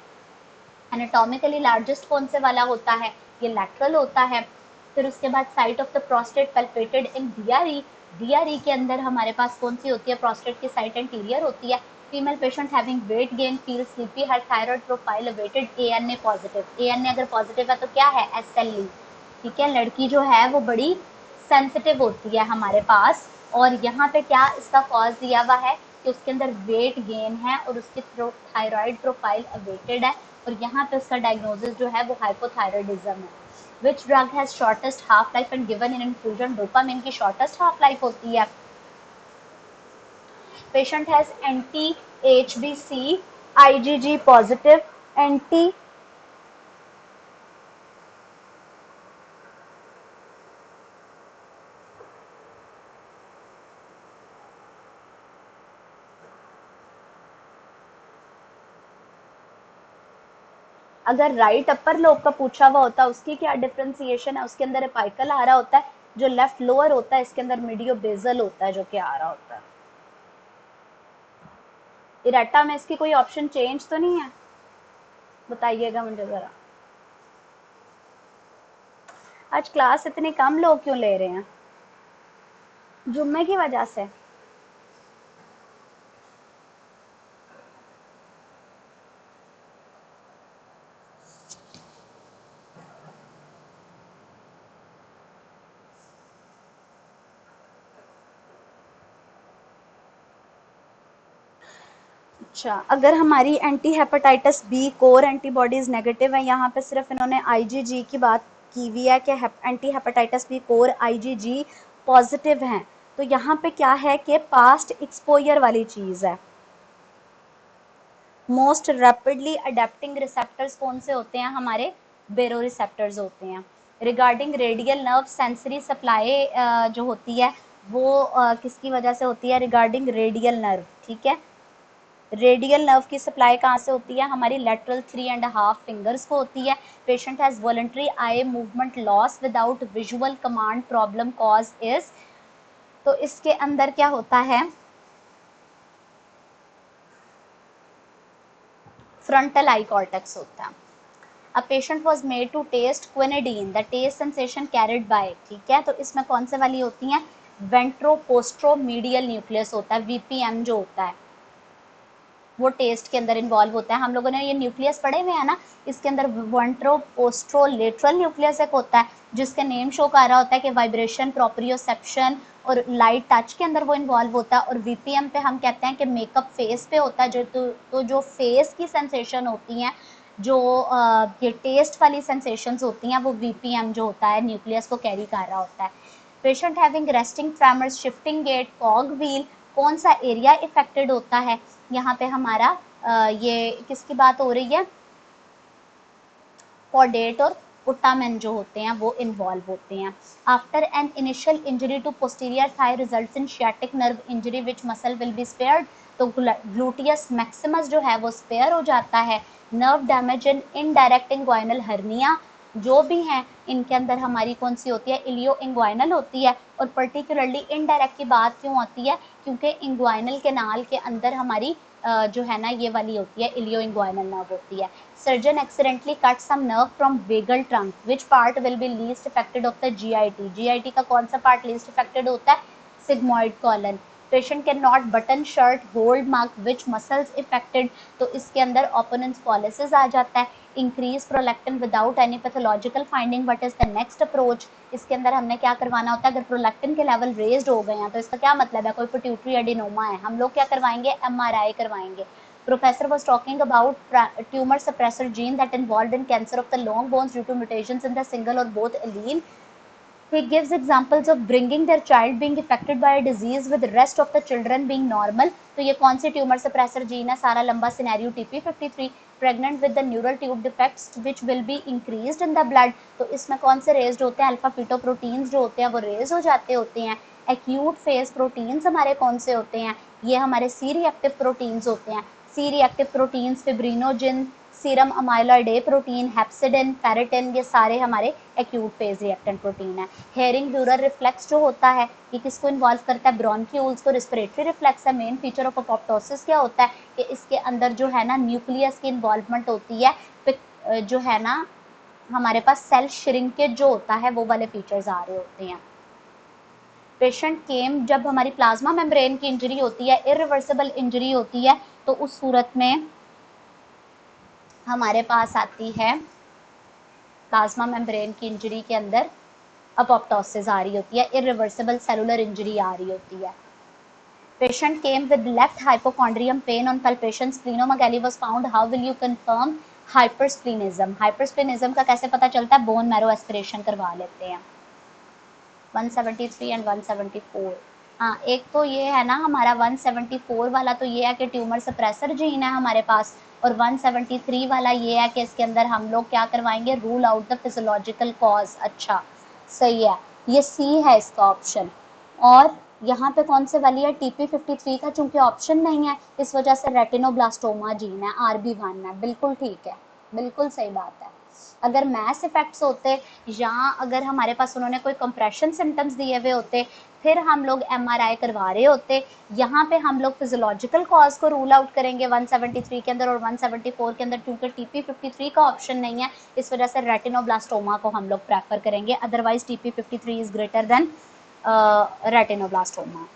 एनाटॉमिकली लार्जेस्ट कौन से वाला होता है? ये लैटरल होता है। फिर उसके बाद site of the prostate palpated in DRE, DRE के अंदर हमारे पास कौन सी होती है? प्रोस्टेट की साइट एंटीरियर होती है। Female patient having weight gain feel sleepy, her thyroid profile awaited, ANA positive. ANA अगर पॉजिटिव है तो क्या है? एसएलई। ठीक है, लड़की जो है वो बड़ी सेंसिटिव होती है हमारे पास, और यहाँ पे क्या इसका कॉज दिया हुआ है कि उसके अंदर वेट गेन है और उसकी थायराइड प्रोफाइल अवेटेड है, और यहाँ पे उसका डायग्नोसिस जो है वो हाइपोथायराइडिज्म है। Which drug has shortest half life and given in infusion? Dopamine की शॉर्टेस्ट हाफ लाइफ होती है। Patient has anti HBC IgG positive, anti अगर राइट अपर लोब का पूछा हुआ होता उसकी क्या डिफ्रेंसिएशन है? उसके अंदर एपाइकल आ रहा होता है, जो लेफ्ट लोअर होता है इसके अंदर मीडियो बेजल होता है जो कि आ रहा होता है। इरेटा में इसकी कोई ऑप्शन चेंज तो नहीं है? बताइएगा मुझे जरा। आज क्लास इतनी कम लोग क्यों ले रहे हैं? जुम्मे की वजह से। अच्छा, अगर हमारी anti hepatitis B core antibodies negative है, यहाँ पे सिर्फ इन्होंने आईजीजी की बात की हुई है कि anti hepatitis B core IgG positive हैं, तो यहाँ पे क्या है कि पास्ट एक्सपोजर वाली चीज है। मोस्ट रैपिडली अडेप्टिंग रिसेप्टर्स कौन से होते हैं? हमारे बेरो रिसेप्टर्स होते हैं। Regarding radial nerve sensory supply जो होती है वो किसकी वजह से होती है? रिगार्डिंग रेडियल नर्व, ठीक है। रेडियल नर्व की सप्लाई कहाँ से होती है? हमारी लेटरल 3.5 फिंगर्स को होती है। Patient has voluntary eye movement loss without visual command problem cause is, तो इसके अंदर क्या होता है? फ्रंटल आई कॉर्टेक्स होता है। A patient was made to taste quinidine, the taste sensation carried by, ठीक है। तो इसमें कौन से वाली होती हैं? वेंट्रोपोस्ट्रोमीडियल न्यूक्लियस होता है, वीपीएम जो होता है वो टेस्ट के अंदर इन्वॉल्व होता है। हम लोगों ने ये न्यूक्लियस पढ़े हुए हैं ना, इसके अंदर वेंट्रोपोस्ट्रोलेटरल न्यूक्लियस एक होता है जिसके नेम शो कर रहा होता है कि वाइब्रेशन, प्रोप्रियोसेप्शन और लाइट टच के अंदर वो इन्वॉल्व होता है। और वीपीएम पे हम कहते हैं कि मेकअप फेस पे होता है, जो तो जो फेस की सेंसेशन होती हैं, जो ये टेस्ट वाली सेंसेशंस होती हैं, वो वीपीएम जो होता है न्यूक्लियस को कैरी कर रहा होता है। Patient having resting tremors, shifting gait, cog wheel, कौन सा एरिया इफेक्टेड होता है? यहाँ पे हमारा ये किसकी बात हो रही है? कॉर्डेट और पुटामेन जो होते हैं वो इन्वॉल्व होते हैं। After an initial injury to posterior thigh results in sciatic nerve injury which muscle will be spared, तो ग्लूटियस मैक्सिमस जो है वो स्पेयर हो जाता है। Nerve damage in indirect inguinal hernia जो भी हैं, इनके अंदर हमारी कौन सी होती है? इलियो इंग्वाइनल होती है। और पर्टिकुलरली इनडायरेक्ट की बात क्यों होती है? क्योंकि इंग्वाइनल कैनाल के अंदर हमारी जो है ना ये वाली होती है, इलियो इंग्वाइनल नर्व होती है। Surgeon accidentally cut some nerve from vagal trunk. Which part will be least affected of the GIT? GIT का कौन सा part least affected होता है? Sigmoid colon. Patient cannot button shirt, hold mark. Which muscles affected? तो इसके अंदर opponent's pollicis आ जाता है। Increase prolactin without any pathological finding. What is the next approach? इसके अंदर हमने क्या करवाना होता है? अगर प्रोलैक्टिन के लेवल रेज्ड हो गए हैं तो इसका क्या मतलब है? कोई पिट्यूटरी एडिनोमा है, हम लोग क्या करवाएंगे? MRI करवाएंगे। Professor was talking about tumor suppressor gene that involved in cancer of the long bones due to mutations in the single or both allele. He gives examples of bringing their child being affected by a disease with the rest of the children being normal. तो ये कौन सी tumour suppressor gene है? सारा लंबा scenario TP53. Pregnant with the neural tube defects which will be increased in the blood, तो इसमें कौन से रेज्ड होते हैं? अल्फा फीटोप्रोटीन्स जो होते हैं वो रेज हो जाते होते हैं। एक्यूट फेज प्रोटीन्स हमारे कौन से होते हैं? ये हमारे सी रिएक्टिव प्रोटीन्स होते हैं। C reactive proteins fibrinogen, serum amyloid A protein, hepcidin, ferritin, ये सारे हमारे एक्यूट फेज रिएक्टेंट प्रोटीन है। हेयरिंग ड्यूरल रिफ्लेक्स जो होता है ये किसको इन्वॉल्व करता है? ब्रोंक्यूल्स को। रिस्पिरेटरी रिफ्लेक्स है। मेन फीचर ऑफ अपोप्टोसिस क्या होता है? कि इसके अंदर जो है ना न्यूक्लियस की इन्वॉल्वमेंट होती है, जो है ना हमारे पास सेल श्रिंकेज जो होता है वो वाले फीचर्स आ रहे होते हैं। पेशेंट केम, जब हमारी प्लाज्मा मेम्ब्रेन की इंजरी होती है, इरिवर्सिबल इंजरी होती है, तो उस सूरत में हमारे पास आती है प्लाज्मा मेम्ब्रेन की इंजरी के अंदर अपोप्टोसिस आ रही होती है, इरिवर्सिबल सेलुलर इंजरी आ रही होती है। Patient came with left hypochondrium pain on palpation. Splenomegaly was found. How will you confirm hypersplenism? Hypersplenism का कैसे पता चलता है? बोन मैरो एस्पिरेशन करवा लेते हैं। 173 एंड 174। हाँ, एक तो ये है ना हमारा 174 वाला, तो ये है कि ट्यूमर सप्रेसर जीन है हमारे पास, और 173 वाला ये है कि इसके अंदर हम लोग क्या करवाएंगे? Rule out the physiological cause. अच्छा, सही है, ये सी है इसका ऑप्शन। और यहाँ पे कौन से वाली है? TP53 का चूंकि ऑप्शन नहीं है इस वजह से रेटिनोब्लास्टोमा जीन है, RB1 है। बिल्कुल ठीक है, बिल्कुल सही बात है। अगर मैस इफेक्ट्स होते या अगर हमारे पास उन्होंने कोई कंप्रेशन सिम्टम्स दिए हुए होते, फिर हम लोग MRI करवा रहे होते, यहाँ पे हम लोग फिजियोलॉजिकल कॉज को रूल आउट करेंगे 173 के अंदर और 174 के अंदर, क्योंकि TP53 का ऑप्शन नहीं है इस वजह से रेटिनोब्लास्टोमा को हम लोग प्रेफर करेंगे। Otherwise TP53 is greater then retinoblastoma.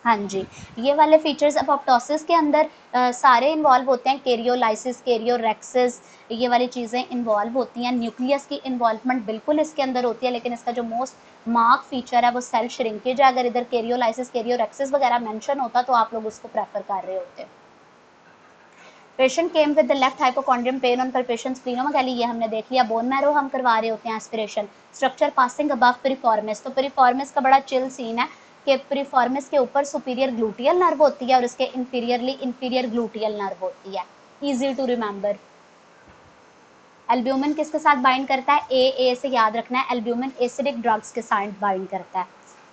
हाँ जी, ये वाले फीचर्स अपोप्टोसिस के अंदर सारे इन्वॉल्व होते हैं, कैरियोलाइसिस, कैरियोरेक्सिस, ये वाली चीज़ें इन्वॉल्व होती हैं। न्यूक्लियस की इन्वॉल्वमेंट बिल्कुल इसके अंदर होती है, लेकिन इसका जो मोस्ट मार्क फीचर है वो सेल श्रिंकेज है। अगर इधर कैरियोलाइसिस, कैरियोरेक्सिस वगैरह मेंशन होता तो आप लोग उसको प्रेफर कर रहे होते। Patient came with the left hypochondrium pain on patient splenomegaly, ये हमने देख लिया। बोन मैरो हम करवा रहे होते हैं एस्पिरेशन। स्ट्रक्चर पासिंग अबव पेरिफॉर्मिस, तो पेरिफॉर्मिस का बड़ा चिल सीन है कि पेरिफॉर्मिस के ऊपर सुपीरियर ग्लूटियल नर्व होती है और इसके इंफीरियरली इंफीरियर ग्लूटियल नर्व होती है। Easy to remember. एल्ब्यूमिन किसके साथ बाइंड करता है? ए से याद रखना है, एल्ब्यूमिन एसिडिक ड्रग्स के साथ बाइंड करता है।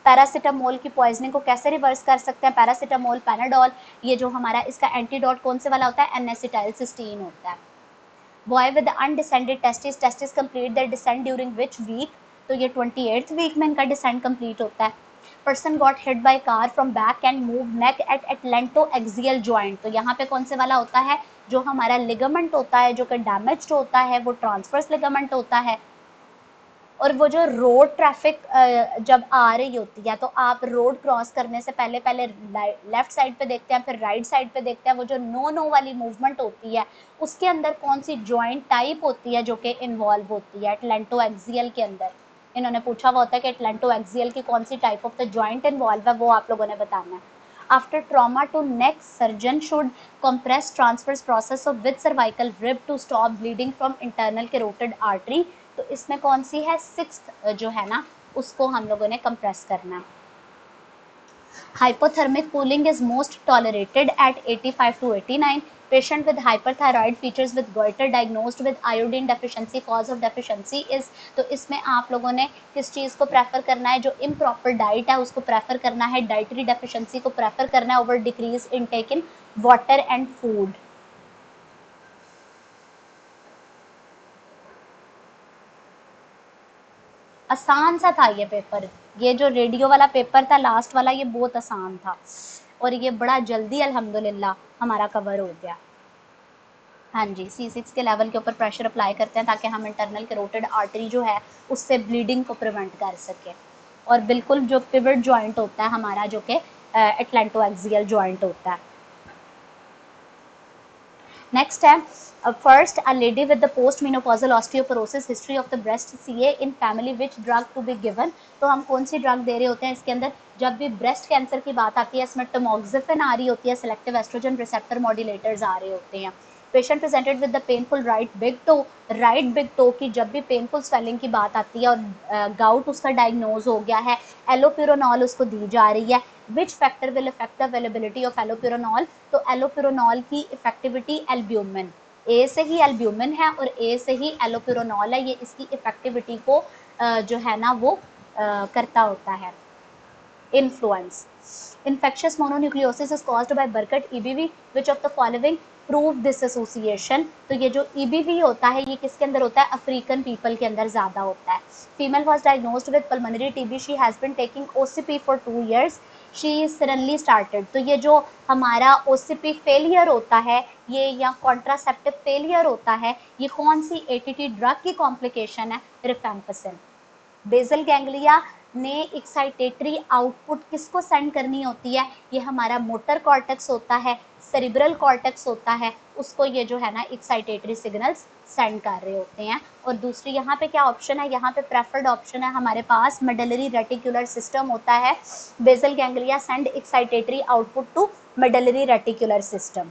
पैरासिटामोल की पॉइजनिंग को कैसे रिवर्स कर सकते हैं? पैरासिटामोल, पैनाडोल, ये जो हमारा इसका एंटीडोट कौन से वाला होता है? एन-एसिटाइलसिस्टीन होता है। Boy with undescended testis, testis complete their descent during which week, तो ये 28th वीक में इनका डिसेंट कंप्लीट होता है। Person got hit by car from back and move neck at atlantoaxial joint, तो यहाँ पे कौन से वाला होता है? जो हमारा लिगामेंट होता है जो कि डैमेज्ड होता है वो ट्रांसवर्स लिगामेंट होता है। और वो जो रोड ट्रैफिक जब आ रही होती है तो आप रोड क्रॉस करने से पहले पहले लेफ्ट साइड पे देखते हैं, फिर राइट साइड पे देखते हैं। वो जो नो वाली मूवमेंट होती है उसके अंदर कौन सी जॉइंट टाइप होती है जो कि इन्वॉल्व होती है? एटलेंटो एक्सियल के अंदर इन्होंने पूछा हुआ होता है कि एटलेंटो एक्सियल की कौन सी type of the joint involve है, वो आप लोगों ने बताना है। After trauma to neck, surgeon should compress transverse process of with cervical rib to stop bleeding from internal carotid artery, तो इसमें कौन सी है? 6th जो है ना उसको हम लोगों ने कंप्रेस करना है। Hypothermic cooling is most tolerated at 85 to 89. Patient with hyperthyroid features with goiter diagnosed with iodine deficiency, cause of deficiency is, तो इसमें आप लोगों ने किस चीज़ को प्रेफर करना है? जो improper डाइट है उसको प्रेफर करना है, डाइटरी डेफिशिएंसी को प्रेफर करना है over decrease intake in water and food. आसान सा था ये पेपर, ये जो रेडियो वाला पेपर था लास्ट वाला ये बहुत आसान था और ये बड़ा जल्दी अल्हम्दुलिल्लाह हमारा कवर हो गया। हाँ जी, C6 के लेवल के ऊपर प्रेशर अप्लाई करते हैं ताकि हम इंटरनल कैरोटिड आर्टरी जो है उससे ब्लीडिंग को प्रिवेंट कर सके। और बिल्कुल जो पिवट जॉइंट होता है हमारा जो कि एटलेंटो एक्सियल जॉइंट होता है। नेक्स्ट है first, a lady with the post menopausal osteoporosis, history of the breast CA in family, which drug to be given, तो हम कौन सी ड्रग दे रहे होते हैं इसके अंदर? जब भी ब्रेस्ट कैंसर की बात आती है इसमें टमोक्सिफेन आ रही होती है, सेलेक्टिव एस्ट्रोजन रिसेप्टर मॉड्यूलेटर्स आ रहे होते हैं। Patient presented with the painful right big toe, right big toe की जब भी पेनफुल स्वेलिंग की बात आती है और गाउट उसका डायग्नोज हो गया है, एलोप्यूरोनॉल उसको दी जा रही है। Which factor will affect the availability of allopurinol, तो एलोप्यूरोनॉल की इफेक्टिविटी एल्ब्यूमिन, ए से ही एल्ब्यूमिन है और ए से ही एलोप्यूरोनॉल है, ये इसकी इफेक्टिविटी को जो है ना वो करता होता है influence. Infectious mononucleosis is caused by Burkitt EBV. Which of the following prove this association? तो ये जो EBV होता है ये किसके अंदर होता है? अफ्रीकन पीपल के अंदर ज़्यादा होता है। Female was diagnosed with pulmonary TB. She has been taking OCP for 2 years. She suddenly started. तो ये जो हमारा OCP फेलियर होता है ये या कॉन्ट्रासेप्टिव फेलियर होता है ये कौन सी ATT ड्रग की कॉम्प्लिकेशन है? रिफेम्पिसिन। बेसल गैंग्लिया ने एक्साइटेटरी आउटपुट किसको सेंड करनी होती है? ये हमारा मोटर कॉर्टेक्स होता है, सेरिब्रल कॉर्टेक्स होता है, उसको ये जो है ना एक्साइटेटरी सिग्नल्स सेंड कर रहे होते हैं। और दूसरी यहाँ पे क्या ऑप्शन है? यहाँ पे प्रेफर्ड ऑप्शन है हमारे पास, मेडलरी रेटिकुलर सिस्टम होता है। Basal ganglia send excitatory output to medullary reticular system.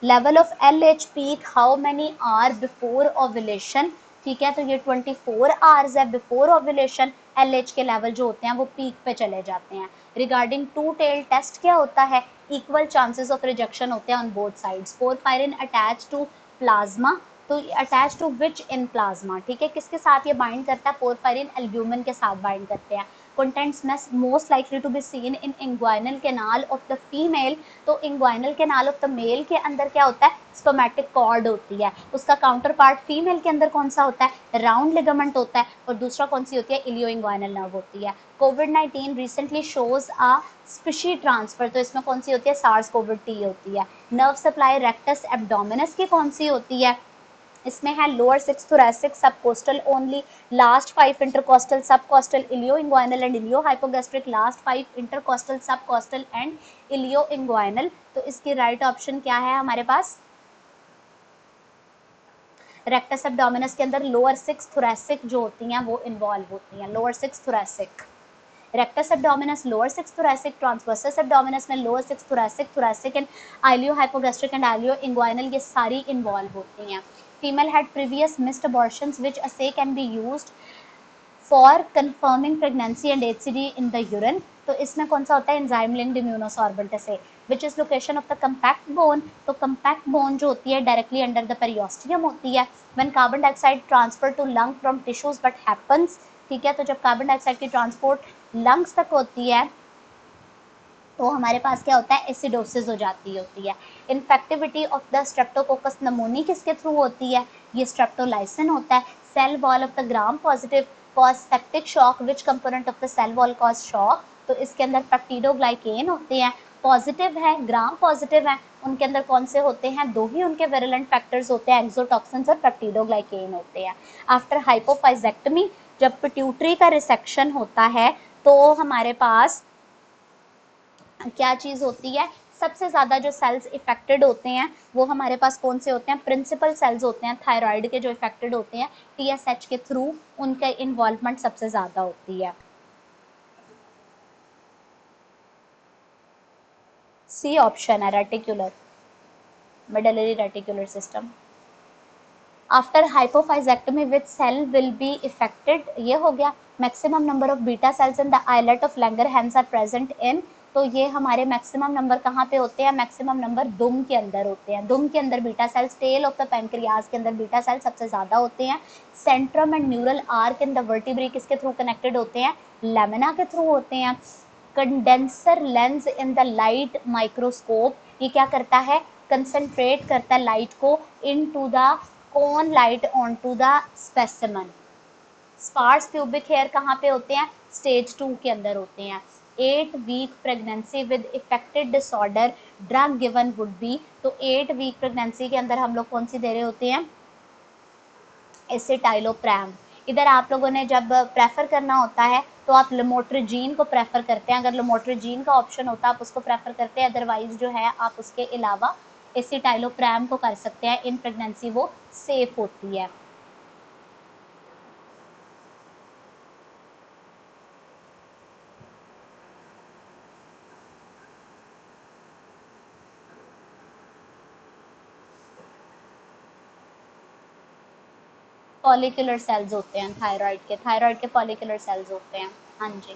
Level of LH peak how many hour before ovulation, ठीक है, तो ये 24 आवर्स है बिफोर ओव्यूलेशन। LH के लेवल जो होते हैं वो पीक पे चले जाते हैं। रिगार्डिंग टू टेल टेस्ट क्या होता है? इक्वल चांसेस ऑफ रिजेक्शन होते हैं on both sides. Porphyrin attach to plasma, तो attach to which in plasma, ठीक है, किसके साथ ये बाइंड करता है? पोरफायरिन एल्ब्यूमिन के साथ बाइंड करते हैं। contents most likely to be seen in inguinal canal of the female, तो inguinal canal of the male के अंदर क्या होता है, spermatic cord होती है, उसका काउंटर पार्ट फीमेल के अंदर कौन सा होता है, राउंड लिगामेंट होता है, और दूसरा कौन सी होती है, इलियो-इंग्वाइनल नर्व होती है। कोविड-19 recently shows a species transfer, तो इसमें कौन सी होती है, सार्स कोविड टी होती है। नर्व सप्लाई रेक्टस एब्डोमिनस की कौन सी होती है, इसमें है lower 6 thoracic subcostal only, last 5 intercostal subcostal ilioinguinal and iliohypogastric, last 5 intercostal subcostal and ilioinguinal. तो इसकी राइट ऑप्शन क्या है हमारे पास, रेक्टस एब्डोमिनस के अंदर लोअर 6 thoracic जो होती हैं वो इन्वॉल्व होती हैं, lower 6 thoracic, rectus abdominis lower 6 thoracic, transversus abdominis में lower 6 thoracic, thoracic and iliohypogastric and ilioinguinal, ये सारी इन्वॉल्व होती हैं। Female had previous missed abortions, which assay can be used for confirming pregnancy and HCG in the urine. तो इसमें कौन सा होता है, enzyme linked immunosorbent assay, which is location of the compact bone, तो compact bone जो होती है directly under the periosteum होती है। When carbon dioxide transfer to lung from tissues but happens, ठीक है, तो जब कार्बन डाइऑक्साइड की ट्रांसपोर्ट लंग्स तक होती है तो हमारे पास क्या होता है, एसिडोसिस हो जाती होती है। Infectivity of the streptococcus pneumoniae किसके थ्रू होती है, ये स्ट्रेप्टोलाइसिन होता है। Cell wall of the gram positive cause septic shock, which component of the cell wall cause shock, तो इसके अंदर पेप्टिडोग्लाइकेन होते हैं। पॉजिटिव है, ग्राम पॉजिटिव है, उनके अंदर कौन से होते हैं, दो ही उनके वेरुलेंट फैक्टर्स होते हैं, एक्सोटॉक्सिन्स और पेप्टिडोग्लाइकेन होते हैं। आफ्टर हाइपोफाइजेक्टमी, जब पिट्यूटरी का रिसेक्शन होता है तो हमारे पास क्या चीज होती है, सबसे ज्यादा जो सेल्स इफेक्टेड होते हैं वो हमारे पास कौन से होते हैं, प्रिंसिपल सेल्स होते हैं, थायराइड के जो इफेक्टेड होते हैं टीएसएच के थ्रू, उनका इन्वॉल्वमेंट सबसे ज्यादा होती है। सी ऑप्शन है reticular, medullary reticular system. After hypophysectomy which cell will be affected, ये हो गया। Maximum number of beta cells in the islet of Langerhans are present in, तो ये हमारे मैक्सिमम नंबर कहाँ पे होते हैं, मैक्सिमम नंबर दुम के अंदर होते हैं, दुम के अंदर beta cells, tail of the pancreas के अंदर बीटा सेल्स सबसे ज्यादा होते हैं। Centrum and neural arch in the vertebrae किसके थ्रू कनेक्टेड होते हैं, लेमिना के थ्रू होते हैं। Condenser lens in the light microscope, ये क्या करता है, कंसंट्रेट करता है लाइट को into the cone light onto the specimen. Sparse pubic hair कहाँ पे होते हैं, स्टेज 2 के अंदर होते हैं। 8 week pregnancy with affected disorder, drug given would be, तो 8 वीक प्रेगनेंसी के अंदर हम लोग कौन सी दे रहे होते हैं, एसिटाइलोप्रैम। इधर आप लोगों ने जब प्रेफर करना होता है तो आप लेमोट्रिजीन को प्रेफर करते हैं, अगर लेमोट्रिजीन का ऑप्शन होता है आप उसको प्रेफर करते हैं, अदरवाइज जो है आप उसके अलावा एसिटाइलोप्रैम को कर सकते हैं, इन प्रेगनेंसी वो सेफ होती है। फॉलिकुलर सेल्स होते हैं थायराइड के फॉलिकुलर सेल्स होते हैं। हाँ जी,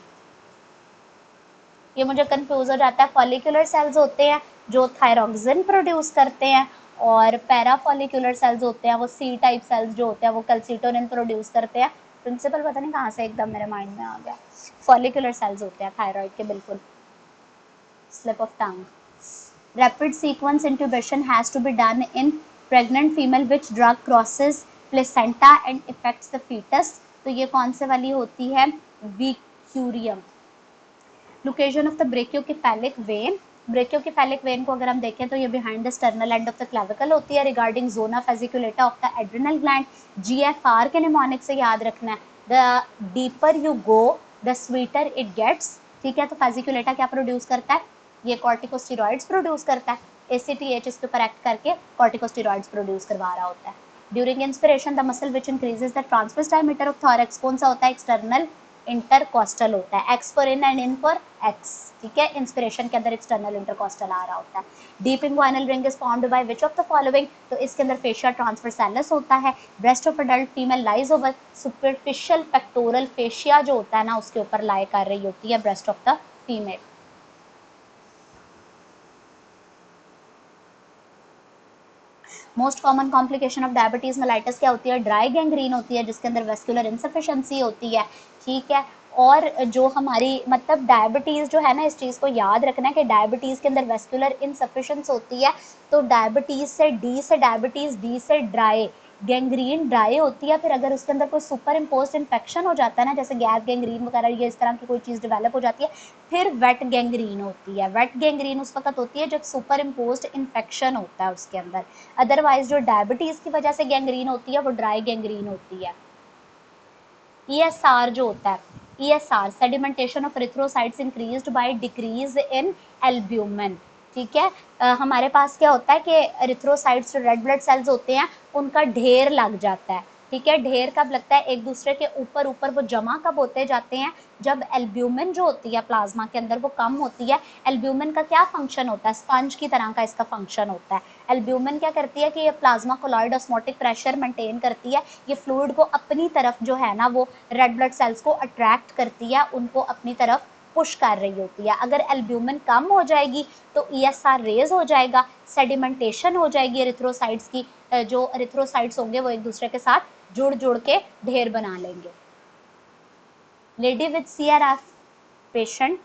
ये मुझे कंफ्यूज हो जाता है, फॉलिकुलर सेल्स होते हैं जो थायरोक्सिन प्रोड्यूस करते हैं, और पैराफॉलिकुलर सेल्स होते हैं वो सी टाइप सेल्स जो होते हैं वो कैल्सिटोनिन प्रोड्यूस करते हैं। प्रिंसिपल पता नहीं कहाँ से एकदम मेरे माइंड में आ गया, फॉलिकुलर सेल्स होते हैं थायराइड के, बिल्कुल slip of tongue. Rapid sequence intubation has to be done in pregnant female which drug crosses placenta and affects the fetus, तो ये कौन से वाली होती है, vecuronium. Location of the brachiocephalic vein, brachiocephalic vein को अगर हम देखें तो ये behind the sternal end of the clavicle होती है, regarding zona fasciculata of the adrenal gland. GFR के निमोनिक से याद रखना है, the deeper you go the sweeter it gets, ठीक है, तो फेजिकुलेटा क्या प्रोड्यूस करता है, ये कॉर्टिकोस्टेरॉइड्स प्रोड्यूस करता है, एसीटीएच इसके ऊपर एक्ट करके कॉर्टिकोस्टेरॉइड्स प्रोड्यूस करवा रहा होता है। During inspiration the muscle which increases the transverse diameter of thorax कौन सा होता है, एक्सटर्नल इंटरकोस्टल होता है, ex for in and in for ex, ठीक है, इंस्पिरेशन के अंदर एक्सटर्नल इंटरकोस्टल आ रहा होता है। Deep inguinal ring is formed by which of the following, तो इसके अंदर फेशिया ट्रांसवर्सैलस होता है। Breast of adult female lies over superficial pectoral fascia जो होता है ना उसके ऊपर लाई कर रही होती है breast of the female. Most common complication of diabetes mellitus क्या होती है, ड्राई गैंग्रीन होती है जिसके अंदर वेस्कुलर इनसफिशिएंसी होती है, ठीक है, और जो हमारी मतलब डायबिटीज़ जो है ना, इस चीज़ को याद रखना है कि डायबिटीज़ के अंदर वेस्कुलर इनसफिशिएंसी होती है, तो डायबिटीज़ से डायबिटीज़, डी से ड्राई, गैंग्रीन ड्राई होती है। फिर अगर उसके अंदर कोई सुपर इम्पोज्ड इन्फेक्शन हो जाता है ना, जैसे गैस गैंग्रीन वगैरह, ये इस तरह की कोई चीज़ डेवलप हो जाती है, फिर वेट गैंग्रीन होती है। वेट गैंग्रीन उस वक्त होती है जब सुपर इम्पोज्ड इन्फेक्शन होता है उसके अंदर। अदरवाइज जो डायबिटीज़ की वजह से गैंग्रीन होती है वो ड्राई गैंग्रीन होती है। ESR जो होता है, ESR sedimentation of erythrocytes increased by decrease in albumin, ठीक है। हमारे पास क्या होता है कि एरिथ्रोसाइट्स जो रेड ब्लड सेल्स होते हैं उनका ढेर लग जाता है, ठीक है। ढेर कब लगता है? एक दूसरे के ऊपर ऊपर वो जमा कब होते जाते हैं? जब एल्ब्यूमिन जो होती है प्लाज्मा के अंदर वो कम होती है। एल्ब्यूमिन का क्या फंक्शन होता है? स्पंज की तरह का इसका फंक्शन होता है। एल्ब्यूमिन क्या करती है कि ये plasma colloid osmotic pressure maintain करती है, ये फ्लूइड को अपनी तरफ जो है ना वो रेड ब्लड सेल्स को अट्रैक्ट करती है, उनको अपनी तरफ पुश कर रही होती है। अगर एल्ब्यूमिन कम हो जाएगी तो ESR रेज हो जाएगा, सेडिमेंटेशन हो जाएगी एरिथ्रोसाइट्स की, जो एरिथ्रोसाइट्स होंगे वो एक दूसरे के साथ जुड़ जुड़ के ढेर बना लेंगे। Lady with CRF patient,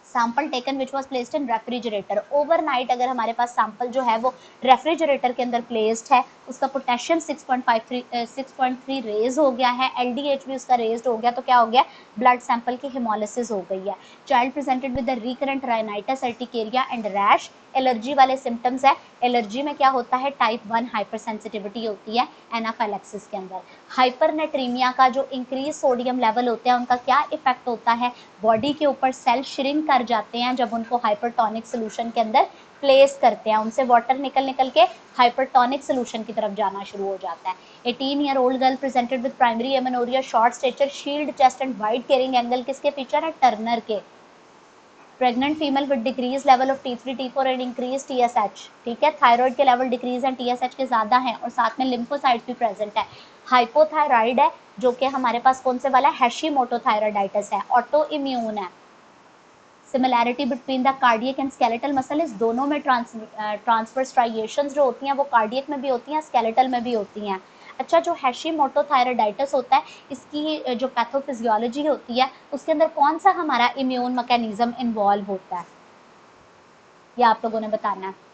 sample taken which was placed in refrigerator. Overnight अगर हमारे पास सैंपल जो है वो रेफ्रिजरेटर के अंदर प्लेस्ड है, उसका पोटेशियम 6.3 रेज हो गया है, LDH भी उसका रेज्ड हो गया, तो क्या हो गया? ब्लड सैंपल की हेमोलिसिस हो गई है। Child presented with the recurrent rhinitis urticaria and rash. Allergy वाले सिम्टम्स है। एलर्जी में क्या होता है? टाइप 1 हाइपर सेंसिटिविटी होती है एनाफाइलैक्सिस के अंदर। हाइपरनेट्रीमिया का जो इंक्रीज सोडियम लेवल होते हैं उनका क्या इफेक्ट होता है? बॉडी के ऊपर सेल श्रिंक कर जाते हैं जब उनको हाइपरटोनिक सोल्यूशन के अंदर प्लेस करते हैं, उनसे वाटर निकल निकल के हाइपरटोनिक सोल्यूशन की तरफ जाना शुरू हो जाता है। 18 year old girl presented with primary amenorrhoea, short stature, shield chest and wide carrying angle, किसके फीचर है? टर्नर के। Pregnant female with decrease level of T3 T4 and increase TSH, ठीक है। थायराइड के लेवल डिक्रीज हैं, TSH के ज्यादा हैं, और साथ में लिम्फोसाइट्स भी प्रेजेंट है। हाइपोथायराइड है, जो कि हमारे पास कौन से वाला? हैशीमोटो थायराइडाइटिस है, ऑटो इम्यून है। Similarity between the cardiac and skeletal muscle, इस दोनों में ट्रांसफर स्ट्राइएशंस जो होती हैं वो कार्डियक में भी होती हैं, स्केलेटल में भी होती हैं। अच्छा, जो हैशीमोटो थायराइडाइटिस होता है, इसकी जो पैथोफिजियोलॉजी होती है उसके अंदर कौन सा हमारा इम्यून मैकेनिज्म इन्वॉल्व होता है, ये आप लोगों ने बताना है।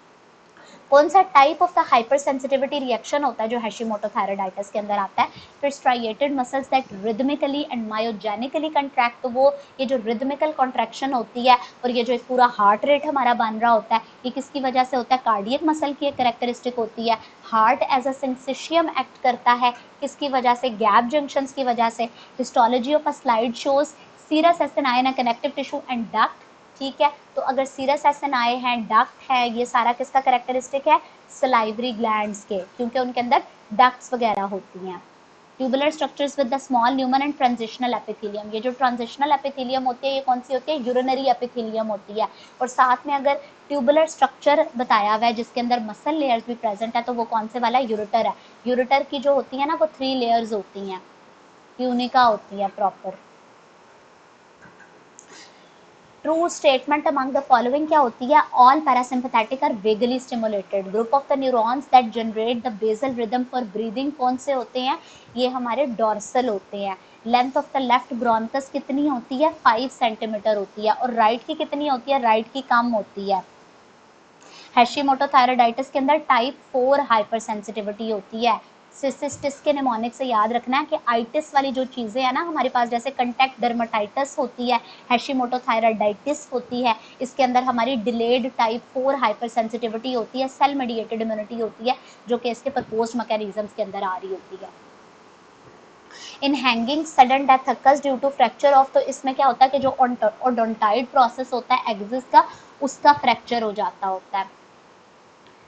कौन सा type of the hyper sensitivity reaction होता है जो हैशीमोटो थायराइडाइटिस के अंदर आता है? फिर striated muscles that rhythmically and myogenically contract, तो वो ये जो रिदमिकल कॉन्ट्रैक्शन होती है और ये जो एक पूरा हार्ट रेट हमारा बन रहा होता है, ये किसकी वजह से होता है? कार्डियक मसल की एक कैरेक्टरिस्टिक होती है। हार्ट एज अ सिंसिशियम एक्ट करता है, किसकी वजह से? गैप जंक्शंस की वजह से। Histology of a slide shows serous acinar connective tissue and duct, ठीक है। तो अगर सीरस एसिनाई है, डक्ट है, ये सारा किसका कैरेक्टरिस्टिक है? सलाइवरी ग्लैंड्स के, क्योंकि उनके अंदर डक्ट्स वगैरह होती हैं। Tubular structures with the small lumen and transitional epithelium, ये जो ट्रांजिशनल एपिथेलियम होती है ये कौन सी होती है? यूरिनरी एपिथेलियम होती है। और साथ में अगर ट्यूबुलर स्ट्रक्चर बताया हुआ है जिसके अंदर मसल लेयर्स भी प्रेजेंट है, तो वो कौन से वाला? यूरेटर है। यूरेटर की जो होती है ना वो 3 लेयर्स होती हैं, ट्यूनिका होती है proper. True statement among the following क्या होती है? All parasympathetic are vagally stimulated. Group of the neurons that generate the basal rhythm for breathing कौन से होते हैं? ये हमारे डॉर्सल होते हैं। Length of the left bronchus कितनी होती है? 5 सेंटीमीटर होती है। और राइट की कितनी होती है? राइट की कम होती है। हैशीमोटो थायराइडाइटिस के अंदर टाइप 4 हाइपर सेंसिटिविटी होती है। सिस्टिस के निमोनिक से याद रखना है कि आइटिस वाली जो चीज़ें हैं ना हमारे पास, जैसे कंटेक्ट डर्माटाइटिस होती है, हैशीमोटो थायराइडाइटिस होती है, इसके अंदर हमारी डिलेड टाइप 4 हाइपर सेंसिटिविटी होती है, सेल मेडिएटेड इम्यूनिटी होती है, जो कि इसके प्रपोज्ड मैकेनिज्म्स के अंदर आ रही होती है। In hanging sudden death occurs due to fracture of, तो इसमें क्या होता है कि जो ओडोंटाइड प्रोसेस होता है एक्सिस का, उसका फ्रैक्चर हो जाता होता है।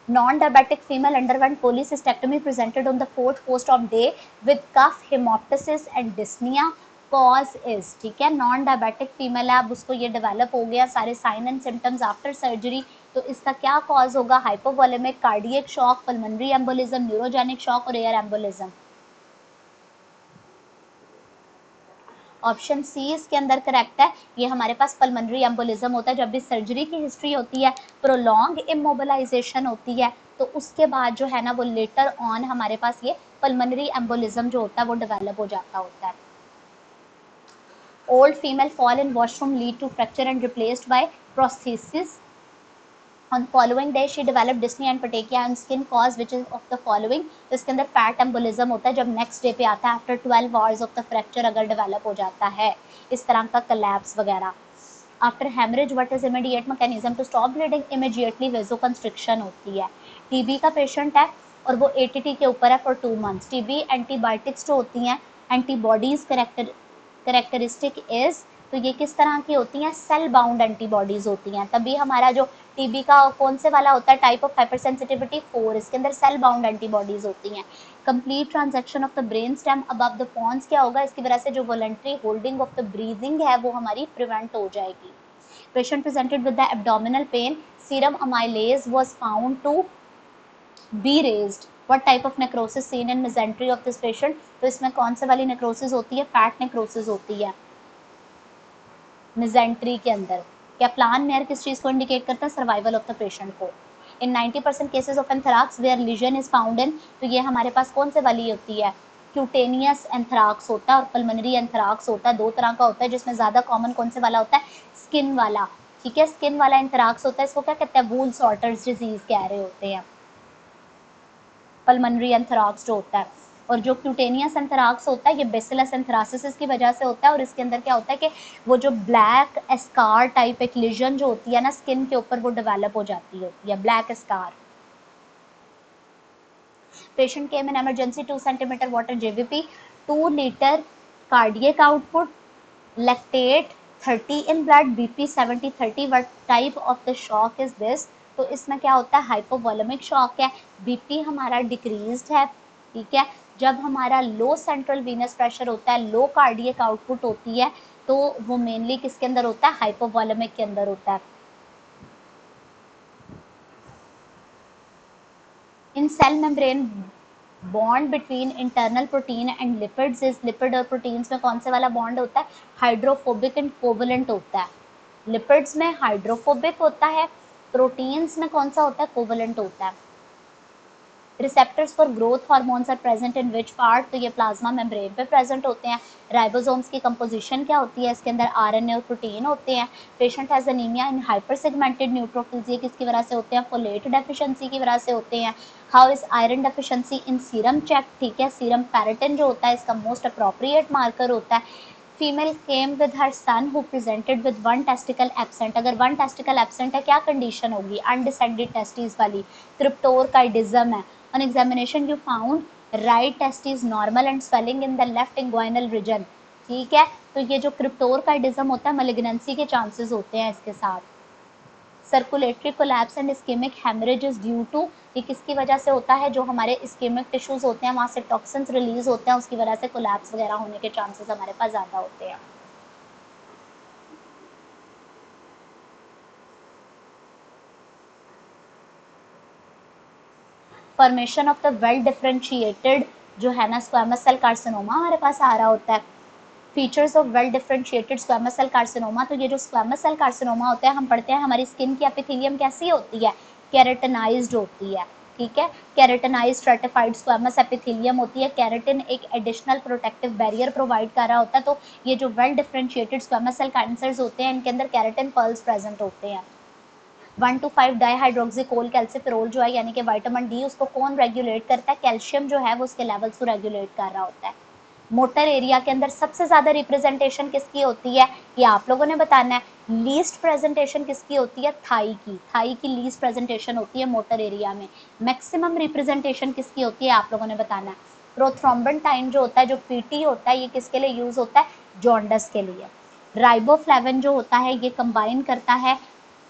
Non-diabetic female underwent cholecystectomy presented on the 4th post of day with cough, hemoptysis and dyspnea. Cause is, ठीक है, नॉन डायबिटिक फीमेल है, अब उसको ये डेवलप हो गया सारे sign and symptoms after surgery, तो इसका क्या कॉज होगा? Hypovolaemic, cardiac shock, pulmonary embolism, neurogenic shock और एयर एम्बोलिज्म। ऑप्शन सी इसके अंदर करेक्ट है। ये हमारे पास पल्मोनरी एम्बोलिज्म होता है जब भी सर्जरी की हिस्ट्री होती है, प्रोलॉन्ग इमोबिलाइजेशन होती है, तो उसके बाद जो है ना वो लेटर ऑन हमारे पास ये पल्मोनरी एम्बोलिज्म जो होता है वो डेवलप हो जाता होता है। Old female fall in washroom lead to fracture and replaced by prosthesis. On following day she developed dyspnea and petechia and skin cause which is of the following. तो इसके अंदर फैट एम्बोलिज्म होता है जब नेक्स्ट डे पे आता है after 12 hours of the fracture अगर डेवलप हो जाता है, इस तरह का कोलैप्स वगैरह. After haemorrhage what is immediate mechanism to stop bleeding, immediately vasoconstriction होती है. टीबी का पेशेंट है और वो एटीटी के ऊपर है फॉर 2 months. टीबी एंटीबायोटिक्स जो होती हैं एंटीबॉडीज करेक्टरिस्टिक इज, तो ये किस तरह की होती हैं, सेल बाउंड एंटीबॉडीज होती हैं. तभी हमारा जो टीबी का कौन से वाला होता है, टाइप ऑफ हाइपरसेंसिटिविटी 4, इसके अंदर सेल बाउंड एंटीबॉडीज होती हैं. Complete transection of the brain stem above the pons क्या होगा, इसकी वजह से जो voluntary holding of the breathing है वो हमारी प्रिवेंट हो जाएगी. Patient presented with the abdominal pain, serum amylase was found to be raised. What type of necrosis seen in mesentery of this patient, तो इसमें कौन से वाली नेक्रोसिस होती है, फैट नेक्रोसिस होती है मेसेंट्री के अंदर. क्या प्लान मेयर किस चीज को इंडिकेट करता है, सर्वाइवल ऑफ द पेशेंट को. In 90% cases of anthrax where lesion is found in, तो ये हमारे पास कौन से वाली होती है, क्यूटेनियस एंथ्राक्स होता है और पल्मोनरी एंथ्राक्स होता है. दो तरह का होता है जिसमें ज्यादा कॉमन कौन से वाला होता है, स्किन वाला. ठीक है, स्किन वाला एंथ्राक्स होता है, इसको क्या कहते हैं, वूल सॉर्टर्स डिजीज कह रहे होते हैं. पल्मोनरी एंथ्राक्स जो होता है, और जो क्यूटेनियस एंथ्राक्स होता है ये बेसिलस एंथ्रासिस की वजह से होता है. और इसके अंदर क्या होता है कि वो जो ब्लैक स्कार टाइप एक लीजन जो होती है ना स्किन के ऊपर, वो डेवलप हो जाती होती है, black scar. Patient came in emergency, 2 centimeter water JVP, 2 litre cardiac output, lactate 30 in blood, BP 70/30. What type of the shock is this, तो इसमें क्या होता है, हाइपोवोलेमिक शॉक है. बीपी हमारा डिक्रीज्ड है. ठीक है, जब हमारा लो सेंट्रल वीनस प्रेशर होता है, लो कार्डियक आउटपुट होती है, तो वो मेनली किसके अंदर होता है, हाइपोवोलेमिक के अंदर होता है. In cell membrane bond between internal protein and lipids is, lipid और प्रोटीन्स में कौन से वाला बॉन्ड होता है, हाइड्रोफोबिक एंड कोवलेंट होता है. लिपिड्स में हाइड्रोफोबिक होता है, प्रोटीन्स में कौन सा होता है, कोवलेंट होता है. Receptors for growth hormones are present in which part, तो ये प्लाज्मा मेम्ब्रेन पे प्रेजेंट होते हैं. राइबोसोम्स की कंपोजिशन क्या होती है, इसके अंदर आरएनए और प्रोटीन होते हैं. Patient has anaemia in hyper segmented neutrophils, ये किसकी वजह से होते हैं, फोलेट डेफिशिएंसी की वजह से होते हैं. How is iron deficiency in serum check, ठीक है, सीरम फेरेटिन जो होता है इसका मोस्ट अप्रोप्रिएट मार्कर होता है. Female came with her son who presented with 1 testicle absent, अगर 1 टेस्टिकल एब्सेंट है क्या कंडीशन होगी, अनडिसेंडेड टेस्टिस वाली, क्रिप्टोरकाइडिज्म है. On examination you found right testis normal and swelling in the left inguinal region. ठीक है, तो ये जो क्रिप्टोरकाइडिज्म होता है malignancy के चांसेस होते हैं इसके साथ. Circulatory collapse and ischaemic haemorrhage is due to, ये किसकी वजह से होता है, जो हमारे इस्केमिक टिश्यूज होते हैं वहाँ से टॉक्सिन्स रिलीज होते हैं, उसकी वजह से कोलैप्स वगैरह होने के चांसेस हमारे पास ज़्यादा होते हैं. Formation of the well differentiated जो है ना स्क्वामस सेल कार्सिनोमा हमारे पास आ रहा होता है. Features of well differentiated squamous cell carcinoma, तो ये जो स्क्वामस सेल कार्सिनोमा होता है, हम पढ़ते हैं हमारी स्किन की एपिथेलियम कैसी होती है, केराटिनाइज्ड होती है. ठीक है, केराटिनाइज्ड स्ट्रेटिफाइड स्क्वामस एपिथेलियम होती है. केराटिन एक एडिशनल प्रोटेक्टिव बैरियर प्रोवाइड कर रहा होता है. तो ये जो well differentiated squamous cell cancers होते हैं इनके अंदर केराटिन पर्ल्स प्रेजेंट होते हैं. 1 to 5 डाईहाइड्रोक्सीकोल कैल्सिफेरोल जो है यानी कि विटामिन डी, उसको कौन रेगुलेट करता है, कैल्शियम जो है वो उसके लेवल्स को रेगुलेट कर रहा होता है. मोटर एरिया के अंदर सबसे ज्यादा रिप्रेजेंटेशन किसकी होती है, ये आप लोगों ने बताना है. लीस्ट प्रेजेंटेशन किसकी होती है, थाई की. थाई की लीस्ट प्रेजेंटेशन होती है मोटर एरिया में. मैक्सिमम रिप्रेजेंटेशन किसकी होती है आप लोगों ने बताना है. प्रोथ्रोम्बेंटाइन जो होता है, जो पीटी होता है, ये किसके लिए यूज होता है, जॉन्डस के लिए. राइबोफ्लेविन जो होता है ये कंबाइन करता है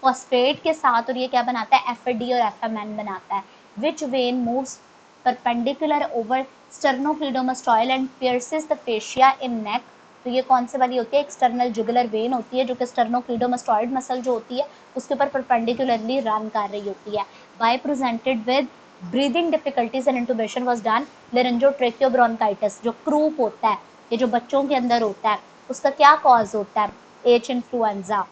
फॉस्फेट के साथ और ये क्या बनाता है, एफएडी और एफएमएन बनाता है. Which vein moves perpendicular over sternocleidomastoid and pierces the fascia in neck, तो ये कौन से वाली होती है, एक्सटर्नल जुगुलर वेन होती है जो कि स्टर्नोक्लीडोमास्टॉइड मसल जो होती है उसके ऊपर परपेंडिकुलरली रन कर रही होती है. Boy presented with breathing difficulties and intubation was done. Laryngotracheobronchitis जो क्रूप होता है, ये जो बच्चों के अंदर होता है, उसका क्या कॉज होता है, H influenza.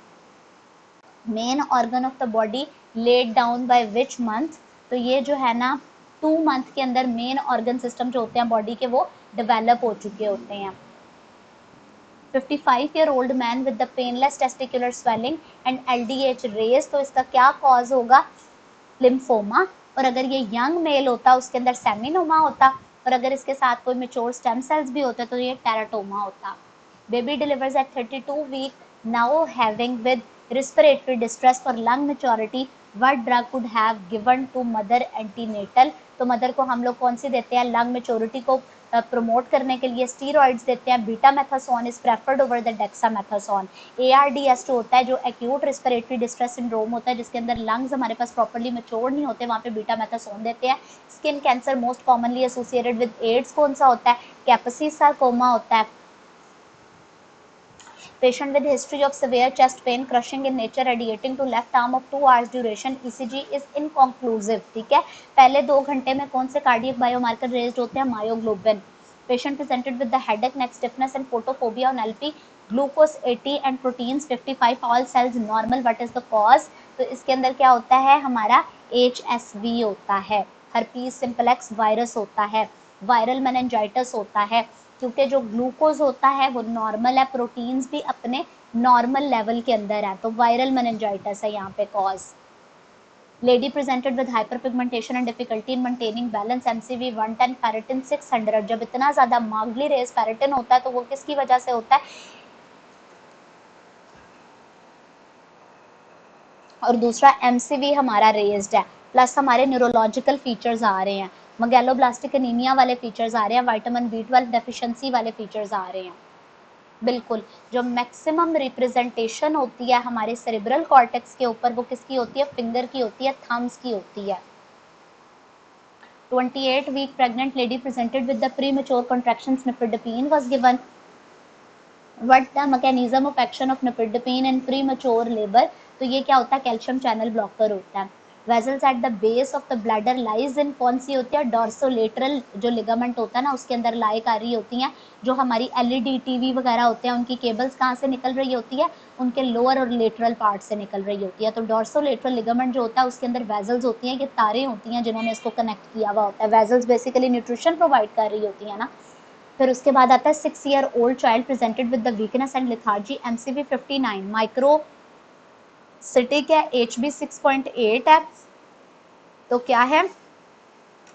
Main organ of the body laid down by which month, तो ये जो है ना 2 मंथ के अंदर मेन ऑर्गन सिस्टम जो होते हैं बॉडी के वो डेवलप हो चुके होते हैं. 55-year-old man with the painless testicular swelling and LDH raise, तो इसका क्या कॉज होगा? लिम्फोमा। और अगर ये यंग मेल होता उसके अंदर सेमिनोमा होता, और अगर इसके साथ कोई मेच्योर स्टेम सेल्स भी होते तो ये टेराटोमा होता। Baby delivers at 32 week, now having with respiratory distress for lung maturity, what drug could have given to mother antenatal? तो मदर को हम लोग कौन सी देते हैं लंग मेच्योरिटी को प्रमोट करने के लिए? स्टीरॉइड्स देते हैं। Betamethasone is preferred over the dexamethasone. ARDS होता है जो एक्यूट रेस्पिरेटरी डिस्ट्रेस सिंड्रोम होता है, जिसके अंदर लंग्स हमारे पास प्रॉपर्ली मेच्योर नहीं होते, वहाँ पे बीटामेथासोन देते हैं। Skin cancer most commonly associated with AIDS कौन सा होता है? कैपसी सार्कोमा होता है। Patient with history of severe chest pain, crushing in nature, radiating to left arm of 2 hours duration, ECG is inconclusive। ठीक है, पहले 2 घंटे में कौन से कार्डियक बायोमार्कर रेज्ड होते हैं? Myoglobin. Patient presented with the headache, neck stiffness and photophobia on LP, glucose 80 and proteins 55, all cells normal, what is the cause? तो इसके अंदर क्या होता है? हमारा HSV होता है, हर्पीज सिम्प्लेक्स वायरस होता है, वायरल मेनिंजाइटिस होता है, क्योंकि जो ग्लूकोज होता है वो नॉर्मल है, प्रोटीन्स भी अपने नॉर्मल लेवल के अंदर है, तो वायरल मेनिंजाइटिस है यहाँ पे cause. Lady presented with hyperpigmentation and difficulty in maintaining balance, MCV 110, ferritin 600। जब इतना ज्यादा मार्गली रेज फेरेटिन होता है तो वो किसकी वजह से होता है? और दूसरा MCV हमारा रेज्ड है, प्लस हमारे न्यूरोलॉजिकल फीचर्स आ रहे हैं, मगेलोब्लास्टिक एनीमिया वाले फीचर्स आ रहे हैं, विटामिन B12 डेफिशिएंसी वाले फीचर्स आ रहे हैं। बिल्कुल, जो मैक्सिमम रिप्रेजेंटेशन होती है हमारे सेरेब्रल कॉर्टेक्स के ऊपर वो किसकी होती है? फिंगर की होती है, थम्स की होती है। 28 week pregnant lady presented with the premature contractions, nifedipine was given. What the mechanism of action of nifedipine in premature labour? तो ये क्या होता है? कैल्शियम चैनल ब्लॉकर होता है। Vessels at the base of the bladder lies in, कौन सी होती है? डॉर्सोलेटरल जो लिगामेंट होता है ना उसके अंदर लाई कर रही होती हैं। जो हमारी LED TV वगैरह होते हैं उनकी केबल्स कहाँ से निकल रही होती है? उनके लोअर और लेटरल पार्ट से निकल रही होती है। तो डॉर्सोलेटरल लिगामेंट जो होता है उसके अंदर वेजल्स होती हैं, ये तारें होती हैं जिन्होंने इसको कनेक्ट किया हुआ होता है। वेजल्स बेसिकली न्यूट्रिशन प्रोवाइड कर रही होती है ना। फिर उसके बाद आता है 6 year old child presented with the weakness and lethargy, MCV 59, microcytic है, HB 6.8 है, तो क्या है?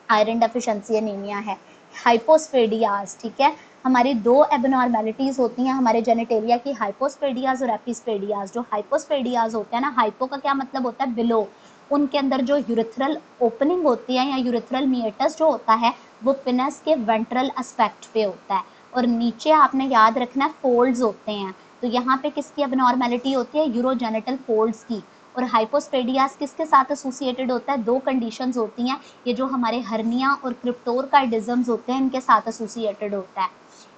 आयरन डेफिशिएंसी एनीमिया है। हाइपोस्पेडियाज, ठीक है, हमारी 2 एबनॉर्मेलिटीज होती हैं हमारे जेनेटेरिया की, हाइपोस्पेडियाज और एपिस्पेडियाज। जो हाइपोस्पेडियाज होते हैं ना, हाइपो का क्या मतलब होता है? बिलो। उनके अंदर जो यूरिथ्रल ओपनिंग होती है या यूरिथ्रल मिएटस जो होता है वो पिनस के वेंट्रल एस्पेक्ट पे होता है, और नीचे आपने याद रखना फोल्ड्स होते हैं। तो यहाँ पे किसकी एबनॉर्मेलिटी होती है? यूरोजेनिटल फोल्ड्स की। और हाइपोस्पेडियास किसके साथ एसोसिएटेड होता है? 2 कंडीशंस होती हैं, ये जो हमारे हर्निया और क्रिप्टोरकाइडिज्म्स होते हैं इनके साथ एसोसिएटेड होता है।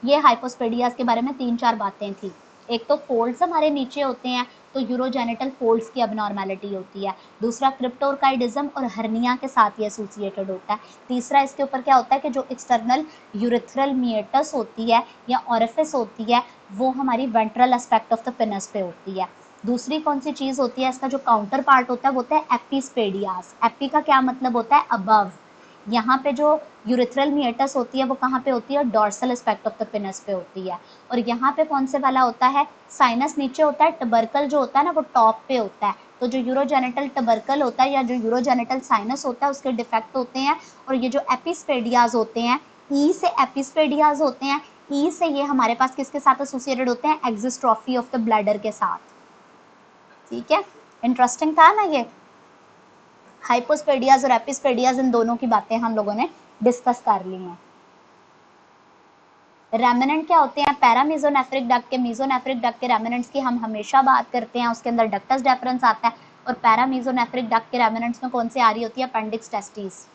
ये हाइपोस्पेडियास के बारे में 3-4 बातें थी। एक तो फोल्ड्स हमारे नीचे होते हैं, तो यूरोजेनिटल फोल्ड्स की एबनॉर्मेलिटी होती है। दूसरा क्रिप्टोरकाइडिज्म और हर्निया के साथ ये एसोसिएटेड होता है। तीसरा इसके ऊपर क्या होता है कि जो एक्सटर्नल यूरिथ्रल मिएटस होती है या ऑरिफिस होती है वो हमारी ventral aspect of the penis पे होती है। दूसरी कौन सी चीज होती है? इसका जो काउंटर पार्ट होता है वो होता है एपिस्पेडियास। एपी का क्या मतलब होता है? अबव। यहाँ पे जो यूरिथ्रल मिएटस होती है वो कहाँ पे होती है? Dorsal aspect of the penis पे होती है। और यहाँ पे कौन से वाला होता है? साइनस नीचे होता है, टबर्कल जो होता है ना वो टॉप पे होता है। तो जो यूरोजेनिटल टबर्कल होता है या जो यूरोजेनिटल साइनस होता है उसके डिफेक्ट होते हैं। और ये जो एपिस्पेडियाज होते हैं, ई से एपिस्पेडियाज होते हैं, ई से ये हमारे पास किसके साथ एसोसिएटेड होते हैं? एक्सिस्ट्रॉफी ऑफ द ब्लैडर के साथ। ठीक है, इंटरेस्टिंग था ना ये। हाइपोस्पेडियाज और एपिस्पेडियाज इन दोनों की बातें हम लोगों ने डिस्कस कर ली हैं। रेमिनेंट क्या होते हैं? पैरामीजोनेफ्रिक डक्ट के, मीजोनेफ्रिक डक्ट के रेमिनेंट्स की हम हमेशा बात करते हैं, उसके अंदर डक्टस डेफरेंस आता है। और पैरामीजोनेफ्रिक डक्ट के रेमिनेंट्स में कौन सी आ रही होती है? Appendix testis.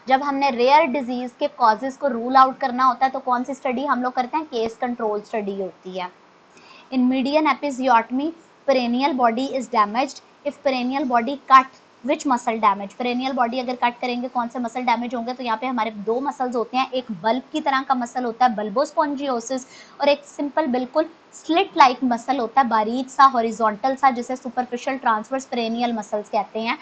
जब हमने रेयर डिजीज के कॉजेज को रूल आउट करना होता है तो कौन सी स्टडी हम लोग करते हैं? केस कंट्रोल स्टडी होती है। In median episiotomy, perennial body is damaged. If perennial body cut, which muscle damage, perennial body अगर कट करेंगे कौन से मसल डैमेज होंगे, तो यहाँ पे हमारे दो मसल्स होते हैं, एक बल्ब की तरह का मसल होता है बल्बोस्पॉन्जियोसिस, और एक सिंपल बिल्कुल स्लिट लाइक मसल होता है, बारीक सा हॉरिजॉन्टल सा, जिसे सुपरफिशियल ट्रांसवर्स पेरेनियल मसल्स कहते हैं।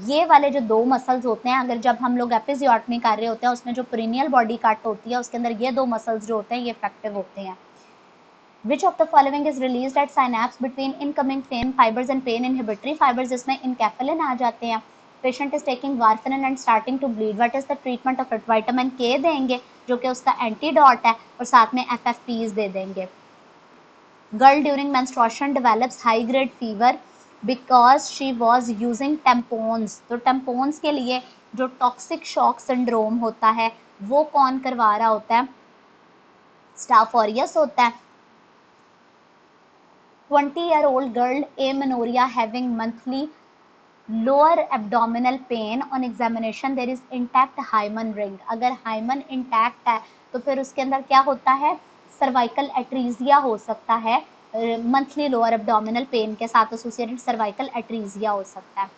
ये वाले जो दो मसल्स होते हैं, अगर जब हम लोग एपिजियोटमी कर रहे होते हैं उसमें जो पेरेनियल बॉडी कट होती है उसके अंदर ये दो मसल्स जो होते हैं ये इफेक्टिव होते हैं। Which of the following is released at synapse between incoming pain fibers and pain inhibitory fibers? इसमें enkephalin आ जाते हैं। Patient is taking warfarin and starting to bleed. What is the treatment of it? Vitamin K देंगे जो कि उसका antidote है, और साथ में FFPs दे देंगे। Girl during menstruation develops high grade fever because she was using tampons. तो tampons के लिए जो toxic shock syndrome होता है वो कौन करवा रहा होता है? Staph aureus होता है। 20-year-old girl amenorrhea having monthly lower abdominal pain on examination there is intact hymen ring। अगर hymen intact है तो फिर उसके अंदर क्या होता है? सर्वाइकल एट्रीजिया हो सकता है, मंथली लोअर एब्डोमिनल पेन के साथ एसोसिएटेड सर्वाइकल एट्रीजिया हो सकता है।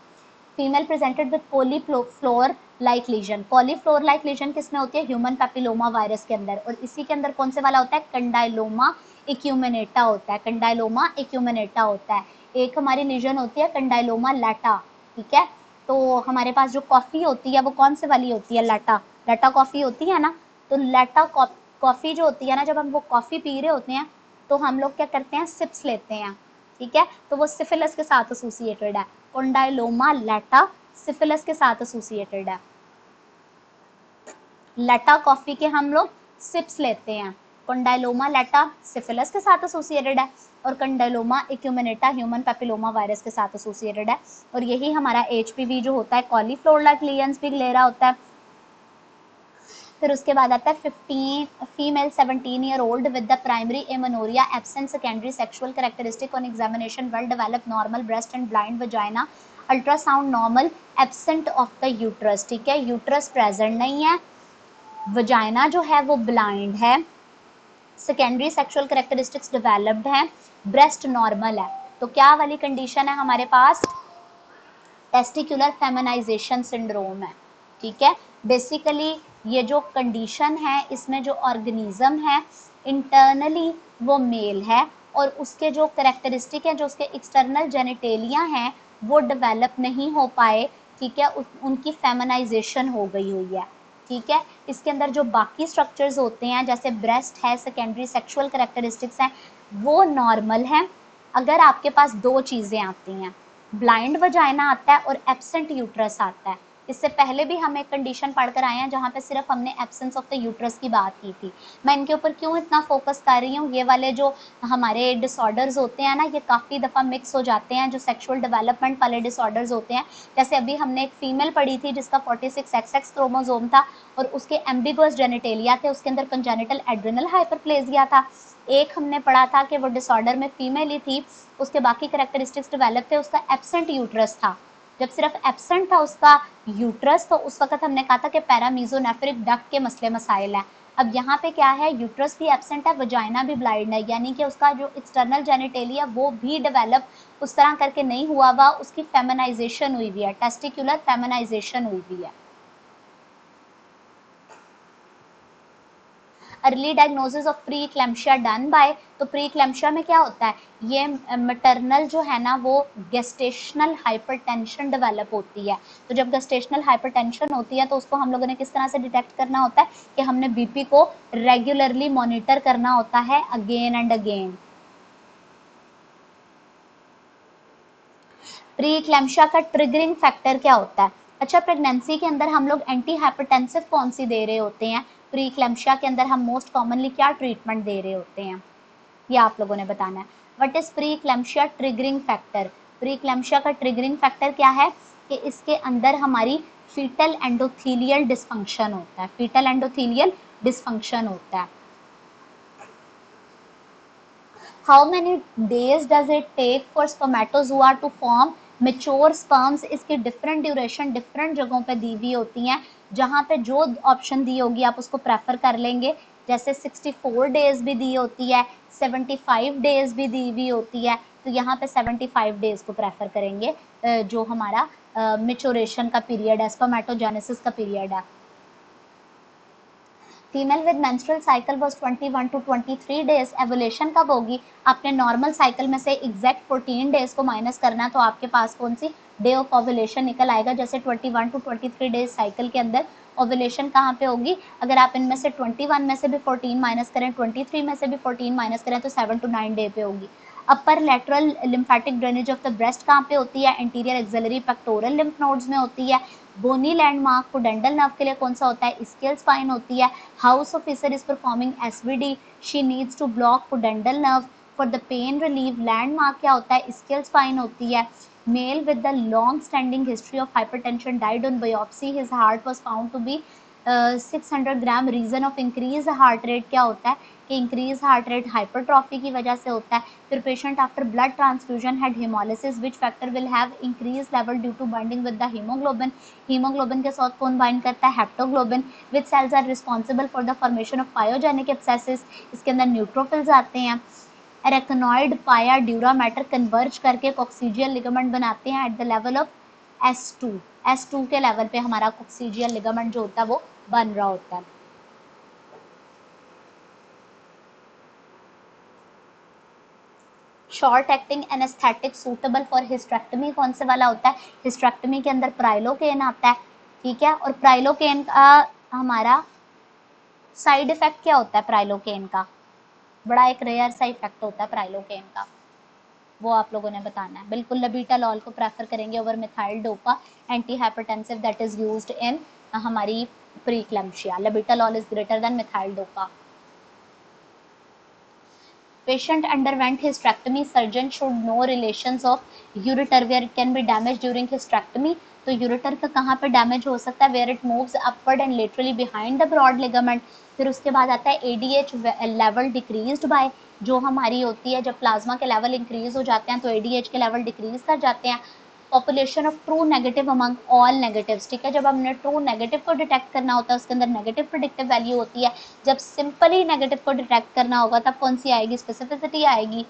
Female presented with cauliflower like lesion. Cauliflower like lesion किसमें होती है? ह्यूमन पैपिलोमा वायरस के अंदर, और इसी के अंदर कौन से वाला होता है? कंडाइलोमा एक्यूमिनेटा होता है। कंडाइलोमा एक्यूमिनेटा होता है। एक हमारी लीजन होती है कंडाइलोमा लैटा, ठीक है। तो हमारे पास जो कॉफी होती है वो कौन से वाली होती है? लैटा, लैटा कॉफी होती है ना। तो लैटा कॉफी जो होती है ना, जब हम वो कॉफी पी रहे होते हैं तो हम लोग क्या करते हैं? सिप्स लेते हैं, ठीक है। तो वो सिफिलिस के साथ एसोसिएटेड है। कोंडाइलोमा लैटा सिफिलिस के साथ एसोसिएटेड है। लैटा कॉफी के हम लोग सिप्स लेते हैं। कोंडाइलोमा लैटा सिफिलिस के साथ एसोसिएटेड है, और कंडाइलोमा एक्यूमिनेटा ह्यूमन पैपिलोमा वायरस के साथ एसोसिएटेड है। और यही हमारा HPV जो होता है कॉलीफ्लोर लाइक लीजन्स भी ले रहा होता है। फिर उसके बाद आता है 15 female 17-year-old with the primary amenorrhoea absent secondary sexual characteristic on examination well developed normal breast and blind vagina, ultrasound normal, absent of the uterus, ठीक है। यूट्रस प्रेजेंट नहीं है, वजाइना जो है वो ब्लाइंड है, सेकेंडरी सेक्सुअल कैरेक्टरिस्टिक्स डेवलप्ड है, breast normal है। तो क्या वाली कंडीशन है हमारे पास? टेस्टिकुलर फेमिनाइजेशन सिंड्रोम है, ठीक है। बेसिकली ये जो कंडीशन है इसमें जो ऑर्गेनिज्म है इंटरनली वो मेल है, और उसके जो कैरेक्टरिस्टिक है, जो उसके एक्सटर्नल जेनिटेलिया हैं वो डेवलप नहीं हो पाए, ठीक है। उनकी फेमिनाइजेशन हो गई हुई है, ठीक है। इसके अंदर जो बाकी स्ट्रक्चर्स होते हैं जैसे ब्रेस्ट है, सेकेंडरी सेक्सुअल कैरेक्टरिस्टिक्स हैं, वो नॉर्मल हैं। अगर आपके पास दो चीज़ें आती हैं, ब्लाइंड वजाइना आता है और एब्सेंट यूट्रस आता है। इससे पहले भी हम एक कंडीशन पढ़कर आए हैं जहाँ पे सिर्फ हमने एब्सेंस ऑफ द यूट्रस की बात की थी। मैं इनके ऊपर क्यों इतना फोकस कर रही हूँ? ये वाले जो हमारे डिसऑर्डर्स होते हैं ना, ये काफ़ी दफ़ा मिक्स हो जाते हैं, जो सेक्सुअल डेवलपमेंट वाले डिसऑर्डर्स होते हैं। जैसे अभी हमने एक फीमेल पढ़ी थी जिसका 46XX क्रोमोसोम था और उसके एम्बिगुअस जेनिटेलिया थे, उसके अंदर कंजेनिटल एड्रिनल हाइपरप्लेजिया था। एक हमने पढ़ा था कि वो डिसऑर्डर में फीमेल ही थी, उसके बाकी कैरेक्टरिस्टिक्स डेवलप थे, उसका एब्सेंट यूट्रस था। जब सिर्फ एब्सेंट था उसका यूट्रस, तो उस वक्त हमने कहा था कि पैरामीजोनेफ्रिक डक्ट के मसले मसाइल हैं। अब यहाँ पे क्या है? यूट्रस भी एब्सेंट है, वजाइना भी ब्लाइंड है, यानी कि उसका जो एक्सटर्नल जेनिटेलिया वो भी डेवलप उस तरह करके नहीं हुआ हुआ, उसकी फेमिनाइजेशन हुई हुई है, टेस्टिकुलर फेमिनाइजेशन हुई हुई है। Early diagnosis of preeclampsia done by, तो प्री क्लैम्शिया में क्या होता है? ये मैटरनल जो है ना वो गेस्टेशनल हाइपरटेंशन डेवलप होती है। तो जब गेस्टेशनल हाइपरटेंशन होती है तो उसको हम लोगों ने किस तरह से डिटेक्ट करना होता है कि हमने बीपी को रेगुलरली मॉनिटर करना होता है अगेन एंड अगेन। प्री क्लैम्शिया का ट्रिगरिंग फैक्टर क्या होता है? अच्छा, प्रेगनेंसी के अंदर हम लोग एंटी हाइपरटेंसिव कौन सी दे रहे होते हैं? प्री क्लैम्शिया के अंदर हम मोस्ट कॉमनली क्या ट्रीटमेंट दे रहे होते हैं? ये आप लोगों ने बताना है। What is preeclampsia triggering factor? Preeclampsia का ट्रिगरिंग फैक्टर क्या है कि इसके अंदर हमारी फीटल एंडोथीलियल डिस्फंक्शन होता है। फीटल एंडोथीलियल डिस्फंक्शन होता है। How many days does it take for spermatozoa to form mature sperms? इसकी डिफरेंट ड्यूरेशन डिफरेंट जगहों पे दी हुई होती हैं। जहाँ पे जो ऑप्शन दी होगी आप उसको प्रेफर कर लेंगे। जैसे 64 डेज भी दी होती है, 75 डेज भी दी हुई होती है, तो यहाँ पे 75 डेज को प्रेफर करेंगे जो हमारा मेच्योरेशन का पीरियड है, स्पर्मेटोजेनेसिस का पीरियड है। Female with menstrual cycle was 21 to 23 days. Ovulation कब होगी? आपने नॉर्मल साइकिल में से एग्जैक्ट 14 डेज को माइनस करना, तो आपके पास कौन सी डे ऑफ ओवुलेशन निकल आएगा। जैसे 21 टू 23 डेज साइकिल के अंदर ओवुलेशन कहाँ पे होगी? अगर आप इनमें से 21 में से भी 14 माइनस करें, 23 में से भी 14 माइनस करें, तो 7 टू 9 डे पे होगी। Upper lateral lymphatic drainage of the breast कहाँ पे होती है? Anterior axillary pectoral lymph nodes में होती है। बोनी लैंडमार्क फुडेंडल नर्व के लिए कौन सा होता है? स्केल स्पाइन होती है। House officer is performing SVD, she needs to block pudendal nerve for the pain relief. Landmark क्या होता है? स्केल स्पाइन होती है। Male with the long standing history of hypertension died on biopsy, his heart was found to be 600 gram. Reason of increase heart rate क्या होता है? कि increase heart rate hypertrophy की वजह से होता है। फिर patient after blood transfusion had haemolysis, which factor will have increase level due to binding with the haemoglobin. Haemoglobin के साथ कौन बाइंड करता है? Haptoglobin. Which cells are responsible for the formation of pyogenic abscesses? इसके अंदर neutrophils आते हैं। Arachnoid pia dura mater converge करके कॉक्सीजियल लिगामेंट बनाते हैं eight the level of S2 के लेवल पे हमारा कॉक्सीजियल लिगामेंट जो होता है वो बन रहा होता है। Short acting anaesthetic suitable for hysterectomy कौन से वाला होता है? हिस्टेक्टमी के अंदर प्राइलोकेन आता है, ठीक है। और प्राइलोकेन का हमारा साइड इफेक्ट क्या होता है? प्राइलोकेन का बड़ा एक रेयर सा इफेक्ट होता है प्राइलोकेन का, वो आप लोगों ने बताना है। बिल्कुल लबीटालॉल को प्रेफर करेंगे over methyldopa, antihypertensive that is used in हमारी preeclampsia. Labetalol is greater than methyldopa. Patient underwent hysterectomy, surgeon should know relations of ureter where it can be damaged during hysterectomy। तो ureter का कहाँ पे damage हो सकता है? Where it moves upward and laterally behind the broad ligament. फिर उसके बाद आता है एडीएच लेवल डिक्रीज्ड बाय, जो हमारी होती है जब प्लाज्मा के लेवल इंक्रीज हो जाते हैं तो एडीएच के लेवल डिक्रीज कर जाते हैं। Population of true negative among all negatives, ठीक है। जब हमने ट्रू नेगेटिव को डिटेक्ट करना होता है उसके अंदर नेगेटिव प्रेडिक्टिव वैल्यू होती है। जब सिंपली नेगेटिव को डिटेक्ट करना होगा तब कौन सी आएगी? स्पेसिफिसिटी आएगी।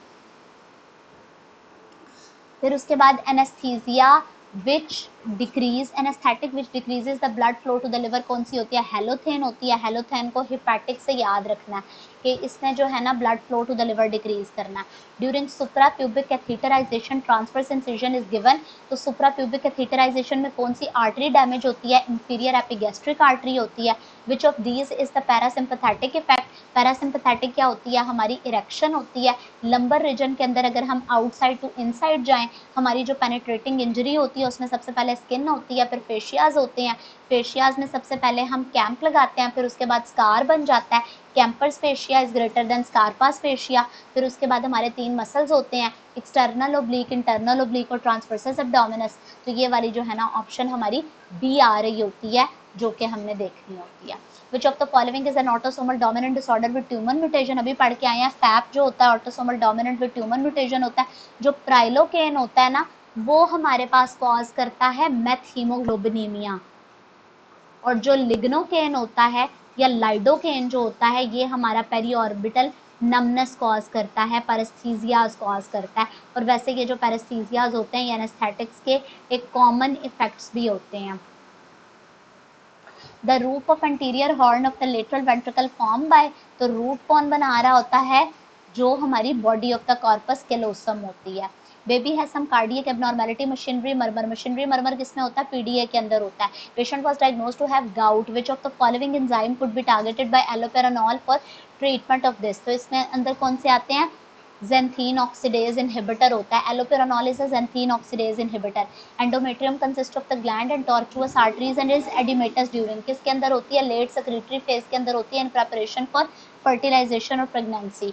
फिर उसके बाद anaesthesia which decrease anaesthetic which decreases the blood flow to the liver कौन सी होती है? हेलोथेन होती है। हेलोथेन को हिपैटिक से याद रखना है कि इसने जो है ना blood flow to the liver decrease करना है। During suprapubic catheterisation transverse incision is given. तो सुप्रा प्यूबिक कैथीटराइजेशन में कौन सी आर्टरी डैमेज होती है? इंफीरियर एपिगैस्ट्रिक आर्टरी होती है। Which of these is the parasympathetic effect? Parasympathetic क्या होती है? हमारी इरेक्शन होती है। लंबर रीजन के अंदर अगर हम आउटसाइड टू इनसाइड जाएं, हमारी जो पेनिट्रेटिंग इंजरी होती है उसमें सबसे पहले स्किन होती है, फिर फेशियाज होते हैं। फेशियाज में सबसे पहले हम कैंप लगाते हैं, फिर उसके बाद स्कार बन जाता है। Camper's fascia is greater than Scarpa's fascia. फिर उसके बाद हमारे 3 मसल्स होते हैं, एक्सटर्नल ओब्लिक, इंटरनल ओब्लिक और ट्रांसवर्सस एब्डोमिनस। तो ये वाली जो है ना ऑप्शन हमारी बी आ रही होती है, जो कि हमने देखनी होती है। Which of the following is an autosomal dominant disorder with tumor mutation? अभी पढ़ के आए हैं, फैप जो होता है autosomal dominant with tumour mutation होता है। जो प्राइलोकेन होता है ना वो हमारे पास कॉज करता है मेथहीमोग्लोबिनीमिया, और जो लिग्नोकेन होता है या लाइडोकेन जो होता है ये हमारा पेरीऑर्बिटल नमनेस कॉज करता है, पैरेस्थीसियाज कॉज करता है। और वैसे ये जो पैरेस्थीसियाज होते हैं ये एनेस्थेटिक्स के एक कॉमन इफेक्ट्स भी होते हैं। The roof of anterior horn of the lateral ventricle form by, तो रूट कौन बना रहा होता है? जो हमारी body of the corpus callosum होती है। बेबी है some cardiac abnormality machinery murmur, machinery murmur किसमें होता है? पीडीए के अंदर होता है। Patient was diagnosed to have gout, which of the following enzyme could be targeted by allopurinol for treatment of this. तो इसमें अंदर कौन से आते हैं? xanthine oxidase inhibitor होता है। allopurinol is a xanthine oxidase inhibitor। endometrium consists of the gland and tortuous arteries and is edematous during, किसके अंदर होती है? late secretory phase के अंदर होती है in preparation for fertilization or pregnancy।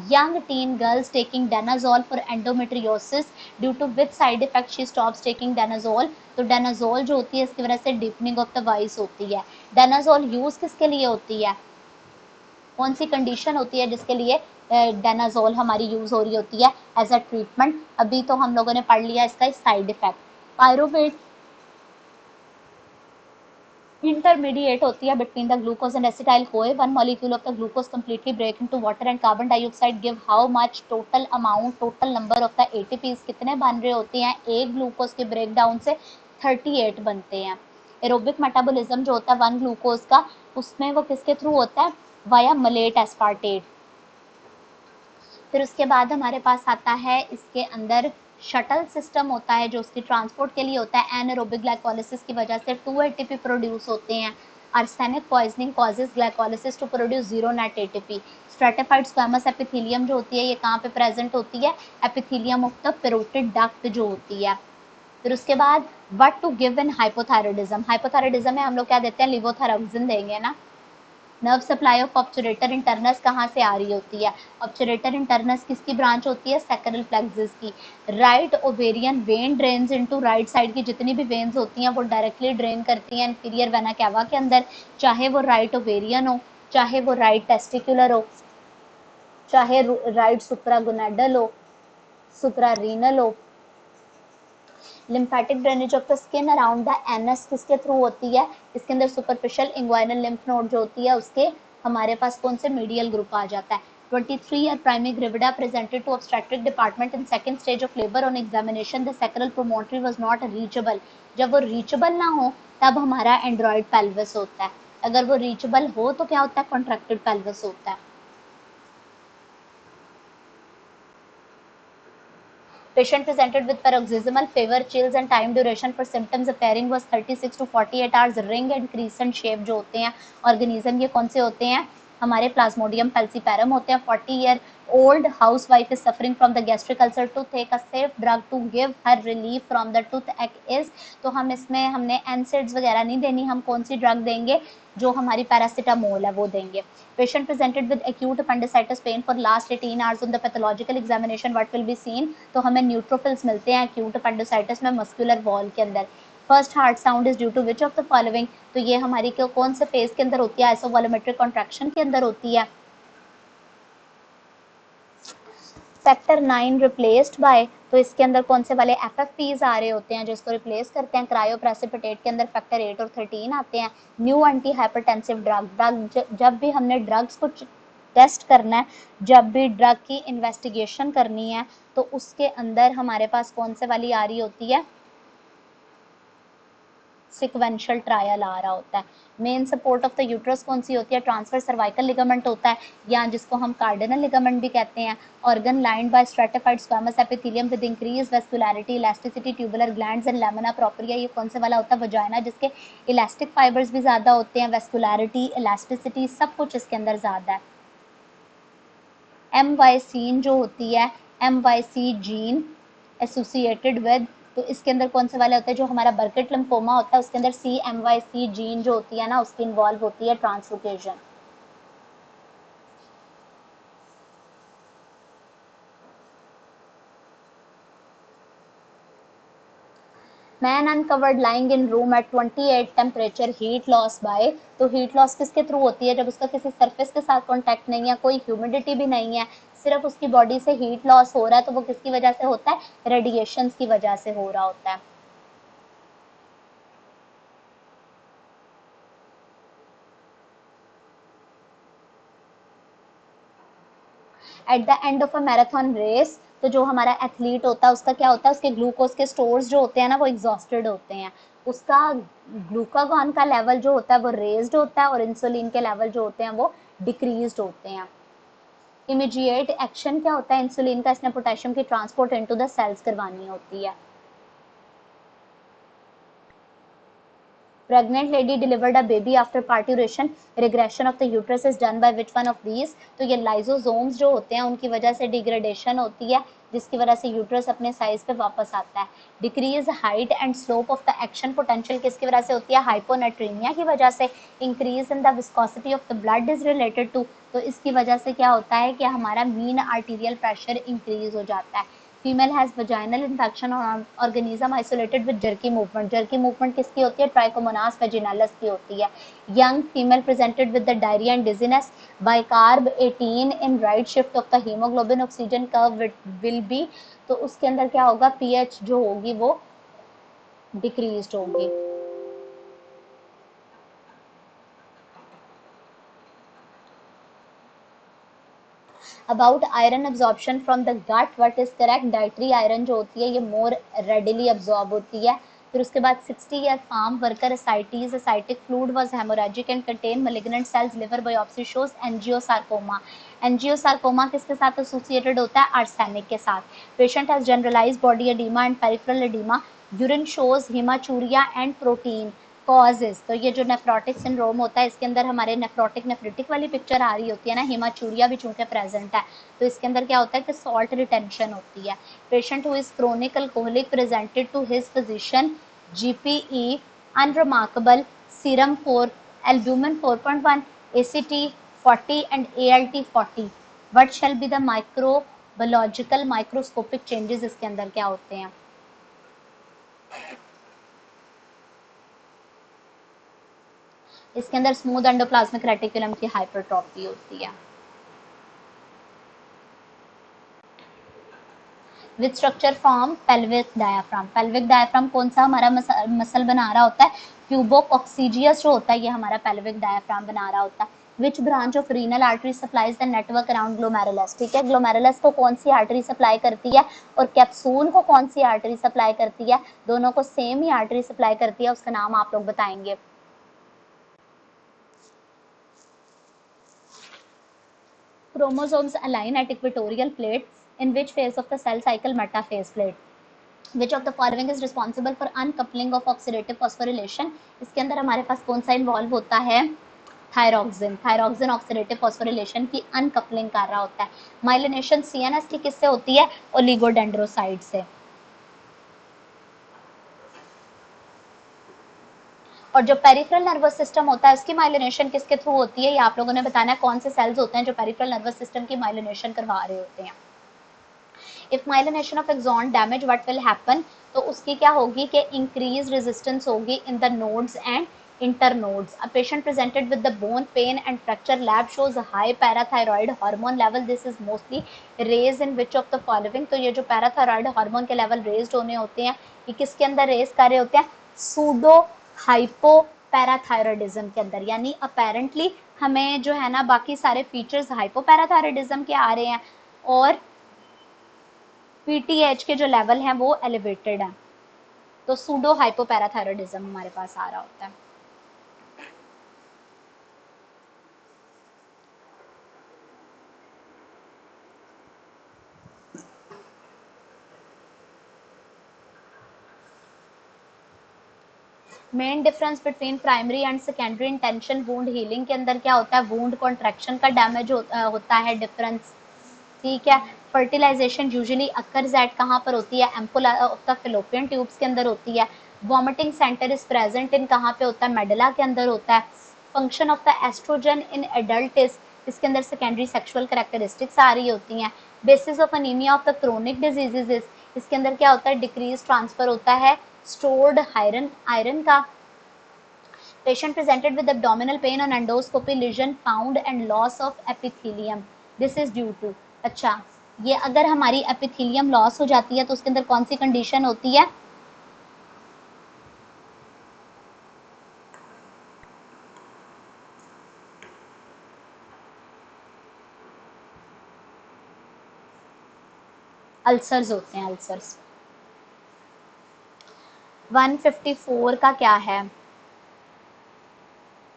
young teen girls taking danazol for endometriosis due to which side effect she stops taking danazol। तो danazol जो होती है इसकी वजह से deepening of the voice होती है। danazol यूज किसके लिए होती है? कौन सी कंडीशन होती है जिसके लिए डेनाजोल हमारी यूज हो रही होती है एज अ ट्रीटमेंट? अभी तो हम लोगों ने पढ़ लिया इसका साइड इफेक्ट। पायरुवेट intermediate होती है between the glucose and acetyl CoA. One molecule of the glucose completely break into water and carbon dioxide give how much total amount, total number of the ATPs कितने बन रहे होते हैं एक glucose के breakdown से 38 बनते हैं। एरोबिक मेटाबॉलिज्म जो होता है वन ग्लूकोज का उसमें वो किसके थ्रू होता है वाया मलेट एस्पार्टेट। फिर उसके बाद हमारे पास आता है इसके अंदर शटल सिस्टम होता है जो उसकी ट्रांसपोर्ट के लिए होता है। एनारोबिक ग्लाइकोलिसिस की वजह से 2 एटीपी प्रोड्यूस होते हैं। Arsenic poisoning causes glycolysis to produce 0 net ATP. Stratified squamous epithelium जो होती है ये कहाँ पे प्रेजेंट होती है epithelium of the parotid duct जो होती है। फिर उसके बाद what to give in hypothyroidism. Hypothyroidism में हम लोग क्या देते हैं लिवोथैरोक्सिन देंगे ना। Nerve supply of obturator internus कहाँ से आ रही होती है ऑब्चुरेटर इंटरनस किसकी ब्रांच होती है सैक्रल प्लेक्सस की। Right ovarian when drains into right side की जितनी भी वेन्स होती हैं वो डायरेक्टली ड्रेन करती हैं इंफीरियर वेना कैवा के अंदर, चाहे वो राइट ओवेरियन हो, चाहे वो राइट टेस्टिकुलर हो, चाहे राइट सुप्रागोनाडल हो, सुप्रारीनल हो। Lymphatic drainage of the skin around the anus किसके थ्रू होती है इसके अंदर सुपरफिशियल इंग्वाइनल लिम्फ नोड जो होती है उसके हमारे पास कौन से मीडियल ग्रुप आ जाता है। 23 year primary gravida presented to obstetric department in second stage of labor on examination the sacral promontory was not reachable। जब वो रीचेबल ना हो तब हमारा एंड्रॉइड पेल्विस होता है, अगर वो रीचेबल हो तो क्या होता है कॉन्ट्रैक्टेड पेल्विस होता है। Patient presented with paroxysmal fever, chills and time duration for symptoms appearing was 36 to 48 hours। ring and crescent shape जो होते हैं ऑर्गेनिज्म ये कौन से होते हैं हमारे प्लाज्मोडियम फेल्सीपैरम होते हैं। 40 year old housewife is suffering from the gastric ulcer to take a safe drug to give her relief from the toothache is। तो हम इसमें हमने NSAIDs वगैरह नहीं देनी, हम कौन सी ड्रग देंगे जो हमारी पैरासिटामोल है वो देंगे। Patient presented with acute appendicitis pain for last 18 hours on the pathological examination what will be seen। तो हमें न्यूट्रोफिल्स मिलते हैं acute appendicitis में मस्कुलर वॉल के अंदर। First heart sound is due to which of the following. तो ये हमारी कौन से फेज के अंदर होती है आइसोवॉल्यूमेट्रिक कॉन्ट्रैक्शन के अंदर होती है। फैक्टर 9 रिप्लेस्ड बाय, तो इसके अंदर कौन से वाले एफएफपीज आ रहे होते हैं जो इसको रिप्लेस करते हैं। क्रायोप्रेसिपिटेट के अंदर फैक्टर 8 और 13 आते हैं। न्यू एंटी हाइपरटेंसिव ड्रग, जब भी हमने ड्रग्स को टेस्ट करना है, जब भी ड्रग की इन्वेस्टिगेशन करनी है तो उसके अंदर हमारे पास कौन से वाली आ रही होती है सिक्वेंशियल ट्रायल आ रहा होता है। Main support of the uterus कौन सी होती है ट्रांसफर सर्वाइकल लिगामेंट होता है या जिसको हम कार्डिनल लिगामेंट भी कहते हैं। Organ lined by stratified squamous epithelium with increase vascularity elasticity tubular glands and lamina propria. ये कौन से वाला होता है वजाइना जिसके इलास्टिक फाइबर्स भी ज्यादा होते हैं, वेस्कुलरिटी इलास्टिसिटी सब कुछ इसके अंदर ज्यादा है। MYC जो होती है MYC जीन एसोसिएटेड विद, तो इसके अंदर कौन से वाले होते हैं जो हमारा बर्केट लिम्फोमा होता है उसके अंदर CMYC जीन जो होती है ना उसकी इन्वॉल्व होती है translocation. Man uncovered lying in room at 28 temperature heat loss by, तो हीट लॉस किसके थ्रू होती है जब उसका किसी सरफेस के साथ कांटेक्ट नहीं है, कोई ह्यूमिडिटी भी नहीं है, सिर्फ उसकी बॉडी से हीट लॉस हो रहा है, तो वो किसकी वजह से होता है रेडिएशन की वजह से हो रहा होता है। At the end of a marathon race, तो जो हमारा एथलीट होता है उसका क्या होता है उसके ग्लूकोज के स्टोर्स जो होते हैं ना वो एग्जॉस्टेड होते हैं, उसका ग्लूकागॉन का लेवल जो होता है वो रेज्ड होता है और इंसुलिन के लेवल जो होते हैं वो डिक्रीज्ड होते हैं। इमीडिएट एक्शन क्या होता है इंसुलिन का, इसने पोटेशियम की ट्रांसपोर्ट इनटू द सेल्स करवानी होती है। Pregnant lady delivered a baby after parturition, regression of the uterus is done by which one of these। तो ये लाइजोसोम्स जो होते हैं उनकी वजह से डिग्रेडेशन होती है जिसकी वजह से यूट्रस अपने साइज पे वापस आता है। Decrease height and slope of the action potential किसकी वजह से होती है हाइपोनेट्रीमिया की वजह से। Increase in the viscosity of the blood is related to, तो इसकी वजह से क्या होता है कि हमारा मीन आर्टीरियल प्रेशर इंक्रीज हो जाता है। फीमेल हैज वजाइनल इन्फेक्शन और organism isolated with jerky movement, jerky movement किसकी होती है ट्राइकोमोनास वेजिनालिस की होती है। Young female presented with the diarrhoea and dizziness, bicarb 18 in right shift of the haemoglobin oxygen curve will be, तो उसके अंदर क्या होगा पीएच जो होगी वो डिक्रीज होगी। About iron absorption from the gut, what is correct, dietary iron जो होती है ये मोर रेडिली एब्जॉर्ब होती है। फिर उसके बाद 60 year farm worker ascites, ascitic fluid was haemorrhagic and contain malignant cells, liver biopsy shows angiosarcoma. Angiosarcoma किसके साथ एसोसिएटेड होता है, आर्सेनिक के साथ। Patient has generalised body oedema and peripheral oedema, urine shows haematuria and protein causes. तो ये जो nephrotic syndrome होता है इसके अंदर हमारे नेफ्रोटिक नेफ्रिटिक वाली पिक्चर आ रही होती है ना, हेमाचूरिया भी चूंकि प्रेजेंट है, तो इसके अंदर क्या होता है कि सॉल्ट रिटेंशन होती है। Patient who is chronic alcoholic presented to his physician GPE unremarkable serum 4, albumin 4.1, AST 40 and ALT 40. What shall be the microbiological microscopic changes इसके अंदर क्या होते हैं। इसके अंदर स्मूथ एंडोप्लाज्मिक रेटिकुलम की हाइपरट्रॉफी होती है। Which structure form pelvic diaphragm, pelvic diaphragm कौन सा हमारा मसल बना रहा होता है, क्यूबोकॉक्सीजियस जो होता है ये हमारा पेल्विक डायाफ्राम बना रहा होता है। Which branch of renal artery supplies the network around glomerulus, ठीक है, ग्लोमेरुलस को कौन सी आर्टरी सप्लाई करती है और कैप्सूल को कौन सी आर्टरी सप्लाई करती है, दोनों को सेम ही आर्टरी सप्लाई करती है, उसका नाम आप लोग बताएंगे। Chromosomes align at equatorial plate, in which phase of the cell cycle, metaphase plate. Which of the following is responsible for uncoupling of oxidative phosphorylation, इसके अंदर हमारे पास कौन सा इन्वॉल्व होता है, थायरोक्सिन, थायरोक्सिन ऑक्सीडेटिव फॉस्फोरिलेशन की अनकपलिंग कर रहा होता है। माइलिनेशन सीएनएस की किससे होती है, ओलिगोडेंड्रोसाइट से। और जो पेरिफेरल नर्वस सिस्टम होता है उसकी माइलिनेशन किसके थ्रू होती है, ये आप लोगों ने बताना है, कौन से सेल्स होते हैं जो पेरिफेरल नर्वस सिस्टम की माइलिनेशन करवा रहे होते हैं। If myelination of axon damage what will happen, तो उसकी क्या होगी कि इंक्रीज रेजिस्टेंस होगी in the nodes and internodes. A patient presented with the bone pain and fracture lab shows a high parathyroid hormone level. This is mostly raised in which of the following, तो ये जो parathyroid hormone के level raised होने होते हैं ये किसके अंदर रेज कर रहे होते हैं, सूडो हाइपोपैराथायरॉयडिज्म के अंदर, यानी अपेरेंटली हमें जो है ना बाकी सारे फीचर्स हाइपोपैराथायरॉयडिज्म के आ रहे हैं और पीटीएच के जो लेवल हैं वो एलिवेटेड है, तो सूडो हाइपोपैराथायरॉयडिज्म हमारे पास आ रहा होता है। Main difference between primary and secondary intention wound healing के अंदर क्या होता है, वुंड कॉन्ट्रैक्शन का डैमेज होता है डिफरेंस, ठीक है। फर्टिलाइजेशन यूजुअली अकर्स एट कहाँ पर होती है, ampulla of the fallopian tubes के अंदर होती है। Vomiting centre is present in कहाँ पे होता है, मेडुला के अंदर होता है। Function of the oestrogen in adult is, इसके अंदर सेकेंडरी सेक्सुअल कैरेक्टरिस्टिक्स आ रही होती हैं। Basis of anaemia of the chronic diseases is, इसके अंदर क्या होता है, डिक्रीज ट्रांसफर होता है स्टोर्ड आयरन का। Patient presented with abdominal pain on endoscopy, lesion found and loss of epithelium. This is due to, अच्छा ये अगर हमारी एपिथीलियम लॉस हो जाती है तो उसके अंदर कौन सी कंडीशन होती है, अल्सर्स होते हैं, अल्सर्स। 154 का क्या है,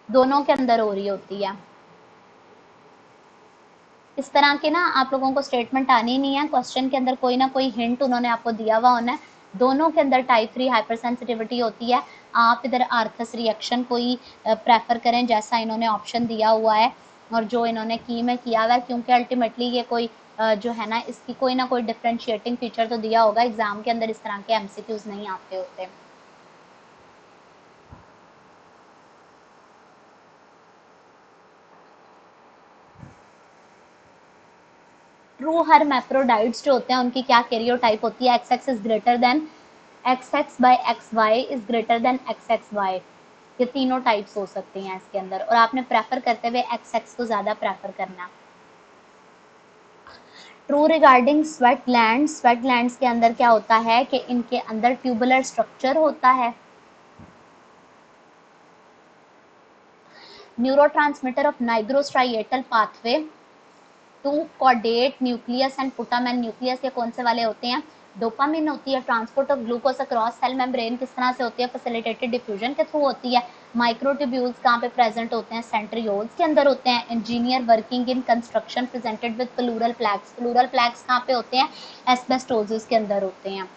दोनों के अंदर हो रही होती है। इस तरह के ना आप लोगों को स्टेटमेंट आनी नहीं है, क्वेश्चन के अंदर कोई ना कोई हिंट उन्होंने आपको दिया हुआ होना है। दोनों के अंदर टाइप 3 हाइपर सेंसिटिविटी होती है। आप इधर आर्थस रिएक्शन कोई प्रेफर करें जैसा इन्होंने ऑप्शन दिया हुआ है और जो इन्होंने की में किया हुआ है, क्योंकि अल्टीमेटली ये कोई जो है ना इसकी कोई ना कोई डिफ्रेंशिएटिंग फीचर तो दिया होगा, एग्जाम के अंदर इस तरह के एमसीक्यूज नहीं आते होते। ट्रू हर्मैफ्रोडाइट्स जो होते हैं उनकी क्या कैरियोटाइप होती है, XX is greater than XX by XY is greater than XXY। ये तीनों टाइप्स हो सकती हैं इसके अंदर और आपने प्रेफर करते हुए XX को ज्यादा प्रेफर करना। True regarding sweat gland, sweat glands के अंदर क्या होता है कि इनके अंदर ट्यूबुलर स्ट्रक्चर होता है। Neurotransmitter of nigrostriatal pathway, to caudate nucleus and putamen nucleus, ये कौन से वाले होते हैं? डोपामिन होती है। Transport of glucose across cell membrane किस तरह से होती है? फैसिलिटेटेड डिफ्यूजन के थ्रू होती है। माइक्रोट्यूब्यूल्स कहाँ पे प्रेजेंट होते हैं? सेंट्रियोल्स के अंदर होते हैं। Engineer working in construction presented with pleural plaques, pleural plaques कहाँ पे होते हैं? एस्बेस्टोसिस के अंदर होते हैं।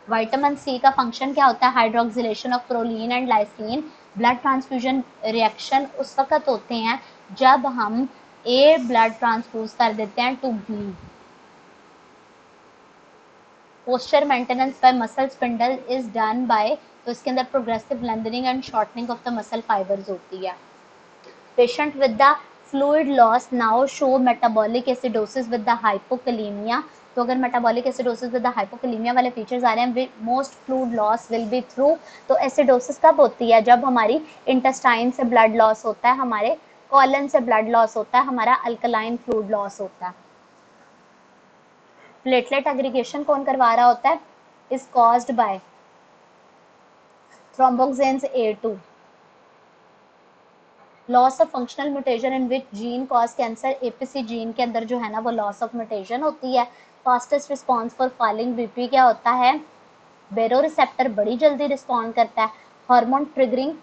विटामिन सी का फंक्शन क्या होता है? Hydroxylation of proline and lysine. Blood transfusion reaction उस वक्त होते हैं जब हम ए ब्लड ट्रांसफ्यूज कर देते हैं to be. Posture maintenance by muscle spindle is done by, तो इसके अंदर progressive lengthening and shortening of the muscle fibres होती है। Patient with the fluid loss now show metabolic acidosis with the hypokalaemia. तो अगर metabolic acidosis with the hypokalaemia वाले features आ रहे हैं, most fluid loss will be through. तो acidosis कब होती है? जब हमारी इंटेस्टाइन से ब्लड लॉस होता है, हमारे कॉलन से ब्लड लॉस होता है, हमारा अल्कलाइन फ्लूइड लॉस होता है। प्लेटलेट एग्रीगेशन कौन करवा रहा होता है? Is caused bye thromboxanes A2। Loss of functional mutation in which gene cause cancer, APC gene के अंदर जो है ना वो लॉस ऑफ म्यूटेशन होती है। Fastest response for falling BP क्या होता है? बेरो रिसेप्टर बड़ी जल्दी रिस्पॉन्ड करता है। हार्मोन ट्रिगरिंग,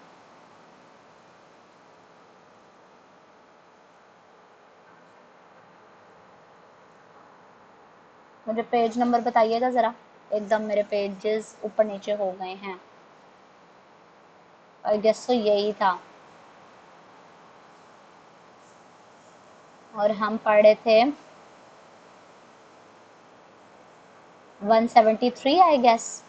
मुझे पेज नंबर बताइएगा जरा, एकदम मेरे पेजेस ऊपर नीचे हो गए हैं। आई गेस तो यही था, और हम पढ़े थे 173 I guess,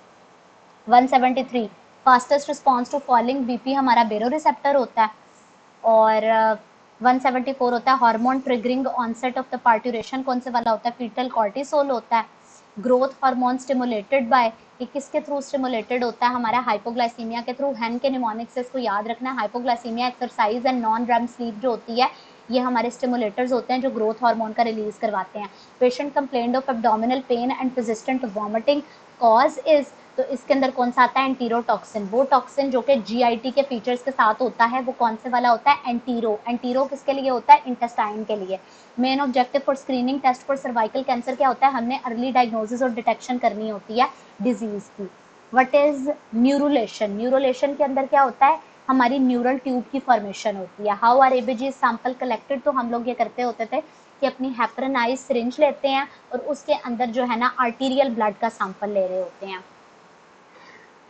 173। Fastest response to falling BP हमारा बेरो रिसेप्टर होता है। और 174 होता है hormone triggering onset of the parturition, कौन से वाला होता है? फीटल कॉर्टिसोल होता है। ग्रोथ हार्मोन स्टिमुलेटेड बाय, ये किसके थ्रू स्टिमुलेटेड होता है? हमारा हाइपोग्लाइसीमिया के थ्रू। हैन के निमोनिक से इसको याद रखना है। Hypoglycaemia, exercise and non REM sleep जो होती है, ये हमारे स्टिमुलेटर्स होते हैं जो ग्रोथ हार्मोन का रिलीज करवाते हैं। Patient complaint of abdominal pain and persistent vomiting, cause is, तो इसके अंदर कौन सा आता है? एंटीरोटॉक्सिन। वो टॉक्सिन जो कि जीआईटी के फीचर्स के साथ होता है, वो कौन से वाला होता है? एंटीरो। एंटीरो किसके लिए होता है? इंटेस्टाइन के लिए। Main objective for screening test for cervical cancer क्या होता है? हमने अर्ली डायग्नोसिस और डिटेक्शन करनी होती है डिजीज की। What is न्यूरोलेशन? न्यूरोलेशन के अंदर क्या होता है? हमारी न्यूरल ट्यूब की फॉर्मेशन होती है। How are ABG sample collected? तो हम लोग ये करते होते थे कि अपनी हेपरनाइज सिरिंज लेते हैं और उसके अंदर जो है ना आर्टीरियल ब्लड का सैंपल ले रहे होते हैं।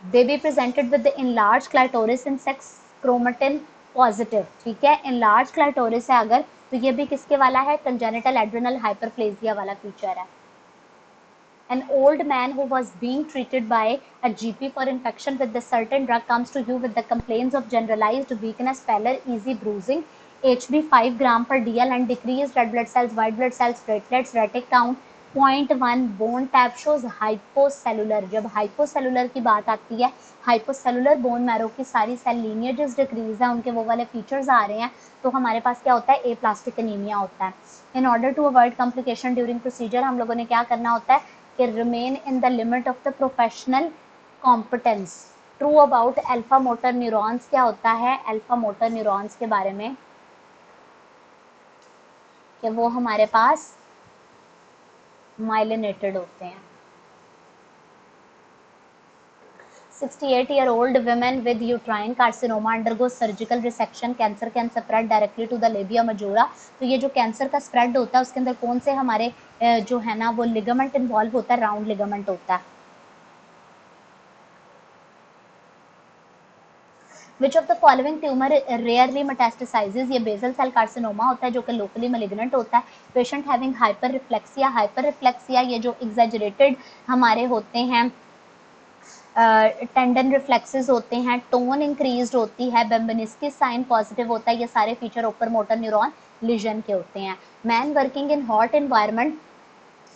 they be presented with the enlarged clitoris in sex chromatin positive, ठीक है। enlarged clitoris है अगर, तो ये भी किसके वाला है? congenital adrenal hyperplasia वाला फीचर है। An old man who was being treated by a GP for infection with the certain drug comes to you with the complaints of generalized weakness, pallor, easy bruising, HB 5 gram per DL and decreased red blood cells, white blood cells, platelets, retic count 0.1, bone tap shows hypocellular। जब hypocellular की बात आती है, hypocellular bone marrow की सारी cell लीनिएजेस decrease है, उनके वो वाले फीचर्स आ रहे हैं, तो हमारे पास क्या होता है? एप्लास्टिक एनीमिया होता है। In order to avoid complication during procedure, हम लोगों ने क्या करना होता है कि remain in the limit of the professional competence. True about alpha motor neurons क्या होता है? अल्फा मोटर न्यूरॉन्स के बारे में कि वो हमारे पास माइलिनेटेड होते हैं। 68-year-old women with uterine carcinoma undergo surgical resection, cancer can spread directly to the labia majora. तो ये जो कैंसर का स्प्रेड होता है उसके अंदर कौन से हमारे जो है ना वो लिगामेंट इन्वॉल्व होता है? राउंड लिगामेंट होता है। Which of the following tumor rarely metastasizes? ये बेसल सेल कार्सिनोमा होता है जो कि लोकली malignant होता है। पेशेंट हैविंग हाइपररिफ्लेक्सिया, हाइपररिफ्लेक्सिया ये जो एग्जेजरेटेड हमारे होते हैं टेंडन रिफ्लेक्सेस होते हैं, टोन इंक्रीज होती है, बेम्बनिस्की साइन पॉजिटिव होता है, ये सारे फीचर ओपर मोटर न्यूरॉन लीजन के होते हैं। Man working in hot environment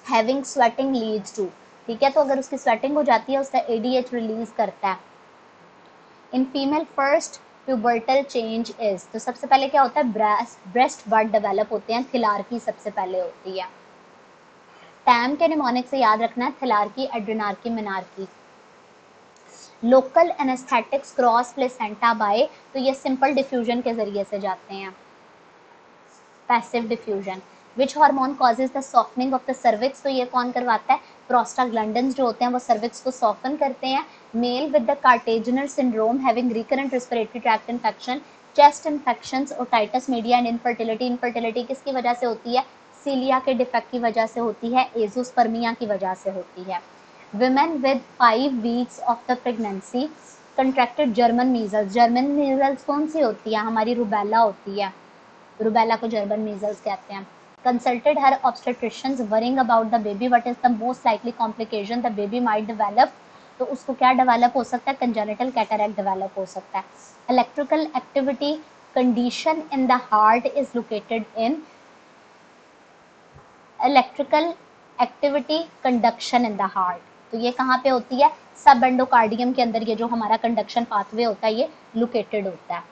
having sweating leads to, ठीक है, तो अगर उसकी स्वेटिंग हो जाती है उसका एडीएच रिलीज करता है। In female first pubertal change is, तो सबसे पहले क्या होता है? ब्रेस्ट बड डेवलप होते हैं, थिलार्की सबसे पहले होती है। टैम के निमोनिक से याद रखना है, thelarche, adrenarche, menarche. Local anaesthetics cross placenta by, तो ये सिंपल डिफ्यूजन के जरिए से जाते हैं, passive diffusion. Which hormone causes the softening of the cervix, तो ये कौन करवाता है, प्रोस्टाग्लैंडिन्स जो होते हैं वो सर्विक्स को सॉफ्टन करते हैं। Male with the Kartagener syndrome having recurrent respiratory tract infection, chest infections, otitis media and infertility. Infertility किसकी वजह से होती है, सीलिया के डिफेक्ट की वजह से होती है, एजोस्पर्मिया की वजह से होती है। women with 5 weeks of the pregnancy contracted German measles, German measles कौन सी होती है, हमारी रुबेला होती है, रुबेला को जर्मन मीजल्स कहते हैं। Consulted her obstetricians worrying about the baby, what is the most likely complication the baby might develop, तो उसको क्या डेवलप हो सकता है, कंजेनिटल कैटरैक्ट डेवलप हो सकता है। Electrical activity condition in the heart is located in, electrical activity conduction in the heart, तो ये कहाँ पे होती है, सब एंडोकार्डियम के अंदर, ये जो हमारा कंडक्शन पाथवे होता है ये लोकेटेड होता है।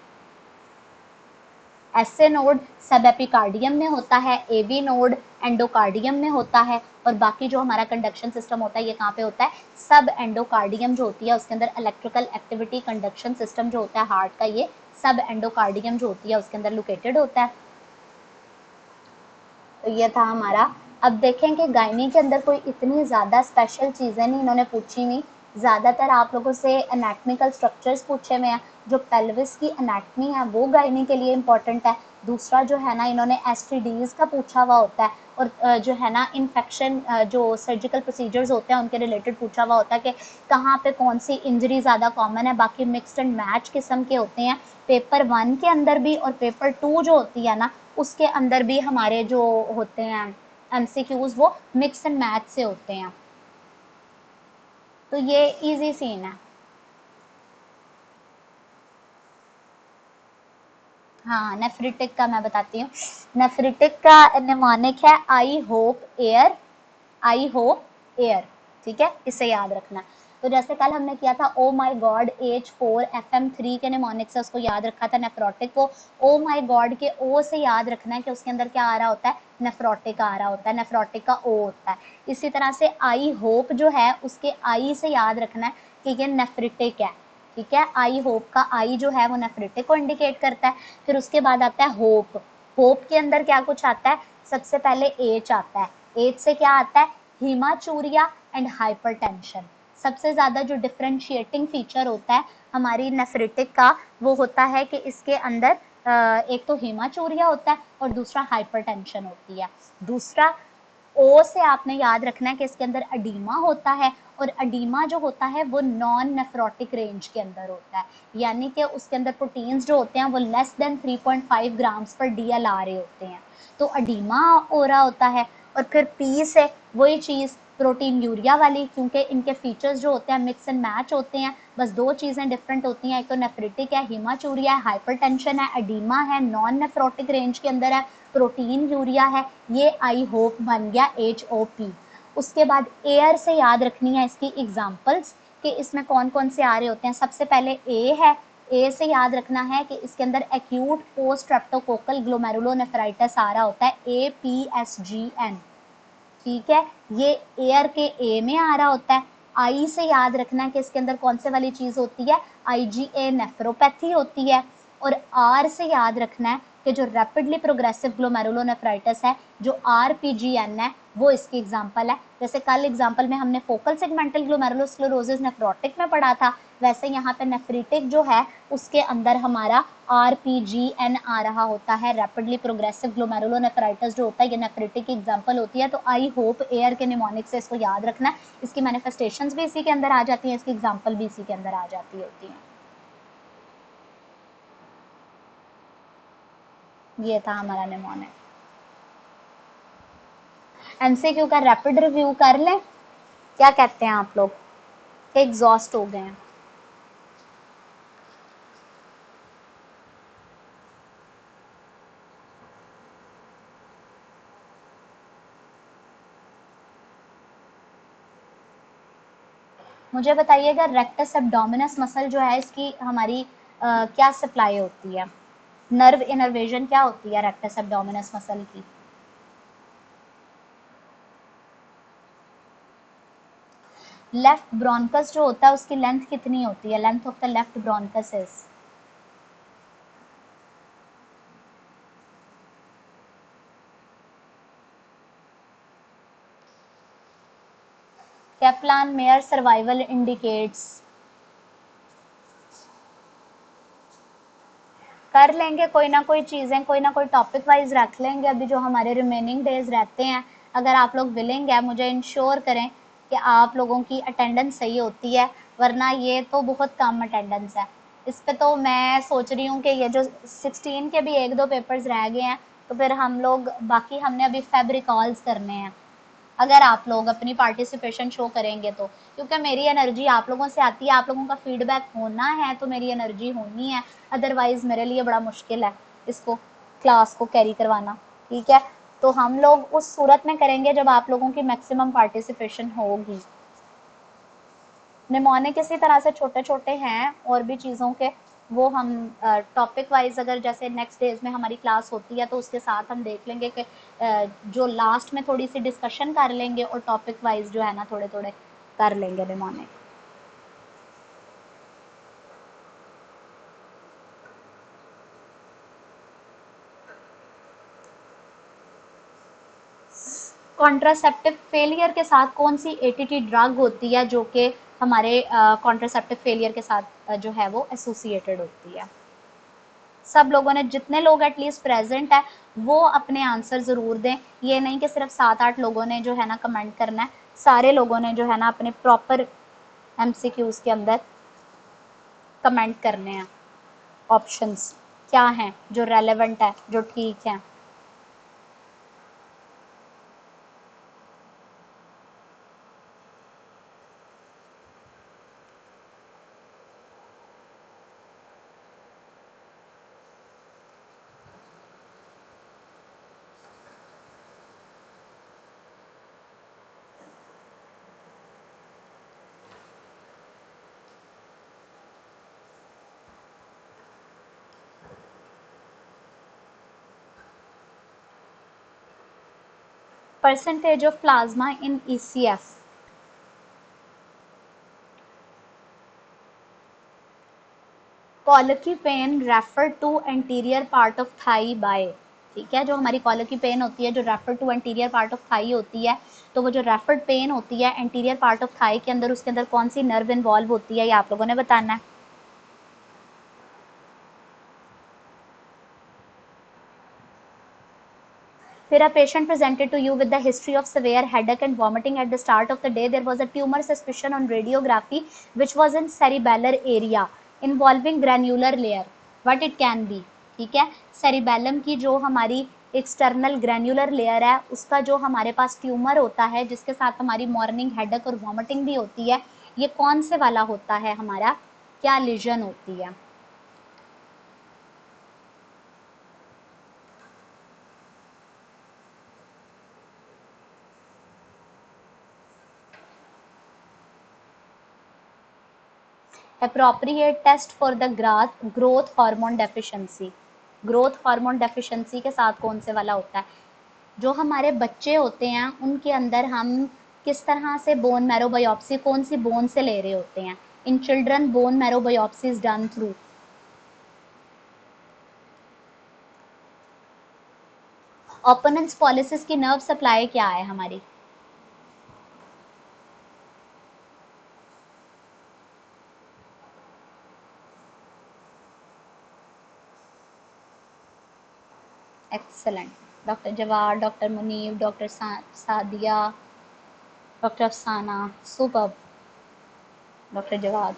एसए नोड सब एपिकार्डियम में होता है, एबी नोड एंडोकार्डियम में होता है, और बाकी जो हमारा कंडक्शन सिस्टम होता है ये कहाँ पे होता है, सब एंडोकार्डियम जो होती है उसके अंदर इलेक्ट्रिकल एक्टिविटी कंडक्शन सिस्टम जो होता है हार्ट का, ये सब एंडोकार्डियम जो होती है उसके अंदर लोकेटेड होता है। तो ये था हमारा। अब देखें कि गायनी के अंदर कोई इतनी ज़्यादा स्पेशल चीज़ें नहीं इन्होंने पूछी नहीं, ज़्यादातर आप लोगों से एनाटमिकल स्ट्रक्चर्स पूछे हुए हैं, जो पेल्विस की एनाटमी है वो गायनी के लिए इम्पॉर्टेंट है। दूसरा जो है ना इन्होंने एसटीडीज का पूछा हुआ होता है, और जो है ना इन्फेक्शन, जो सर्जिकल प्रोसीजर्स होते हैं उनके रिलेटेड पूछा हुआ होता है कि कहाँ पे कौन सी इंजरी ज़्यादा कॉमन है। बाकी मिक्सड एंड मैच किस्म के होते हैं पेपर 1 के अंदर भी, और पेपर 2 जो होती है ना उसके अंदर भी हमारे जो होते हैं एमसीक्यूज वो मिक्स एंड मैच से होते हैं, तो ये इजी सीन है। हाँ, नेफ्रिटिक का मैं बताती हूँ। नेफ्रिटिक का निमोनिक है I hope air, I hope air, ठीक है, इसे याद रखना। तो जैसे कल हमने किया था ओ माई गॉड H4 FM3 के निमोनिक से उसको याद रखा था नेफ्रोटिक को, ओ माई गॉड के ओ से याद रखना है कि उसके अंदर क्या आ रहा होता है, नेफ्रोटिक आ रहा होता है, नेफ्रोटिक का ओ होता है। इसी तरह से आई होप जो है उसके आई से याद रखना है कि ये नेफ्रिटिक है, ठीक है, आई होप का आई जो है वो नेफ्रिटिक को इंडिकेट करता है। फिर उसके बाद आता है होप, होप के अंदर क्या कुछ आता है, सबसे पहले एच आता है, एच से क्या आता है, हीमाचूरिया एंड हाइपरटेंशन। सबसे ज्यादा जो डिफरेंशिएटिंग फीचर होता है हमारी नेफ्रिटिक का वो होता है कि इसके अंदर एक तो हीमाचूरिया होता है और दूसरा हाइपरटेंशन होती है। दूसरा ओ से आपने याद रखना है कि इसके अंदर अडीमा होता है, और अडीमा जो होता है वो नॉन नेफ्रोटिक रेंज के अंदर होता है, यानी कि उसके अंदर प्रोटीन्स जो होते हैं वो लेस देन 3.5 ग्राम्स पर डीएल आ रहे होते हैं, तो अडीमा हो रहा होता है। और फिर पी से वही चीज़ प्रोटीन यूरिया वाली, क्योंकि इनके फीचर्स जो होते हैं मिक्स एंड मैच होते हैं, बस दो चीज़ें डिफरेंट होती हैं, एक तो नेफ्रिटिक है, हीमाचूरिया है, हाइपरटेंशन है, एडीमा है, नॉन नेफ्रोटिक रेंज के अंदर है, प्रोटीन यूरिया है, ये आई होप बन गया HOP। उसके बाद एयर से याद रखनी है इसकी एग्जाम्पल्स कि इसमें कौन कौन से आ रहे होते हैं। सबसे पहले ए है, ए से याद रखना है कि इसके अंदर एक्यूट पोस्ट स्ट्रेप्टोकोकल ग्लोमेरुलोनेफ्राइटिस आ रहा होता है, APSGN, ठीक है, ये एयर के ए में आ रहा होता है। आई से याद रखना है कि इसके अंदर कौन से वाली चीज होती है, IgA नेफ्रोपैथी होती है। और आर से याद रखना है कि जो रैपिडली प्रोग्रेसिव ग्लोमेरुलोनेफ्राइटिस है, जो RPGN है, वो इसकी एग्जांपल है। जैसे कल एग्जांपल में हमने फोकल सेगमेंटल ग्लोमेरुलोस्क्लेरोसिस नेफ्रोटिक में पढ़ा था, वैसे यहाँ पे नेफ्रिटिक जो है उसके अंदर हमारा RPGN आ रहा होता है, रैपिडली प्रोग्रेसिव ग्लोमेरुलोनेफ्राइटिस जो होता है ये नेफ्रिटिक की एग्जांपल होती है। तो आई होप एयर के निमोनिक से इसको याद रखना है, इसकी मैनिफेस्टेशंस भी इसी के अंदर आ जाती हैं, इसकी एग्जांपल भी इसी के अंदर आ जाती होती हैं। ये था हमारा निमोनिक। MCQ का रैपिड रिव्यू कर लें, क्या कहते हैं आप लोग, एग्जॉस्ट हो गए हैं? मुझे बताइएगा रेक्टस एब्डोमिनस मसल जो है इसकी हमारी क्या सप्लाई होती है, नर्व इनर्वेशन क्या होती है रेक्टस एब्डोमिनस मसल की? लेफ्ट ब्रोंकस जो होता है उसकी लेंथ कितनी होती है? Length of the left bronchus is, Kaplan mayor survival indicates. कर लेंगे कोई ना कोई चीज़ें, कोई ना कोई टॉपिक वाइज रख लेंगे अभी जो हमारे रिमेनिंग डेज रहते हैं। अगर आप लोग विलिंग है, मुझे इंश्योर करें कि आप लोगों की अटेंडेंस सही होती है, वरना ये तो बहुत कम अटेंडेंस है। इस पे तो मैं सोच रही हूँ कि ये जो 16 के भी एक दो पेपर्स रह गए हैं, तो फिर हम लोग बाकी हमने अभी फेब रिकॉल्स करने हैं, अगर आप लोग अपनी पार्टिसिपेशन शो करेंगे तो, क्योंकि मेरी एनर्जी आप लोगों से आती है, आप लोगों का फीडबैक होना है तो मेरी एनर्जी होनी है, अदरवाइज मेरे लिए बड़ा मुश्किल है इसको क्लास को कैरी करवाना। ठीक है, तो हम लोग उस सूरत में करेंगे जब आप लोगों की मैक्सिमम पार्टिसिपेशन होगी। निमोनिक इसी तरह से छोटे छोटे हैं और भी चीज़ों के, वो हम टॉपिक वाइज अगर जैसे नेक्स्ट डेज में हमारी क्लास होती है तो उसके साथ हम देख लेंगे कि जो लास्ट में थोड़ी सी डिस्कशन कर लेंगे और टॉपिक वाइज जो है ना थोड़े थोड़े कर लेंगे निमोनिक। कॉन्ट्रासेप्टिव फेलियर के साथ कौन सी एटीटी ड्रग होती है जो कि हमारे कॉन्ट्रासेप्टिव फेलियर के साथ जो है वो एसोसिएटेड होती है? सब लोगों ने, जितने लोग एटलीस्ट प्रेजेंट है वो अपने आंसर ज़रूर दें। ये नहीं कि सिर्फ 7-8 लोगों ने जो है ना कमेंट करना है, सारे लोगों ने जो है ना अपने प्रॉपर एमसीक्यूज के अंदर कमेंट करने हैं। ऑप्शंस क्या हैं जो रेलेवेंट है, जो ठीक है। Percentage of plasma in ECF, collar की pain refer to anterior part of thigh by. ठीक है, जो हमारी कॉलर की पेन होती है जो refer to anterior part of thigh होती है, तो वो जो रेफर्ड पेन होती है एंटीरियर पार्ट ऑफ थाई के अंदर, उसके अंदर कौन सी नर्व इन्वॉल्व होती है, ये आप लोगों ने बताना है। फिर a patient presented to you with the history of severe headache and vomiting at the start of the day. There was a tumor suspicion on radiography which was in cerebellar area involving granular layer. What it can be? ठीक है, cerebellum की जो हमारी external granular layer है उसका जो हमारे पास tumour होता है जिसके साथ हमारी मॉर्निंग हेडेक और वॉमिटिंग भी होती है, ये कौन से वाला होता है हमारा, क्या लीजन होती है? appropriate test for the growth hormone deficiency, growth hormone deficiency के साथ कौन से वाला होता है? जो हमारे बच्चे होते हैं उनके अंदर हम किस तरह से बोन मैरो बायोप्सी, कौन सी बोन से ले रहे होते हैं? In children bone marrow biopsy is done through opponens pollicis की नर्व सप्लाई क्या है हमारी? Excellent, doctor Jawad, doctor Muneeb, doctor Sadia, doctor Afsana, super, doctor Jawad,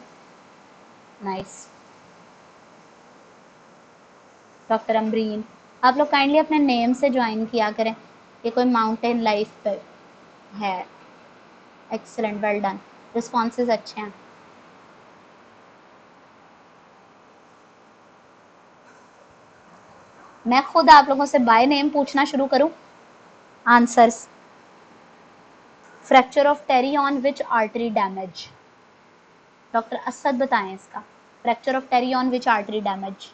nice, doctor Amreen. आप लोग काइंडली अपने नेम से ज्वाइन किया करें, ये कोई माउंटेन लाइफ पे है। एक्सेलेंट, वेल डन, रिस्पॉन्सेज अच्छे हैं। मैं खुद आप लोगों से बाय नेम पूछना शुरू करूं answers. Fracture of terry on which artery damage? Doctor Asad बताएं इसका, fracture of terry on which artery damage?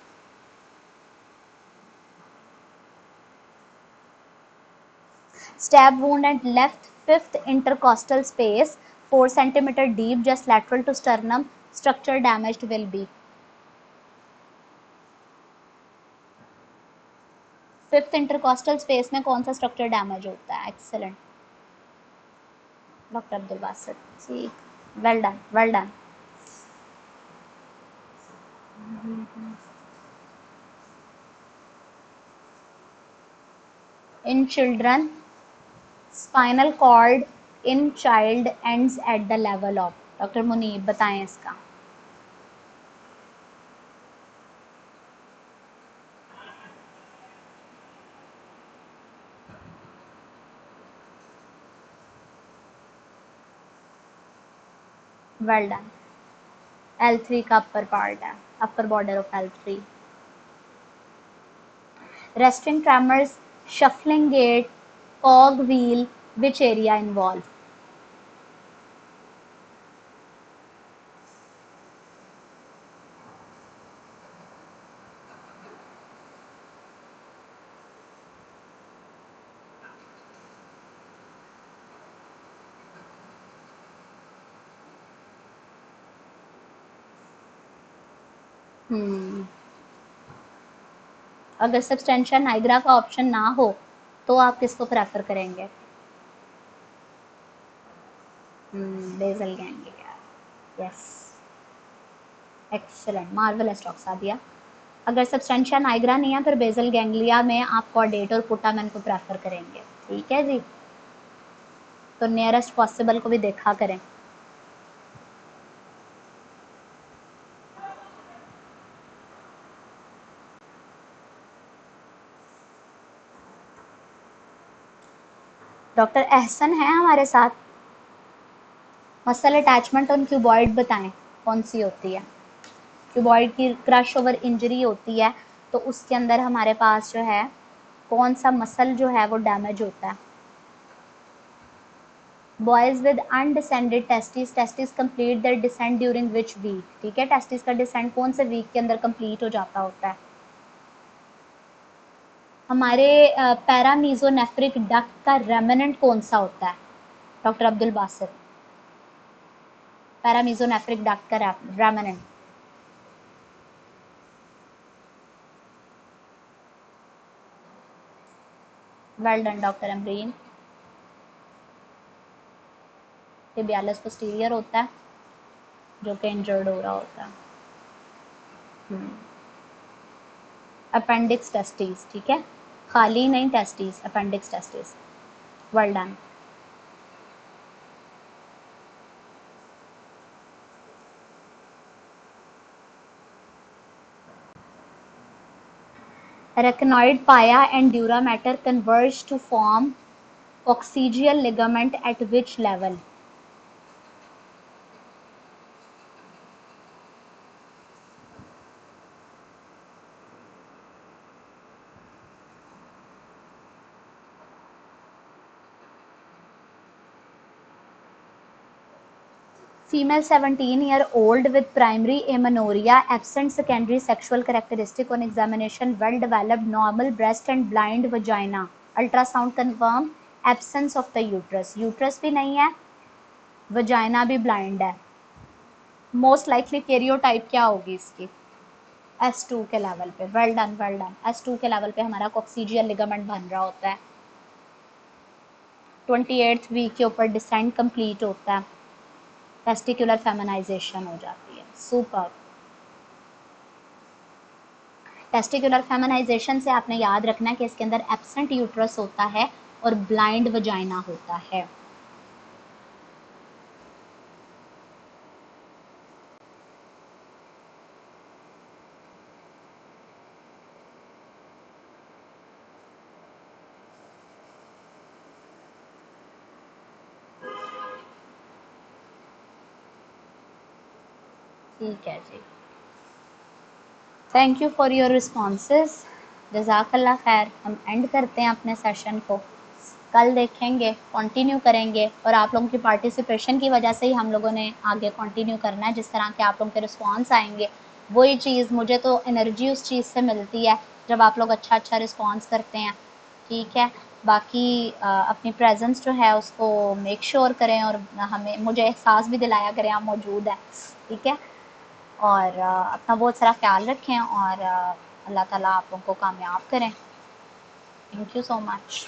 Stab wound at left fifth intercostal space 4 centimeter deep just lateral to sternum, structure damaged will be. Fifth intercostal space में कौन सा structure damage होता है? Excellent doctor Abdul Basit, ठीक, well done well done. In children, spinal cord in child ends at the level of. Doctor Munib बताएं इसका. Well done. L3 का upper part है, upper border of L3. Resting tremors, shuffling gait, cog wheel, which area involved? अगर substantia nigra का option ना हो तो आप किसको प्रेफर करेंगे? Basal ganglia. Yes, excellent, marvellous doctor Sadia. अगर सब्सटेंशिया नाइग्रा नहीं है फिर बेसल गैंग्लिया में आप कॉर्डेट और पुटामेन को प्रेफर करेंगे. ठीक है जी, तो नियरेस्ट पॉसिबल को भी देखा करें. डॉक्टर एहसन है हमारे साथ. मसल अटैचमेंट ऑन क्यूबॉइड बताएं कौन सी होती है? क्यूबॉइड की क्रश ओवर इंजरी होती है तो उसके अंदर हमारे पास जो है कौन सा मसल जो है वो डैमेज होता है? Boys with undescended testis, testis complete their descent during which week? ठीक है, टेस्टिस का डिसेंट कौन से वीक के अंदर कंप्लीट हो जाता होता है? हमारे पैरामीजोनेफ्रिक डक्ट का रेमिनेंट कौन सा होता है? डॉक्टर अब्दुल बासित, पैरामीजोनेफ्रिक डक्ट का remnant. Well done doctor Amreen. Tibialis posterior होता है जो कि इंजर्ड हो रहा होता है. अपेंडिक्स टेस्टिस, ठीक है, खाली नहीं testis, appendix testis. Well done. Arachnoid pia and dura mater converge to form coccygeal ligament at which level? Female 17-year-old with primary amenorrhea, absent secondary sexual characteristic on examination, well developed, normal breast and blind vagina. Ultrasound confirm absence of the uterus. Uterus भी नहीं है, vagina भी blind है. Most likely karyotype क्या होगी इसकी? S2 के level पे. Well done well done. S2 के लेवल पे हमारा कॉक्सीजियल लिगामेंट बन रहा होता है. 28th वीक के ऊपर डिसेंट कंप्लीट होता है, टेस्टिकुलर फेमिनाइजेशन हो जाती है. सुपर. टेस्टिकुलर फेमिनाइजेशन से आपने याद रखना है कि इसके अंदर एब्सेंट यूट्रस होता है और ब्लाइंड वजाइना होता है. ठीक है जी, thank you for your responses. जज़ाकल्लाह खैर. हम एंड करते हैं अपने सेशन को, कल देखेंगे, कंटिन्यू करेंगे. और आप लोगों की पार्टिसिपेशन की वजह से ही हम लोगों ने आगे कंटिन्यू करना है. जिस तरह के आप लोगों के रिस्पॉन्स आएंगे वही चीज़ मुझे तो एनर्जी उस चीज़ से मिलती है जब आप लोग अच्छा अच्छा रिस्पॉन्स करते हैं. ठीक है। बाकी अपनी प्रेजेंस जो है उसको मेक श्योर करें और हमें मुझे एहसास भी दिलाया करें आप मौजूद हैं। ठीक है। और अपना बहुत सारा ख्याल रखें और अल्लाह ताला आप लोगों को कामयाब करें। Thank you so much.